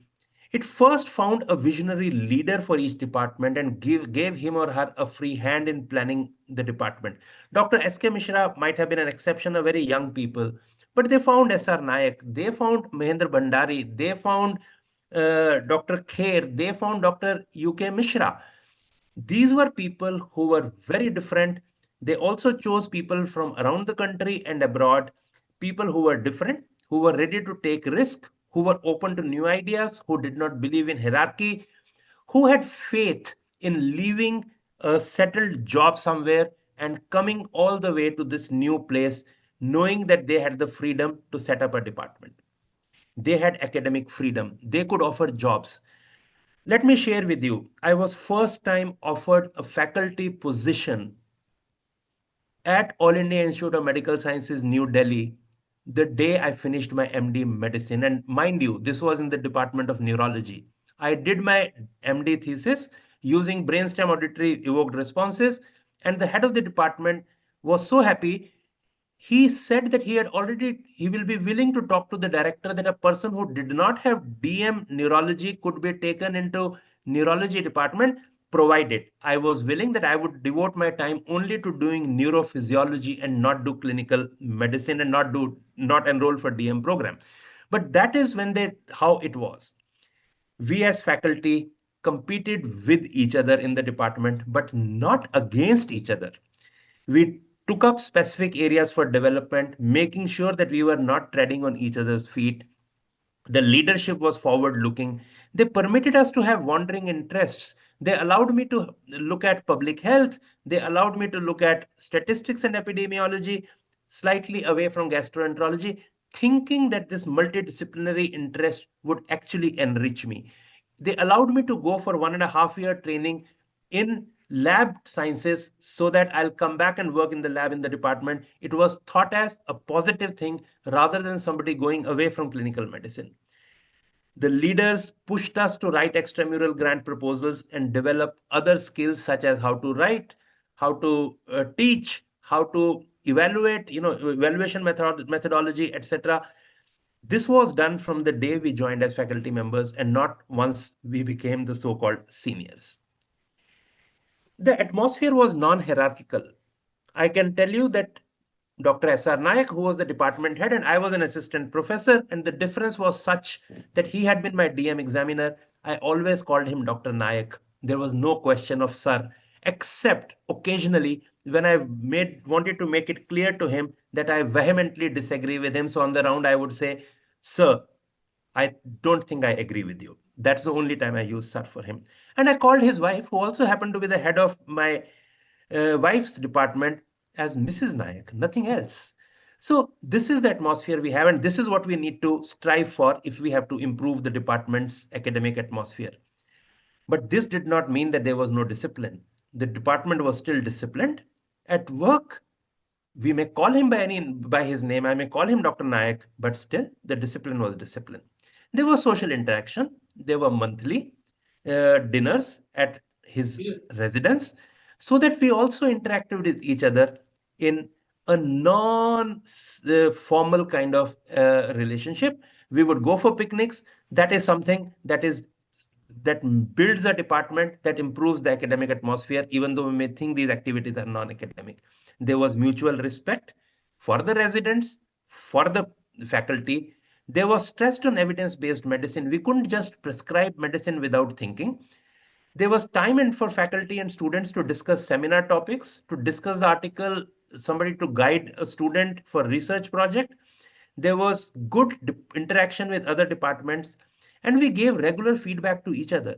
It first found a visionary leader for each department and gave him or her a free hand in planning the department. Dr. S.K. Mishra might have been an exception of very young people, but they found S.R. Nayak, they found Mahendra Bhandari, they found Dr. Kher, they found Dr. U.K. Mishra. These were people who were very different. They also chose people from around the country and abroad, people who were different, who were ready to take risk, who were open to new ideas, who did not believe in hierarchy, who had faith in leaving a settled job somewhere and coming all the way to this new place, knowing that they had the freedom to set up a department. They had academic freedom. They could offer jobs. Let me share with you, I was first time offered a faculty position at All India Institute of Medical Sciences, New Delhi, the day I finished my MD medicine. And mind you, this was in the Department of Neurology. I did my MD thesis using brainstem auditory evoked responses, and the head of the department was so happy. He said that he will be willing to talk to the director that a person who did not have DM neurology could be taken into neurology department, provided I was willing that I would devote my time only to doing neurophysiology and not do clinical medicine and not enroll for DM program. But that is how it was. We as faculty competed with each other in the department, but not against each other. We took up specific areas for development, making sure that we were not treading on each other's feet. The leadership was forward looking. They permitted us to have wandering interests. They allowed me to look at public health. They allowed me to look at statistics and epidemiology, slightly away from gastroenterology, thinking that this multidisciplinary interest would actually enrich me. They allowed me to go for 1.5 year training in lab sciences so that I'll come back and work in the lab in the department. It was thought as a positive thing rather than somebody going away from clinical medicine. The leaders pushed us to write extramural grant proposals and develop other skills such as how to write, how to teach, how to evaluate, evaluation methodology, etc. This was done from the day we joined as faculty members and not once we became the so-called seniors. The atmosphere was non-hierarchical. I can tell you that Dr. S.R. Nayak, who was the department head, and I was an assistant professor, and the difference was such that he had been my DM examiner. I always called him Dr. Nayak. There was no question of sir, except occasionally when I wanted to make it clear to him that I vehemently disagree with him. So on the round, I would say, sir, I don't think I agree with you. That's the only time I use sir for him. And I called his wife, who also happened to be the head of my wife's department, as Mrs. Nayak, nothing else. So this is the atmosphere we have, and this is what we need to strive for if we have to improve the department's academic atmosphere. But this did not mean that there was no discipline. The department was still disciplined. At work, we may call him by his name. I may call him Dr. Nayak, but still the discipline was discipline. There was social interaction. There were monthly dinners at his residence, so that we also interacted with each other in a non-formal kind of relationship. We would go for picnics. That is something that builds a department, that improves the academic atmosphere, even though we may think these activities are non-academic. There was mutual respect for the residents, for the faculty. There was stressed on evidence-based medicine. We couldn't just prescribe medicine without thinking. There was time and for faculty and students to discuss seminar topics, to discuss the article, somebody to guide a student for research project. There was good interaction with other departments, and we gave regular feedback to each other.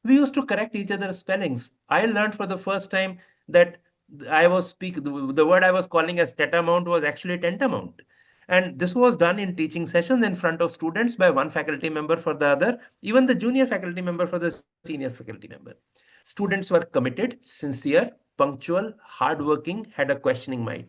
We used to correct each other's spellings. I learned for the first time that the word I was calling as tetamount was actually tantamount. And this was done in teaching sessions in front of students by one faculty member for the other, even the junior faculty member for the senior faculty member. Students were committed, sincere, punctual, hardworking, had a questioning mind.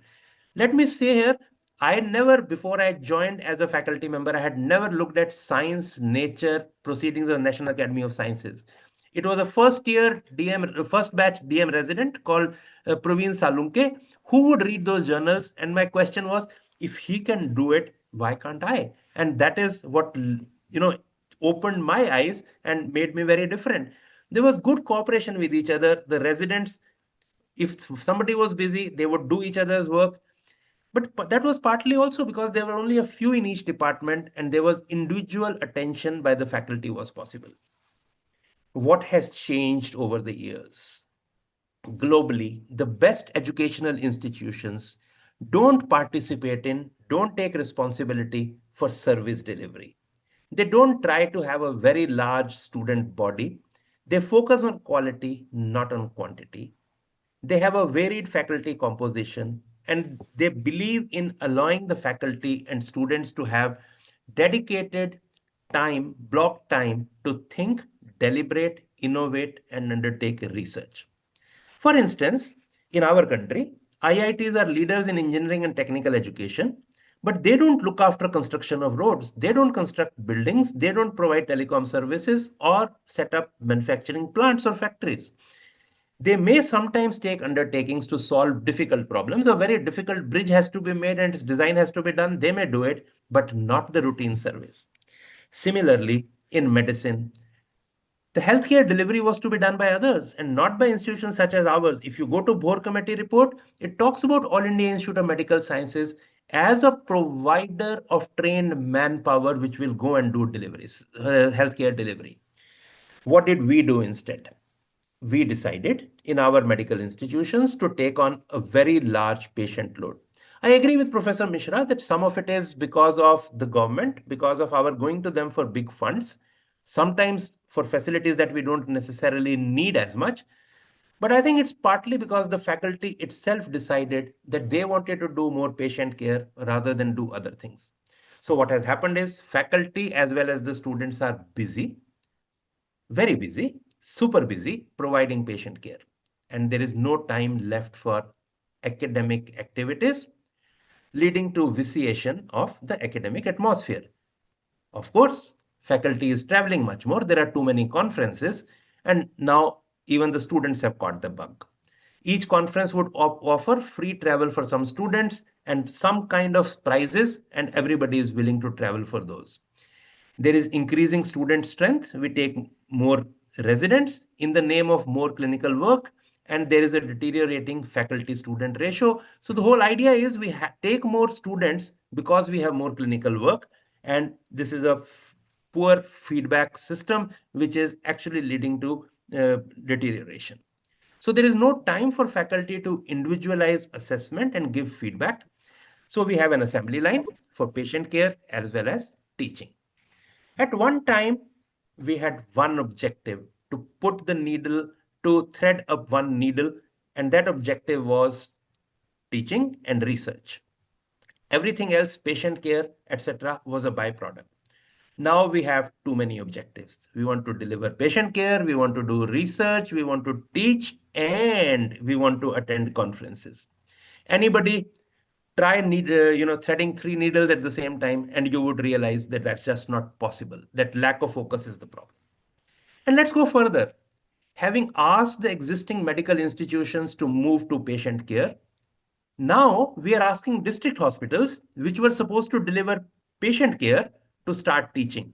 Let me say here, I never, before I joined as a faculty member, I had never looked at science, nature, proceedings of National Academy of Sciences. It was a first batch DM resident called Praveen Salunke, who would read those journals. And my question was, if he can do it, why can't I? And that is what, opened my eyes and made me very different. There was good cooperation with each other. The residents, if somebody was busy, they would do each other's work. But that was partly also because there were only a few in each department and there was individual attention by the faculty was possible. What has changed over the years? Globally, the best educational institutions don't participate in, don't take responsibility for service delivery. They don't try to have a very large student body. They focus on quality, not on quantity. They have a varied faculty composition and they believe in allowing the faculty and students to have dedicated time, block time to think, deliberate, innovate, and undertake research. For instance, in our country, IITs are leaders in engineering and technical education, but they don't look after construction of roads. They don't construct buildings. They don't provide telecom services or set up manufacturing plants or factories. They may sometimes take undertakings to solve difficult problems. A very difficult bridge has to be made and its design has to be done. They may do it, but not the routine service. Similarly, in medicine, the healthcare delivery was to be done by others and not by institutions such as ours. If you go to Bohr Committee report, it talks about All India Institute of Medical Sciences as a provider of trained manpower which will go and do deliveries, healthcare delivery. What did we do instead? We decided in our medical institutions to take on a very large patient load. I agree with Professor Mishra that some of it is because of the government, because of our going to them for big funds, sometimes for facilities that we don't necessarily need as much. But I think it's partly because the faculty itself decided that they wanted to do more patient care rather than do other things. So what has happened is faculty as well as the students are busy, very busy, super busy providing patient care. And there is no time left for academic activities, leading to vitiation of the academic atmosphere. Of course, faculty is traveling much more. There are too many conferences, and now even the students have caught the bug. Each conference would offer free travel for some students and some kind of prizes, and everybody is willing to travel for those. There is increasing student strength. We take more residents in the name of more clinical work, and there is a deteriorating faculty student ratio. So the whole idea is we take more students because we have more clinical work, and this is a poor feedback system which is actually leading to deterioration. So there is no time for faculty to individualize assessment and give feedback. So we have an assembly line for patient care as well as teaching. At one time, we had one objective to put the needle, to thread up one needle, and that objective was teaching and research. Everything else, patient care, etc., was a byproduct. Now we have too many objectives. We want to deliver patient care, we want to do research, we want to teach, and we want to attend conferences. Anybody try threading three needles at the same time, and you would realize that that's just not possible. That lack of focus is the problem. And let's go further. Having asked the existing medical institutions to move to patient care, now we are asking district hospitals, which were supposed to deliver patient care, to start teaching.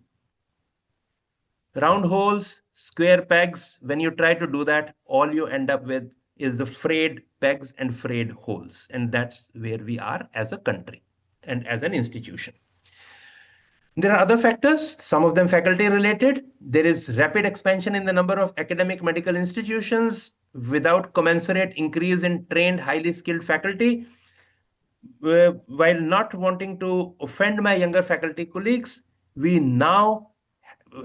Round holes, square pegs, when you try to do that, all you end up with is the frayed pegs and frayed holes. And that's where we are as a country and as an institution. There are other factors, some of them faculty related. There is rapid expansion in the number of academic medical institutions without commensurate increase in trained, highly skilled faculty. While not wanting to offend my younger faculty colleagues, we now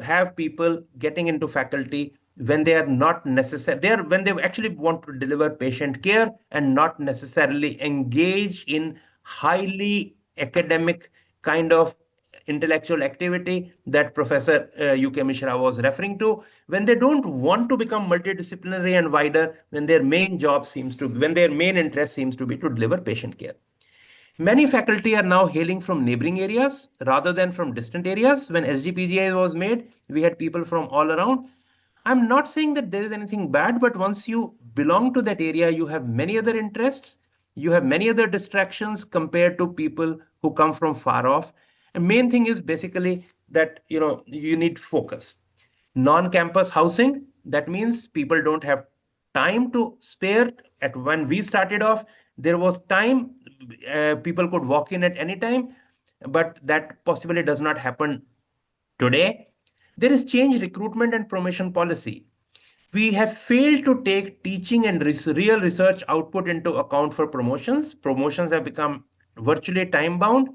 have people getting into faculty when they are not necessary, when they actually want to deliver patient care and not necessarily engage in highly academic kind of intellectual activity that Professor UK Mishra was referring to, when they don't want to become multidisciplinary and wider, when their main job seems to, when their main interest seems to be to deliver patient care. Many faculty are now hailing from neighboring areas rather than from distant areas. When SGPGI was made, we had people from all around. I'm not saying that there is anything bad, but once you belong to that area, you have many other interests, you have many other distractions compared to people who come from far off. And main thing is basically that you need focus. Non-campus housing, that means people don't have time to spare. At when we started off, there was time, people could walk in at any time, but that possibly does not happen today. There is change recruitment and promotion policy. We have failed to take teaching and real research output into account for promotions. Promotions have become virtually time bound.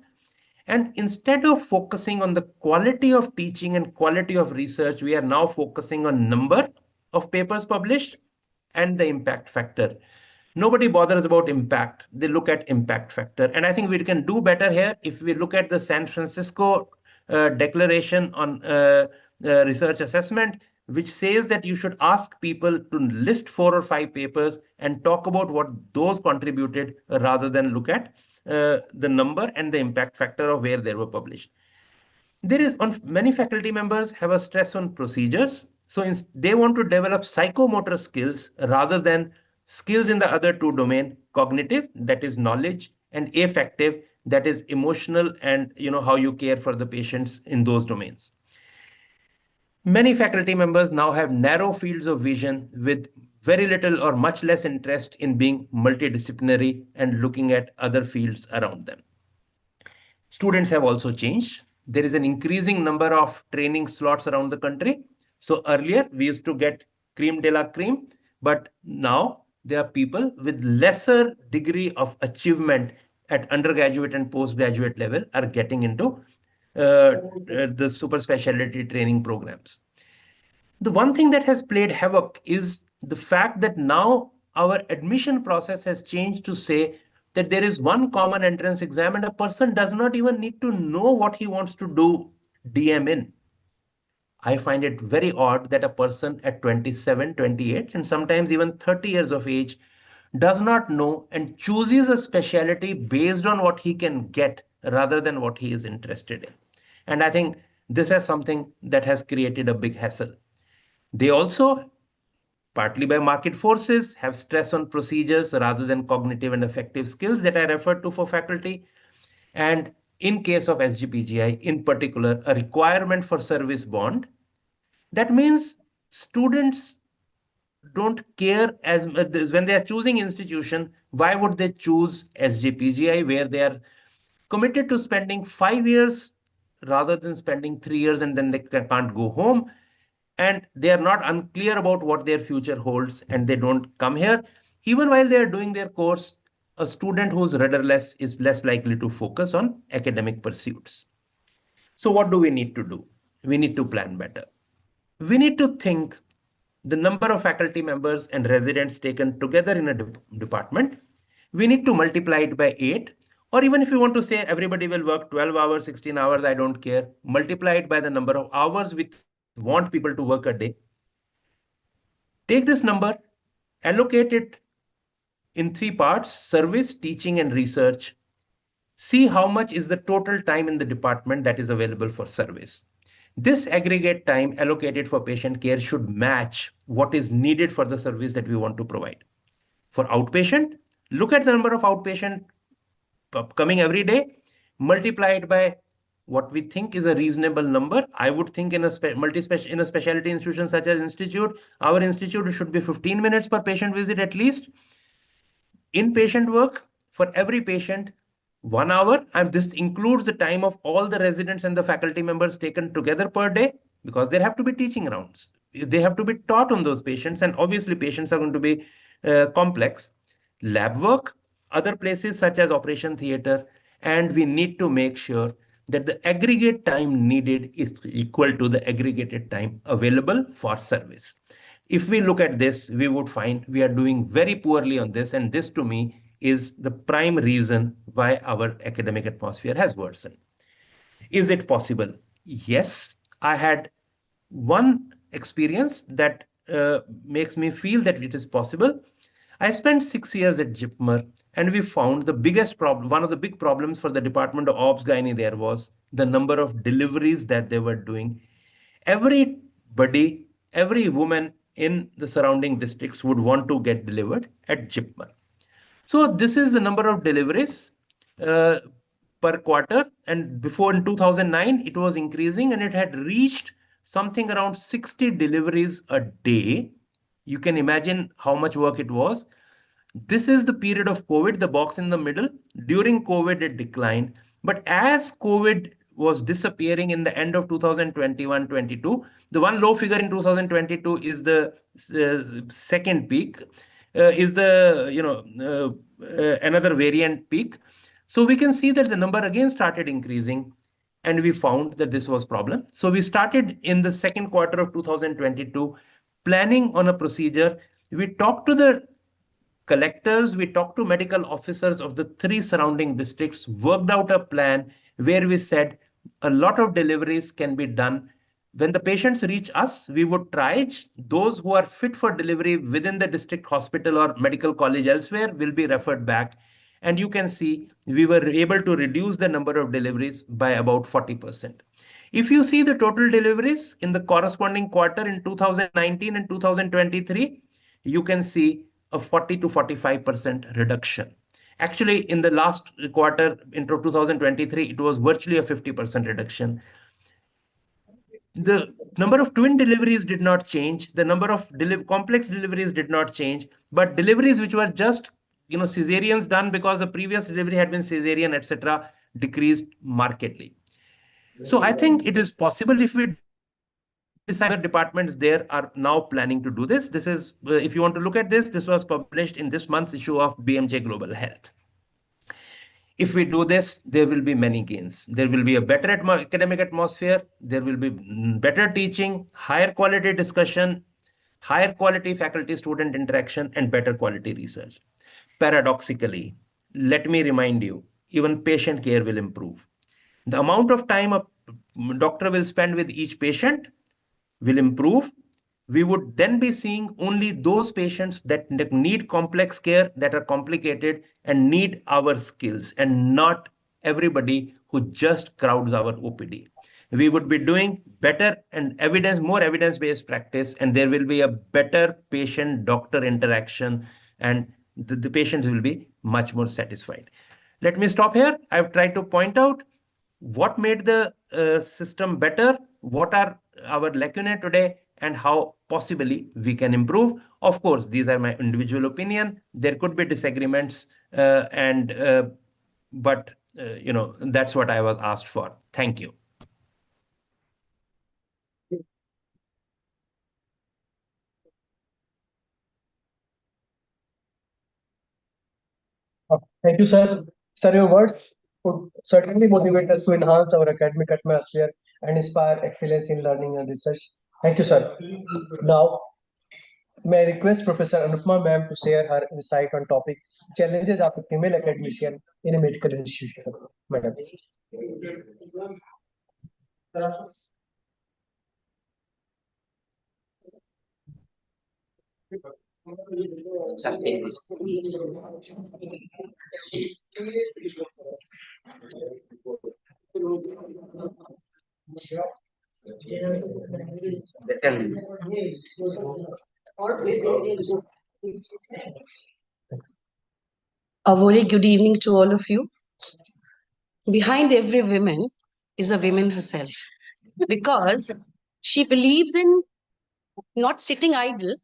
And instead of focusing on the quality of teaching and quality of research, we are now focusing on number of papers published and the impact factor. Nobody bothers about impact. They look at impact factor. And I think we can do better here if we look at the San Francisco declaration on research assessment, which says that you should ask people to list 4 or 5 papers and talk about what those contributed rather than look at the number and the impact factor of where they were published. There is on many faculty members have a stress on procedures, so they want to develop psychomotor skills rather than skills in the other two domain: cognitive, that is knowledge, and affective, that is emotional, and how you care for the patients in those domains. Many faculty members now have narrow fields of vision with very little or much less interest in being multidisciplinary and looking at other fields around them. Students have also changed. There is an increasing number of training slots around the country. So earlier we used to get cream de la cream, but now there are people with lesser degree of achievement at undergraduate and postgraduate level are getting into the super specialty training programs. The one thing that has played havoc is the fact that now our admission process has changed to say that there is one common entrance exam and a person does not even need to know what he wants to do DM in. I find it very odd that a person at 27, 28, and sometimes even 30 years of age does not know and chooses a specialty based on what he can get rather than what he is interested in. And I think this is something that has created a big hassle. They also, partly by market forces, have stress on procedures rather than cognitive and affective skills that I referred to for faculty. And in case of SGPGI, in particular, a requirement for service bond. That means students don't care as when they are choosing institution. Why would they choose SGPGI where they are committed to spending 5 years rather than spending 3 years and then they can't go home? And they are not unclear about what their future holds and they don't come here. Even while they are doing their course, a student who's rudderless is less likely to focus on academic pursuits. So what do we need to do? We need to plan better. We need to think the number of faculty members and residents taken together in a department. We need to multiply it by 8. Or even if you want to say everybody will work 12 hours, 16 hours, I don't care. Multiply it by the number of hours we want people to work a day. Take this number, allocate it in 3 parts: service, teaching, and research. See how much is the total time in the department that is available for service. This aggregate time allocated for patient care should match what is needed for the service that we want to provide. For outpatient, look at the number of outpatient coming every day, multiply it by what we think is a reasonable number. I would think in a specialty institution such as institute, our institute should be 15 minutes per patient visit at least. Inpatient work for every patient, 1 hour, and this includes the time of all the residents and the faculty members taken together per day, because there have to be teaching rounds. They have to be taught on those patients, and obviously patients are going to be complex. Lab work, other places such as operation theater, and we need to make sure that the aggregate time needed is equal to the aggregated time available for service. If we look at this, we would find we are doing very poorly on this, and this to me is the prime reason why our academic atmosphere has worsened. Is it possible? Yes, I had one experience that makes me feel that it is possible. I spent 6 years at JIPMER, and we found the biggest problem, one of the big problems for the Department of Obs Gynae there was the number of deliveries that they were doing. Everybody, every woman in the surrounding districts would want to get delivered at JIPMER. So this is the number of deliveries. per quarter, and before in 2009 it was increasing and it had reached something around 60 deliveries a day. You can imagine how much work it was. This is the period of COVID, the box in the middle. During COVID, it declined. But as COVID was disappearing in the end of 2021-22, the one low figure in 2022 is the second peak, is the, another variant peak. So we can see that the number again started increasing and we found that this was problem. So we started in the second quarter of 2022 planning on a procedure. We talked to the collectors, we talked to medical officers of the 3 surrounding districts, worked out a plan where we said a lot of deliveries can be done. When the patients reach us, we would triage. Those who are fit for delivery within the district hospital or medical college elsewhere will be referred back. And you can see we were able to reduce the number of deliveries by about 40%. If you see the total deliveries in the corresponding quarter in 2019 and 2023, you can see a 40 to 45% reduction. Actually, in the last quarter in 2023, it was virtually a 50% reduction. The number of twin deliveries did not change. The number of complex deliveries did not change, but deliveries which were just cesareans done because the previous delivery had been cesarean, etc., decreased markedly. So I think it is possible if we decide. Other departments there are now planning to do this. This is, if you want to look at this, this was published in this month's issue of BMJ Global Health. If we do this, there will be many gains. There will be a better academic atmosphere. There will be better teaching, higher quality discussion, higher quality faculty-student interaction, and better quality research. Paradoxically, let me remind you, even patient care will improve. The amount of time a doctor will spend with each patient will improve. We would then be seeing only those patients that need complex care, that are complicated and need our skills, and not everybody who just crowds our OPD. We would be doing better and more evidence-based practice, and there will be a better patient-doctor interaction, and the patients will be much more satisfied. Let me stop here. I've tried to point out what made the system better, what are our lacunae today, and how possibly we can improve. Of course, these are my individual opinion. There could be disagreements, but that's what I was asked for. Thank you. Thank you, sir. Sir, your words would certainly motivate us to enhance our academic atmosphere and inspire excellence in learning and research. Thank you, sir. Now, may I request Professor Anupama ma'am to share her insight on topic challenges of a female academician in a medical institution. Madam. A very good evening to all of you. Behind every woman is a woman herself, because she believes in not sitting idle.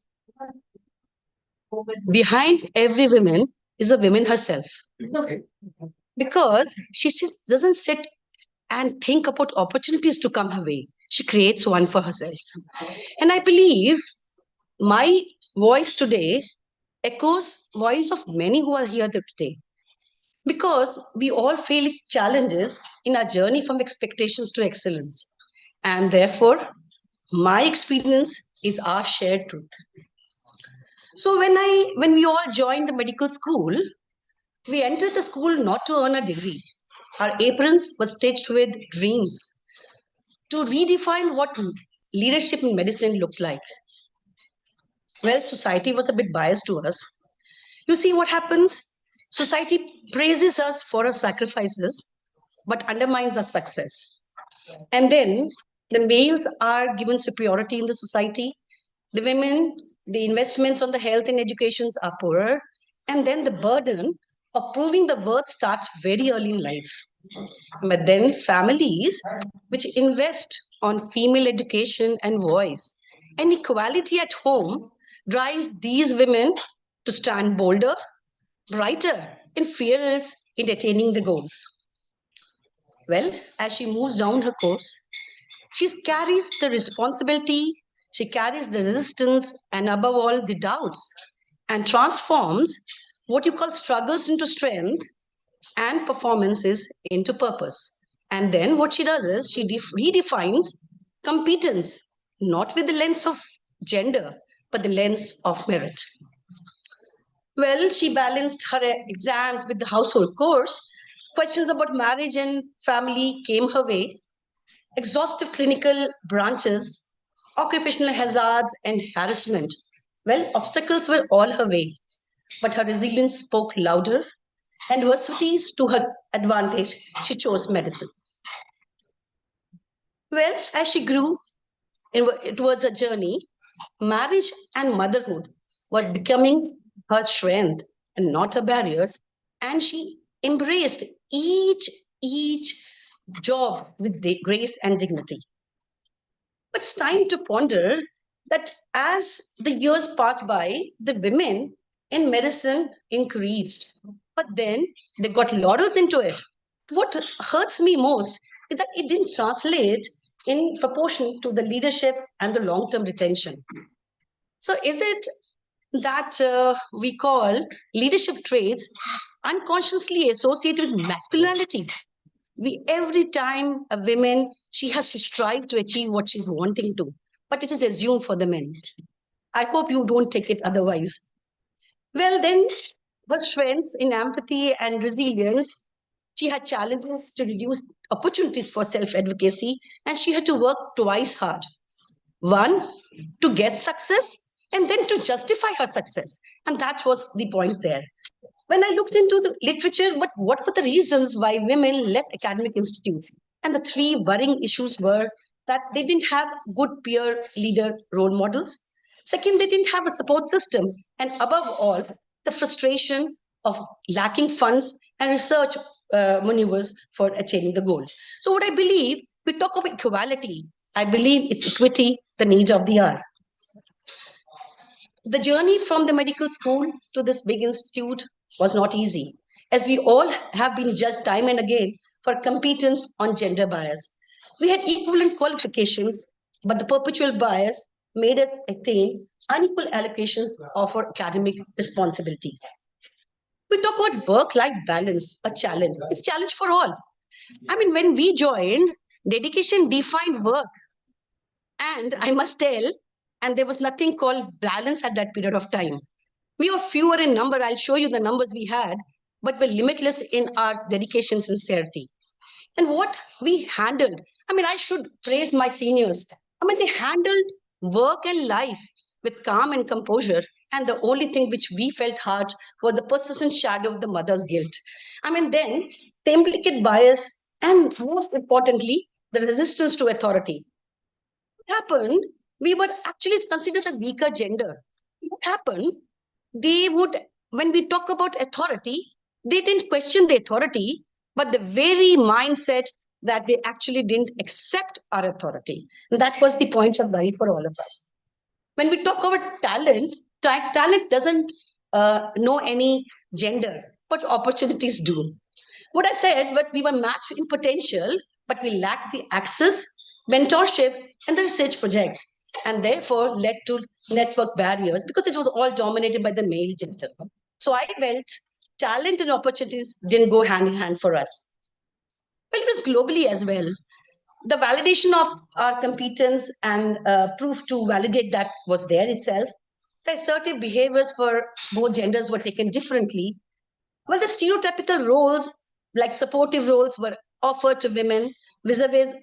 Behind every woman is a woman herself, because she doesn't sit and think about opportunities to come her way. She creates one for herself. And I believe my voice today echoes voice of many who are here today, because we all face challenges in our journey from expectations to excellence. And therefore, my experience is our shared truth. So when we all joined the medical school, we entered the school not to earn a degree. Our aprons were stitched with dreams to redefine what leadership in medicine looked like. Well, society was a bit biased to us. You see what happens? Society praises us for our sacrifices, but undermines our success. And then the males are given superiority in the society. The women, the investments on the health and educations are poorer. And then the burden of proving the worth starts very early in life. But then families which invest on female education and voice and equality at home drives these women to stand bolder, brighter, and fearless in attaining the goals. Well, as she moves down her course, she carries the responsibility, she carries the resistance, and above all, the doubts, and transforms what you call struggles into strength and performances into purpose. And then what she does is she redefines competence, not with the lens of gender, but the lens of merit. Well, she balanced her exams with the household course. Questions about marriage and family came her way. Exhaustive clinical branches, occupational hazards, and harassment. Well, obstacles were all her way, but her resilience spoke louder. Adversities to her advantage, she chose medicine. Well, as she grew towards her journey, marriage and motherhood were becoming her strength and not her barriers, and she embraced each job with grace and dignity. But it's time to ponder that as the years passed by, the women in medicine increased, but then they got laurels into it. What hurts me most is that it didn't translate in proportion to the leadership and the long term retention. So, is it that we call leadership traits unconsciously associated with masculinity? We every time a woman she has to strive to achieve what she's wanting to, but it is assumed for the men. I hope you don't take it otherwise. Well, then her strengths in empathy and resilience, she had challenges to reduce opportunities for self-advocacy, and she had to work twice hard. One, to get success, and then to justify her success. And that was the point there. When I looked into the literature, what were the reasons why women left academic institutes? And the three worrying issues were that they didn't have good peer leader role models. Second, they didn't have a support system. And above all, the frustration of lacking funds and research maneuvers for achieving the goal. So, what I believe, we talk of equality. I believe it's equity, the need of the hour. The journey from the medical school to this big institute was not easy, as we all have been judged time and again for competence on gender bias. We had equivalent qualifications, but the perpetual bias made us attain unequal allocation of our academic responsibilities. We talk about work-life balance, a challenge. It's a challenge for all. I mean, when we joined, dedication defined work. And I must tell, and there was nothing called balance at that period of time. We were fewer in number. I'll show you the numbers we had, but we're limitless in our dedication, sincerity. And what we handled, I mean, I should praise my seniors. I mean, they handled work and life with calm and composure. And the only thing which we felt hard was the persistent shadow of the mother's guilt. I mean, then the implicit bias, and most importantly, the resistance to authority. What happened? We were actually considered a weaker gender. What happened? They would, when we talk about authority, they didn't question the authority, but the very mindset that they actually didn't accept our authority. And that was the point of worry for all of us. When we talk about talent, talent doesn't know any gender, but opportunities do. What I said, but we were matched in potential, but we lacked the access, mentorship, and the research projects, and therefore led to network barriers because it was all dominated by the male gender. So I felt talent and opportunities didn't go hand in hand for us. Well, it was globally as well. The validation of our competence and proof to validate that was there itself. The assertive behaviors for both genders were taken differently. Well, the stereotypical roles, like supportive roles, were offered to women, vis-a-vis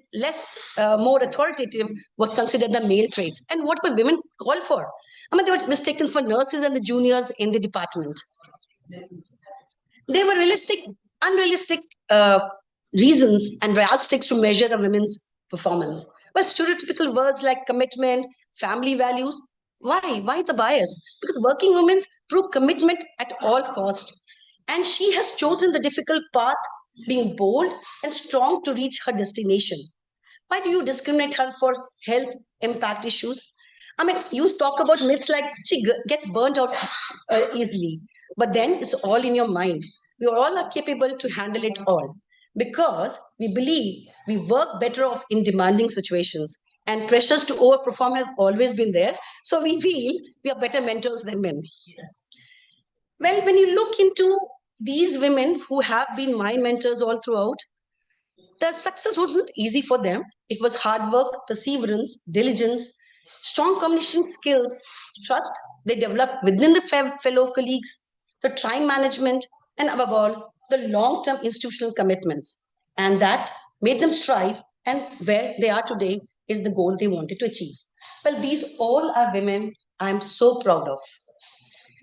more authoritative was considered the male traits. And what were women called for? I mean, they were mistaken for nurses and the juniors in the department. They were unrealistic reasons and yardsticks to measure a women's performance. Well, stereotypical words like commitment, family values. Why? Why the bias? Because working women prove commitment at all cost. And she has chosen the difficult path being bold and strong to reach her destination. Why do you discriminate her for health impact issues? I mean, you talk about myths like she gets burnt out easily, but then it's all in your mind. We all are capable to handle it all because we believe we work better off in demanding situations, and pressures to overperform have always been there. So we feel we are better mentors than men. Well, when you look into these women who have been my mentors all throughout, the success wasn't easy for them. It was hard work, perseverance, diligence, strong communication skills, trust they developed within the fellow colleagues, the time management, and above all, the long term institutional commitments. And that made them strive, and where they are today is the goal they wanted to achieve. Well, these all are women I'm so proud of.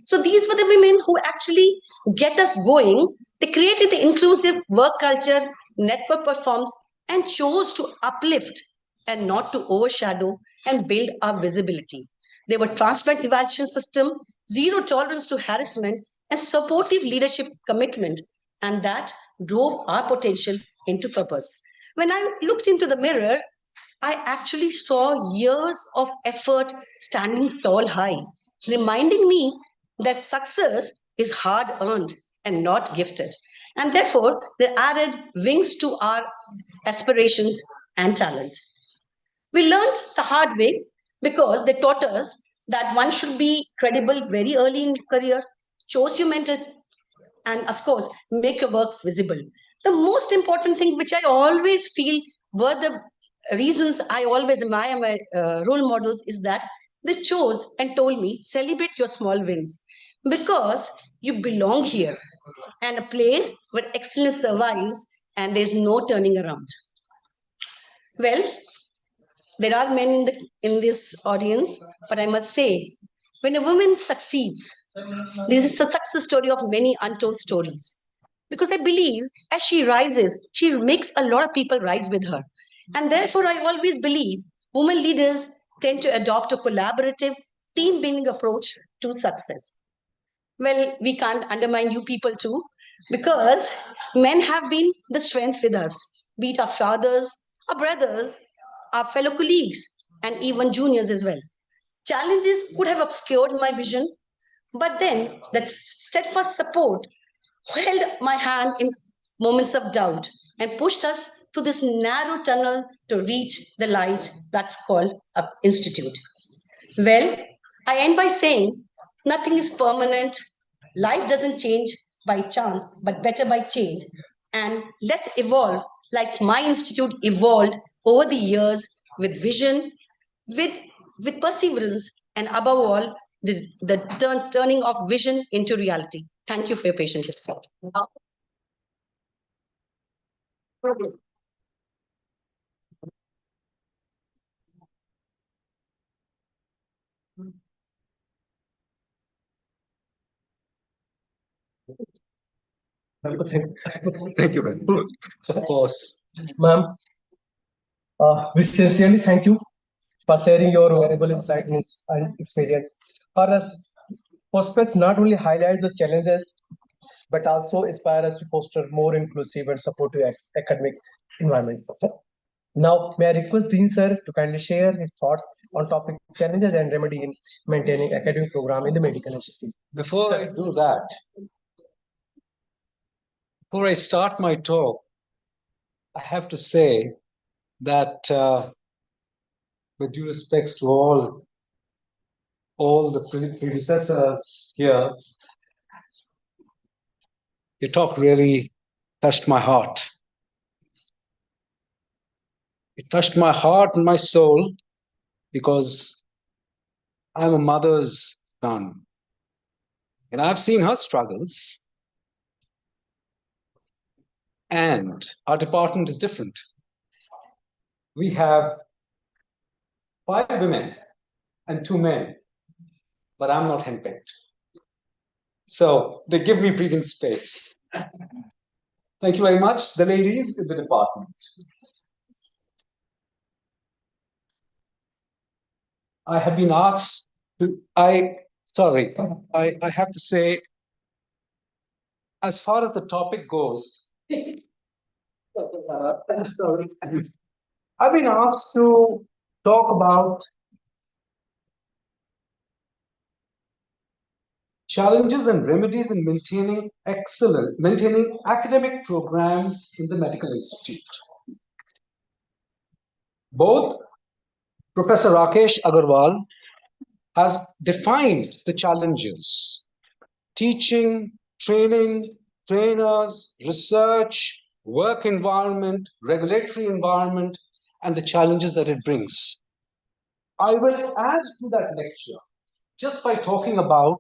So these were the women who actually get us going. They created the inclusive work culture, network performs, and chose to uplift and not to overshadow and build our visibility. They were transparent evaluation system, zero tolerance to harassment, and supportive leadership commitment, and that drove our potential into purpose. When I looked into the mirror, I actually saw years of effort standing tall high, reminding me that success is hard earned and not gifted. And therefore, they added wings to our aspirations and talent. We learned the hard way because they taught us that one should be credible very early in career, chose your mentor, and of course, make your work visible. The most important thing, which I always feel were the reasons I always admire my role models, is that they chose and told me celebrate your small wins because you belong here and a place where excellence survives and there's no turning around. Well, there are men in this audience, but I must say, when a woman succeeds, this is a success story of many untold stories. Because I believe as she rises, she makes a lot of people rise with her. And therefore, I always believe women leaders tend to adopt a collaborative, team building approach to success. Well, we can't undermine you people too, because men have been the strength with us, be it our fathers, our brothers, our fellow colleagues, and even juniors as well. Challenges could have obscured my vision, but then that steadfast support held my hand in moments of doubt and pushed us to this narrow tunnel to reach the light that's called a institute. Well, I end by saying nothing is permanent. Life doesn't change by chance, but better by change. And let's evolve like my institute evolved over the years with vision, with, with perseverance, and above all, the turning of vision into reality. Thank you for your patience. Thank you very much. Of course. Ma'am, we sincerely thank you for sharing your valuable insight and experience. For us, prospects not only highlight the challenges, but also inspire us to foster more inclusive and supportive academic environment. Now, may I request Dean Sir to kindly share his thoughts on topic challenges and remedy in maintaining academic program in the medical institute. Before I do that, before I start my talk, I have to say that with due respects to all the predecessors here, your talk really touched my heart. It touched my heart and my soul because I'm a mother's son. And I've seen her struggles. And our department is different. We have 5 women and 2 men, but I'm not henpecked. So they give me breathing space. Thank you very much. The ladies in the department. I have been asked to, I have to say, as far as the topic goes, Sorry. I've been asked to talk about challenges and remedies in maintaining academic programs in the medical institute. Both Professor Rakesh Agarwal has defined the challenges: teaching, training, trainers, research, work environment, regulatory environment, and the challenges that it brings. I will add to that lecture just by talking about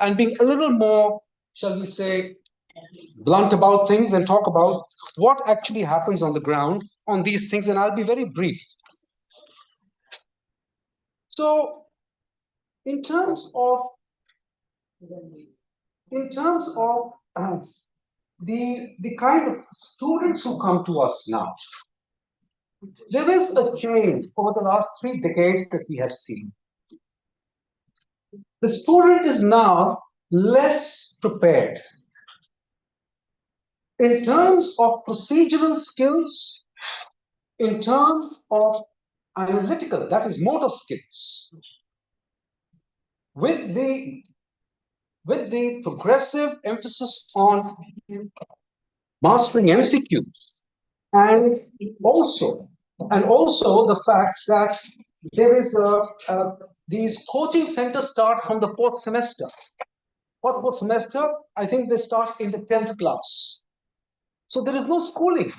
and being a little more, shall we say, blunt about things and talk about what actually happens on the ground on these things, and I'll be very brief. So, in terms of the kind of students who come to us now, there is a change over the last 3 decades that we have seen. The student is now less prepared in terms of procedural skills, in terms of analytical, that is motor skills, with the progressive emphasis on mastering MCQs, and also the fact that there is these coaching centers start from the 4th semester. What 4th semester? I think they start in the 10th class. So there is no schooling.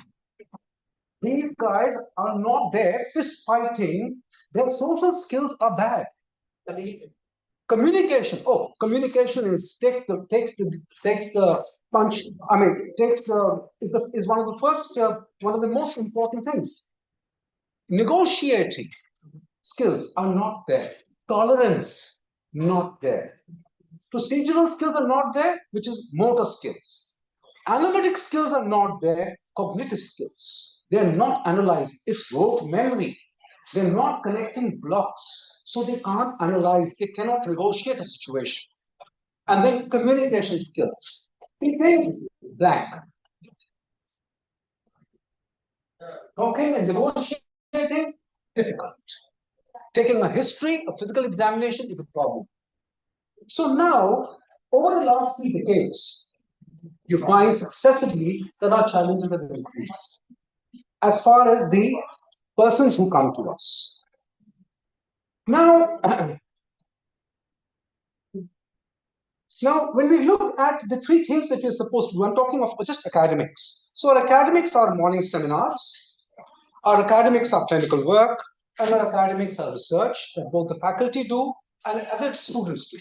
These guys are not there fist fighting. Their social skills are bad. Communication. Oh, communication is takes the punch. I mean, is one of the first one of the most important things. Negotiating skills are not there. Tolerance not there. Procedural skills are not there, which is motor skills. Analytic skills are not there. Cognitive skills. They are not analyzed. It's rote memory. They're not connecting blocks. So they can't analyze, they cannot negotiate a situation. And then communication skills. Blank. Talking and negotiating, difficult. Taking a history, a physical examination is a problem. So now, over the last 3 decades, you find successively that our challenges have increased. As far as the persons who come to us. Now, when we look at the 3 things that we're supposed to do, I'm talking of just academics. So our academics are morning seminars, our academics are clinical work, and our academics are research that both the faculty do and other students do.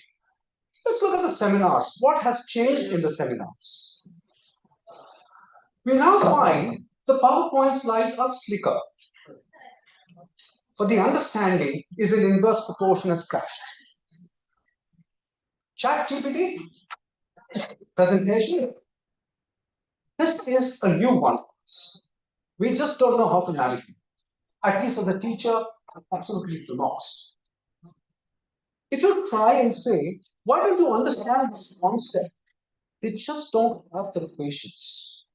Let's look at the seminars. What has changed in the seminars? We now find the PowerPoint slides are slicker, but the understanding is in inverse proportion has crashed. ChatGPT presentation. This is a new one. We just don't know how to navigate. At least as a teacher, I'm absolutely lost. If you try and say, why don't you understand this concept? They just don't have the patience.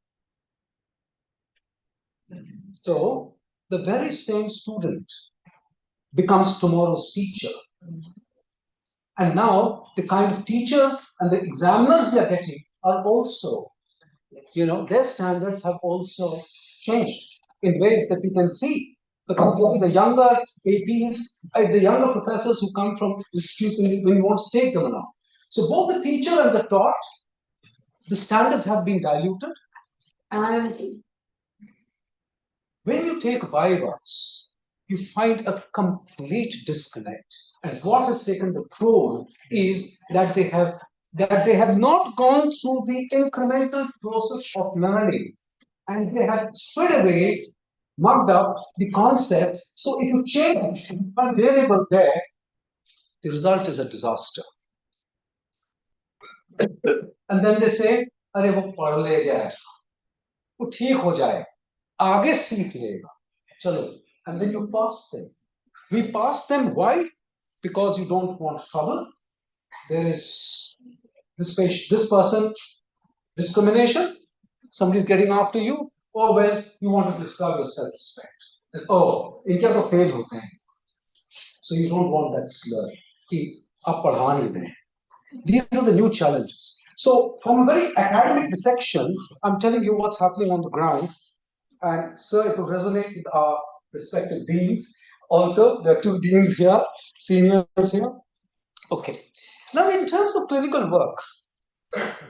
So the very same student becomes tomorrow's teacher. And now the kind of teachers and the examiners we are getting are also, their standards have also changed in ways that we can see. Particularly the younger APs, the younger professors who come from institutes when you want to take them along. So both the teacher and the taught, the standards have been diluted. And when you take vivas, you find a complete disconnect. And what has taken the toll is that they have not gone through the incremental process of learning, and they have straight away mugged up the concept. So if you change one variable there, the result is a disaster. And then they say, अरे वो पढ़ ले जाए, वो ठीक हो जाए, आगे सीख लेगा, चलो. And then you pass them. We pass them. Why? Because you don't want trouble. There is this person, discrimination. Somebody's getting after you. or well, you want to discover your self-respect. That, oh, इनके तो fail होते हैं. So you don't want that slur. कि आप पढ़ा नहीं रहे. These are the new challenges. So from a very academic dissection, I'm telling you what's happening on the ground. And sir, it will resonate with our respective deans. Also, there are two deans here, seniors here. Okay. Now, in terms of clinical work,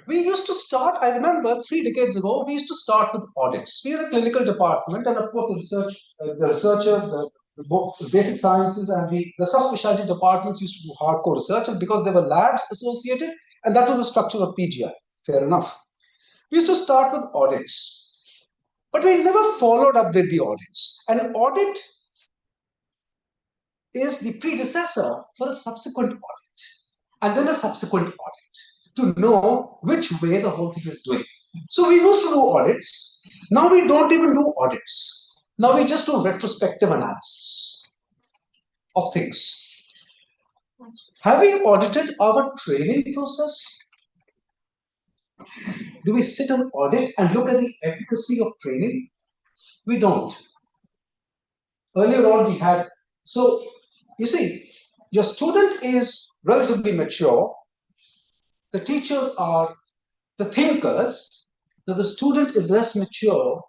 we used to start, I remember 3 decades ago, we used to start with audits. We are a clinical department, and of course, the researcher, the basic sciences, and the subspecialty departments used to do hardcore research, and because there were labs associated, and that was the structure of PGI. Fair enough. We used to start with audits, but we never followed up with the audits. An audit is the predecessor for a subsequent audit, and then a subsequent audit to know which way the whole thing is doing. So we used to do audits. Now we don't even do audits. Now we just do retrospective analysis of things. Have we audited our training process? Do we sit and audit and look at the efficacy of training? We don't. Earlier on we had, so you see, your student is relatively mature, the teachers are the thinkers, so the student is less mature,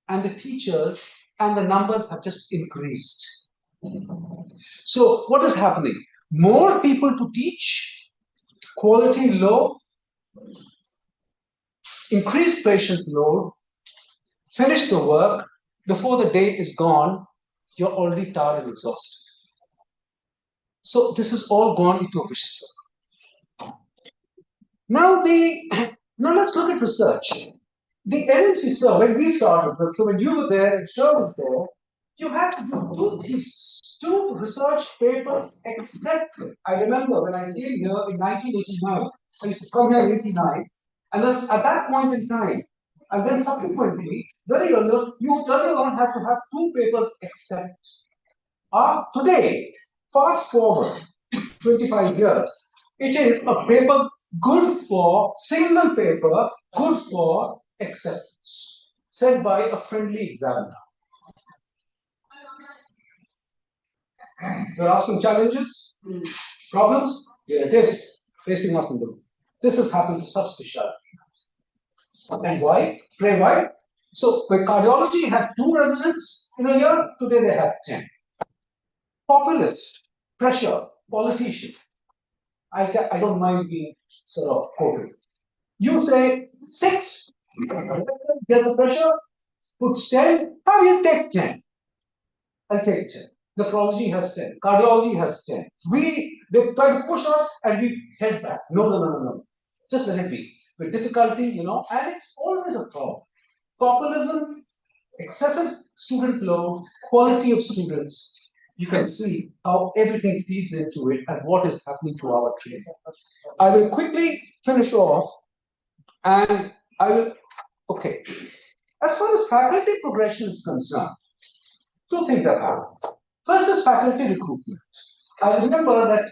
and the teachers and the numbers have just increased. So what is happening? More people to teach, quality low, increased patient load, finish the work, before the day is gone, you're already tired and exhausted. So this is all gone into a vicious circle. Now let's look at research. The NMC, sir, when we started, so when you were there and sir was there, you had to do 2 theses, 2 research papers accepted. I remember when I came here in 1989, I used to come here in 89, and then at that point in time, and then subsequently, very early, you earlier on had to have 2 papers accepted. Today, fast forward 25 years, it is a paper good for, single paper, good for acceptance, said by a friendly examiner. You're asking challenges, problems? Here it is, facing us in the room. This has happened to subspecialty. And why? Pray why? So, where cardiology had 2 residents in a year, today they have 10. Populist, pressure, politician. I don't mind being sort of quoted. You say 6, there's a pressure, puts 10, how do you take 10? I'll take 10. Nephrology has 10, cardiology has 10. They try to push us and we head back. No. Just let it be. With difficulty, and it's always a problem. Populism, excessive student load, quality of students, you can see how everything feeds into it and what is happening to our training. I will quickly finish off and okay. As far as faculty progression is concerned, 2 things have happened. First is faculty recruitment. I remember that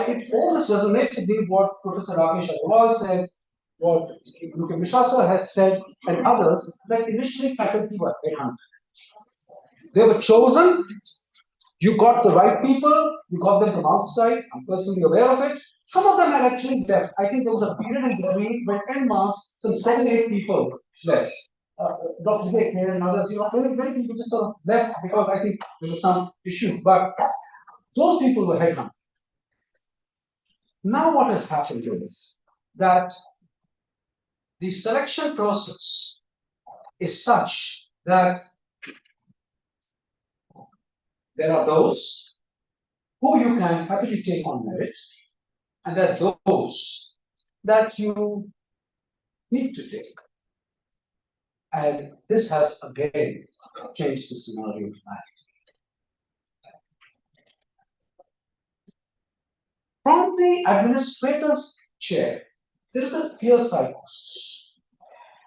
it always resonates with me what Professor Rakesh Agarwal said, what Dr. Mishra sir has said, and others, that initially faculty were headhunted. They were chosen. You got the right people, you got them from outside, I'm personally aware of it. Some of them had actually left. I think there was a period in Delhi when en masse, some 7, 8 people left. Dr. Vivek here and others, many people just sort of left because I think there was some issue. But those people were headhunted. Now what has happened is that the selection process is such that there are those who you can happily take on merit, and there are those that you need to take. And this has again changed the scenario dramatically. From the administrator's chair, there is a fear psychosis.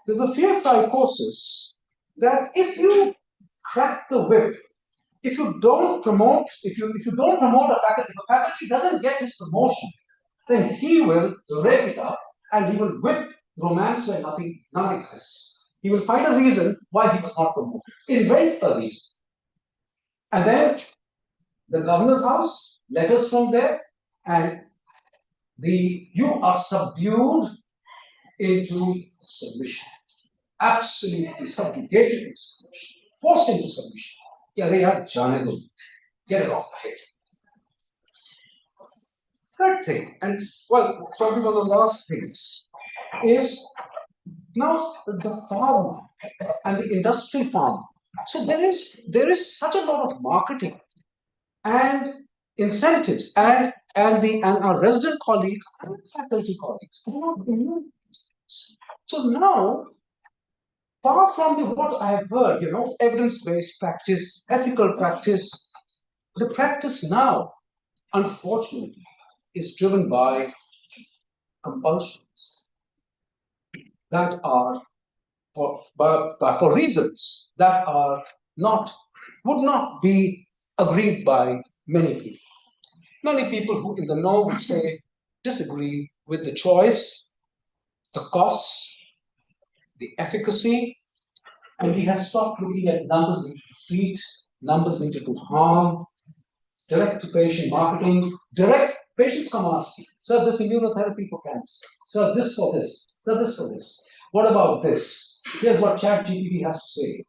There's a fear psychosis that if you crack the whip, if you don't promote a faculty, if a faculty doesn't get his promotion, then he will rev it up and he will whip romance where none exists. He will find a reason why he was not promoted. Invent a reason. And then the governor's house, letters from there, and you are subdued into submission. Absolutely subjugated into submission, forced into submission. Get it off the head. Third thing, and well, talking about the last things, is now the farm and the industrial farm. So there is such a lot of marketing and incentives and our resident colleagues and faculty colleagues. So now, far from what I have heard, evidence-based practice, ethical practice, the practice now, unfortunately, is driven by compulsions that are for reasons that would not be agreed by many people. Many people who in the know would say disagree with the choice, the costs, the efficacy, and we have stopped looking at numbers into defeat, numbers into harm, direct to patient marketing, direct patients come asking, sir, this immunotherapy for cancer, sir, this for this, sir, this for this. What about this? Here's what ChatGPT has to say.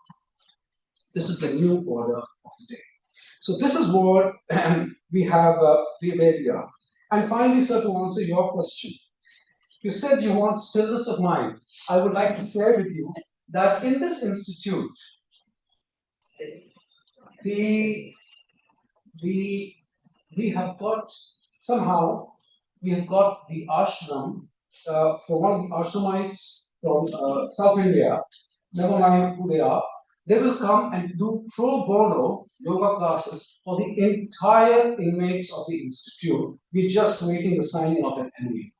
This is the new order of the day. So this is what we have where we are. And finally, sir, to answer your question, you said you want stillness of mind. I would like to share with you that in this institute, we have got the ashram for one of the ashramites from South India, never mind who they are. They will come and do pro bono yoga classes for the entire inmates of the institute. We're just waiting the signing of an MOU.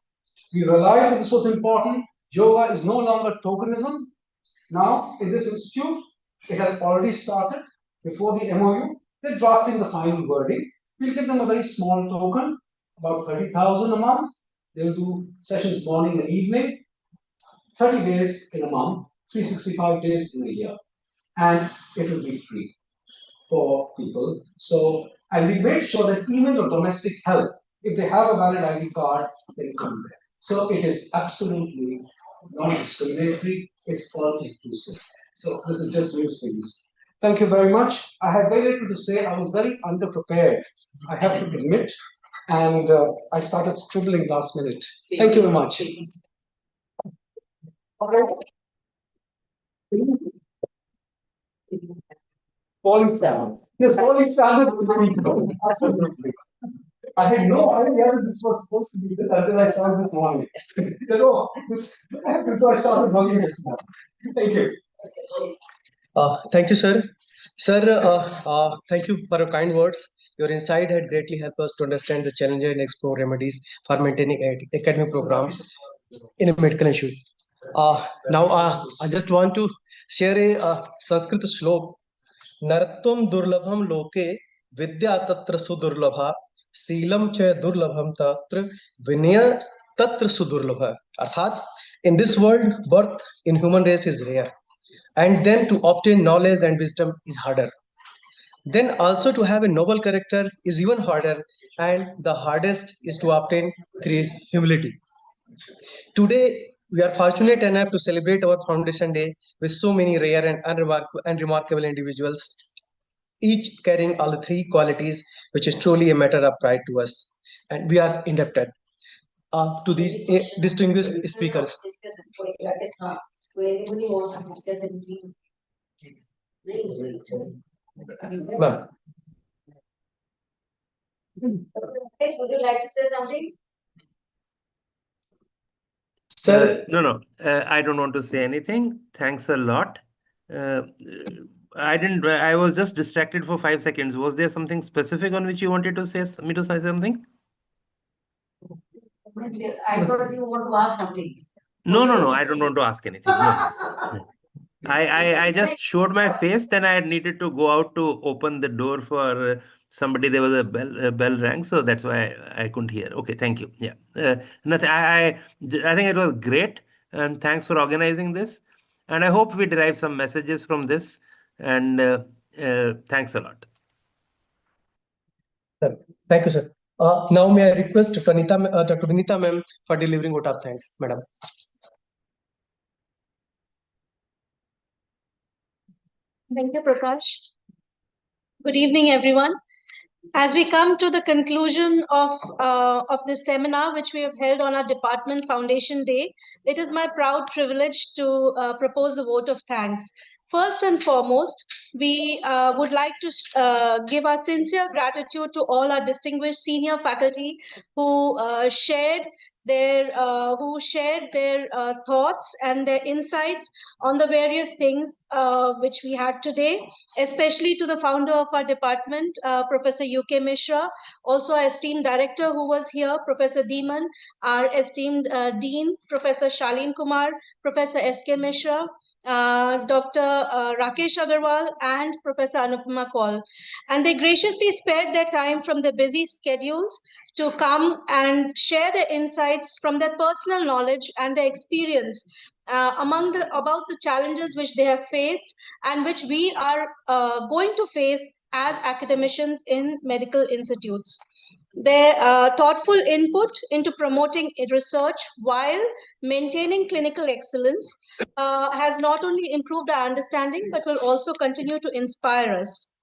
We realized that this was important. Yoga is no longer tokenism. Now, in this institute, it has already started before the MOU. They're drafting the final wording. We'll give them a very small token, about 30,000 a month. They'll do sessions morning and evening, 30 days in a month, 365 days in a year. And it will be free for people. So, and we made sure that even the domestic help, if they have a valid ID card, they come there. So it is absolutely non-discriminatory, it's all inclusive. So this is just news for you. Thank you very much. I had very little to say. I was very underprepared, I have to admit, and I started scribbling last minute. Thank you very much. Falling standard. Yes, falling standard was absolutely. I had no idea that this was supposed to be this until I saw it this morning. So I started working this morning. Thank you. Thank you, sir. Sir, thank you for your kind words. Your insight had greatly helped us to understand the challenges and explore remedies for maintaining an academic program in a medical institute. Now, I just want to share a Sanskrit shlok. Nartvam durlabham loke vidya tatra sudurlabha Sheelam च दुर्लभम तत्र विनय तत्र सुदुर्लभ. अर्थात, in this world, birth in human race is rare, and then to obtain knowledge and wisdom is harder. Then also to have a noble character is even harder, and the hardest is to obtain humility. Today, we are fortunate enough to celebrate our Foundation Day with so many rare and remarkable individuals, each carrying all the three qualities, which is truly a matter of pride to us. And we are indebted to these distinguished speakers. Ma'am. Would you like to say something? Sir, no, I don't want to say anything. Thanks a lot. I was just distracted for 5 seconds. Was there something specific on which you wanted to say something? I thought you want to ask something. No, I don't want to ask anything. No. I just showed my face, then I needed to go out to open the door for somebody. There was a bell rang, so that's why I couldn't hear. Okay, thank you. Yeah, nothing. I think it was great, and thanks for organizing this. And I hope we derive some messages from this. And thanks a lot. Sir, thank you, sir. Now may I request Dr. Vinita ma'am for delivering vote of thanks, madam. Thank you, Prakash. Good evening, everyone. As we come to the conclusion of this seminar, which we have held on our Department Foundation Day, it is my proud privilege to propose the vote of thanks. First and foremost, we would like to give our sincere gratitude to all our distinguished senior faculty who shared their thoughts and their insights on the various things which we had today, especially to the founder of our department, Professor U.K. Mishra, also our esteemed director who was here, Professor Deeman, our esteemed dean, Professor Shalin Kumar, Professor S.K. Mishra, Dr. Rakesh Agarwal, and Professor Anupama Kaul. And they graciously spared their time from their busy schedules to come and share their insights from their personal knowledge and their experience about the challenges which they have faced and which we are going to face as academicians in medical institutes. Their thoughtful input into promoting research while maintaining clinical excellence has not only improved our understanding but will also continue to inspire us.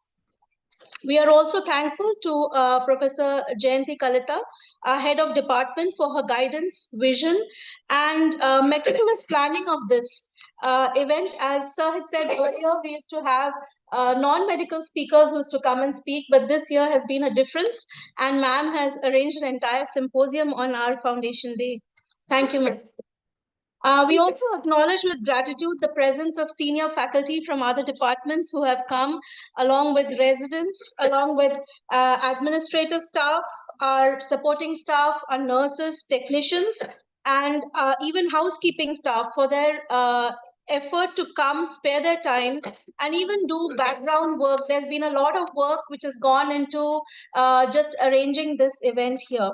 We are also thankful to Professor Jayanti Kalita, our head of department, for her guidance, vision, and meticulous planning of this event. As Sir had said earlier, we used to have non-medical speakers who used to come and speak, but this year has been a difference, and ma'am has arranged an entire symposium on our foundation day. Thank you, ma'am. We also acknowledge with gratitude the presence of senior faculty from other departments who have come, along with residents, along with administrative staff, our supporting staff, our nurses, technicians, and even housekeeping staff for their effort to come, spare their time, and even do background work. There's been a lot of work which has gone into just arranging this event here.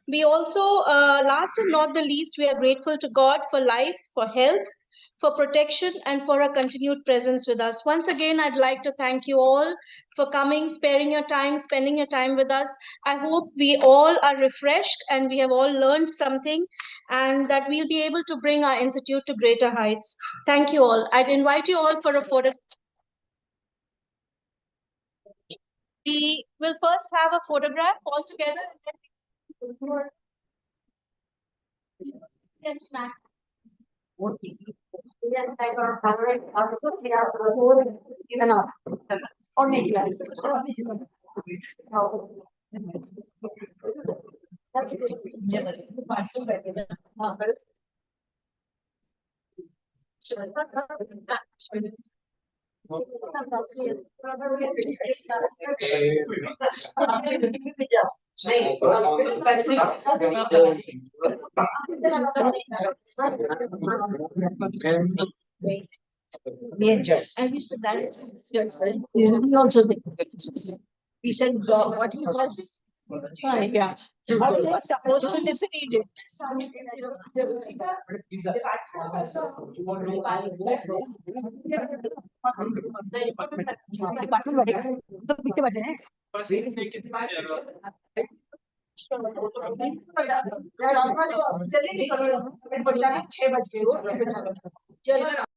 We also, last and not the least, we are grateful to God for life, for health, for protection, and for a continued presence with us. Once again, I'd like to thank you all for coming, sparing your time, spending your time with us. I hope we all are refreshed and we have all learned something and that we'll be able to bring our institute to greater heights. Thank you all. I'd invite you all for a photo. We will first have a photograph all together and then yes, ma'am. I used to direct your friend. He also did. He said what he was. Yeah. How he was supposed to listen, he did. जल्दी निकलो 6 बज गए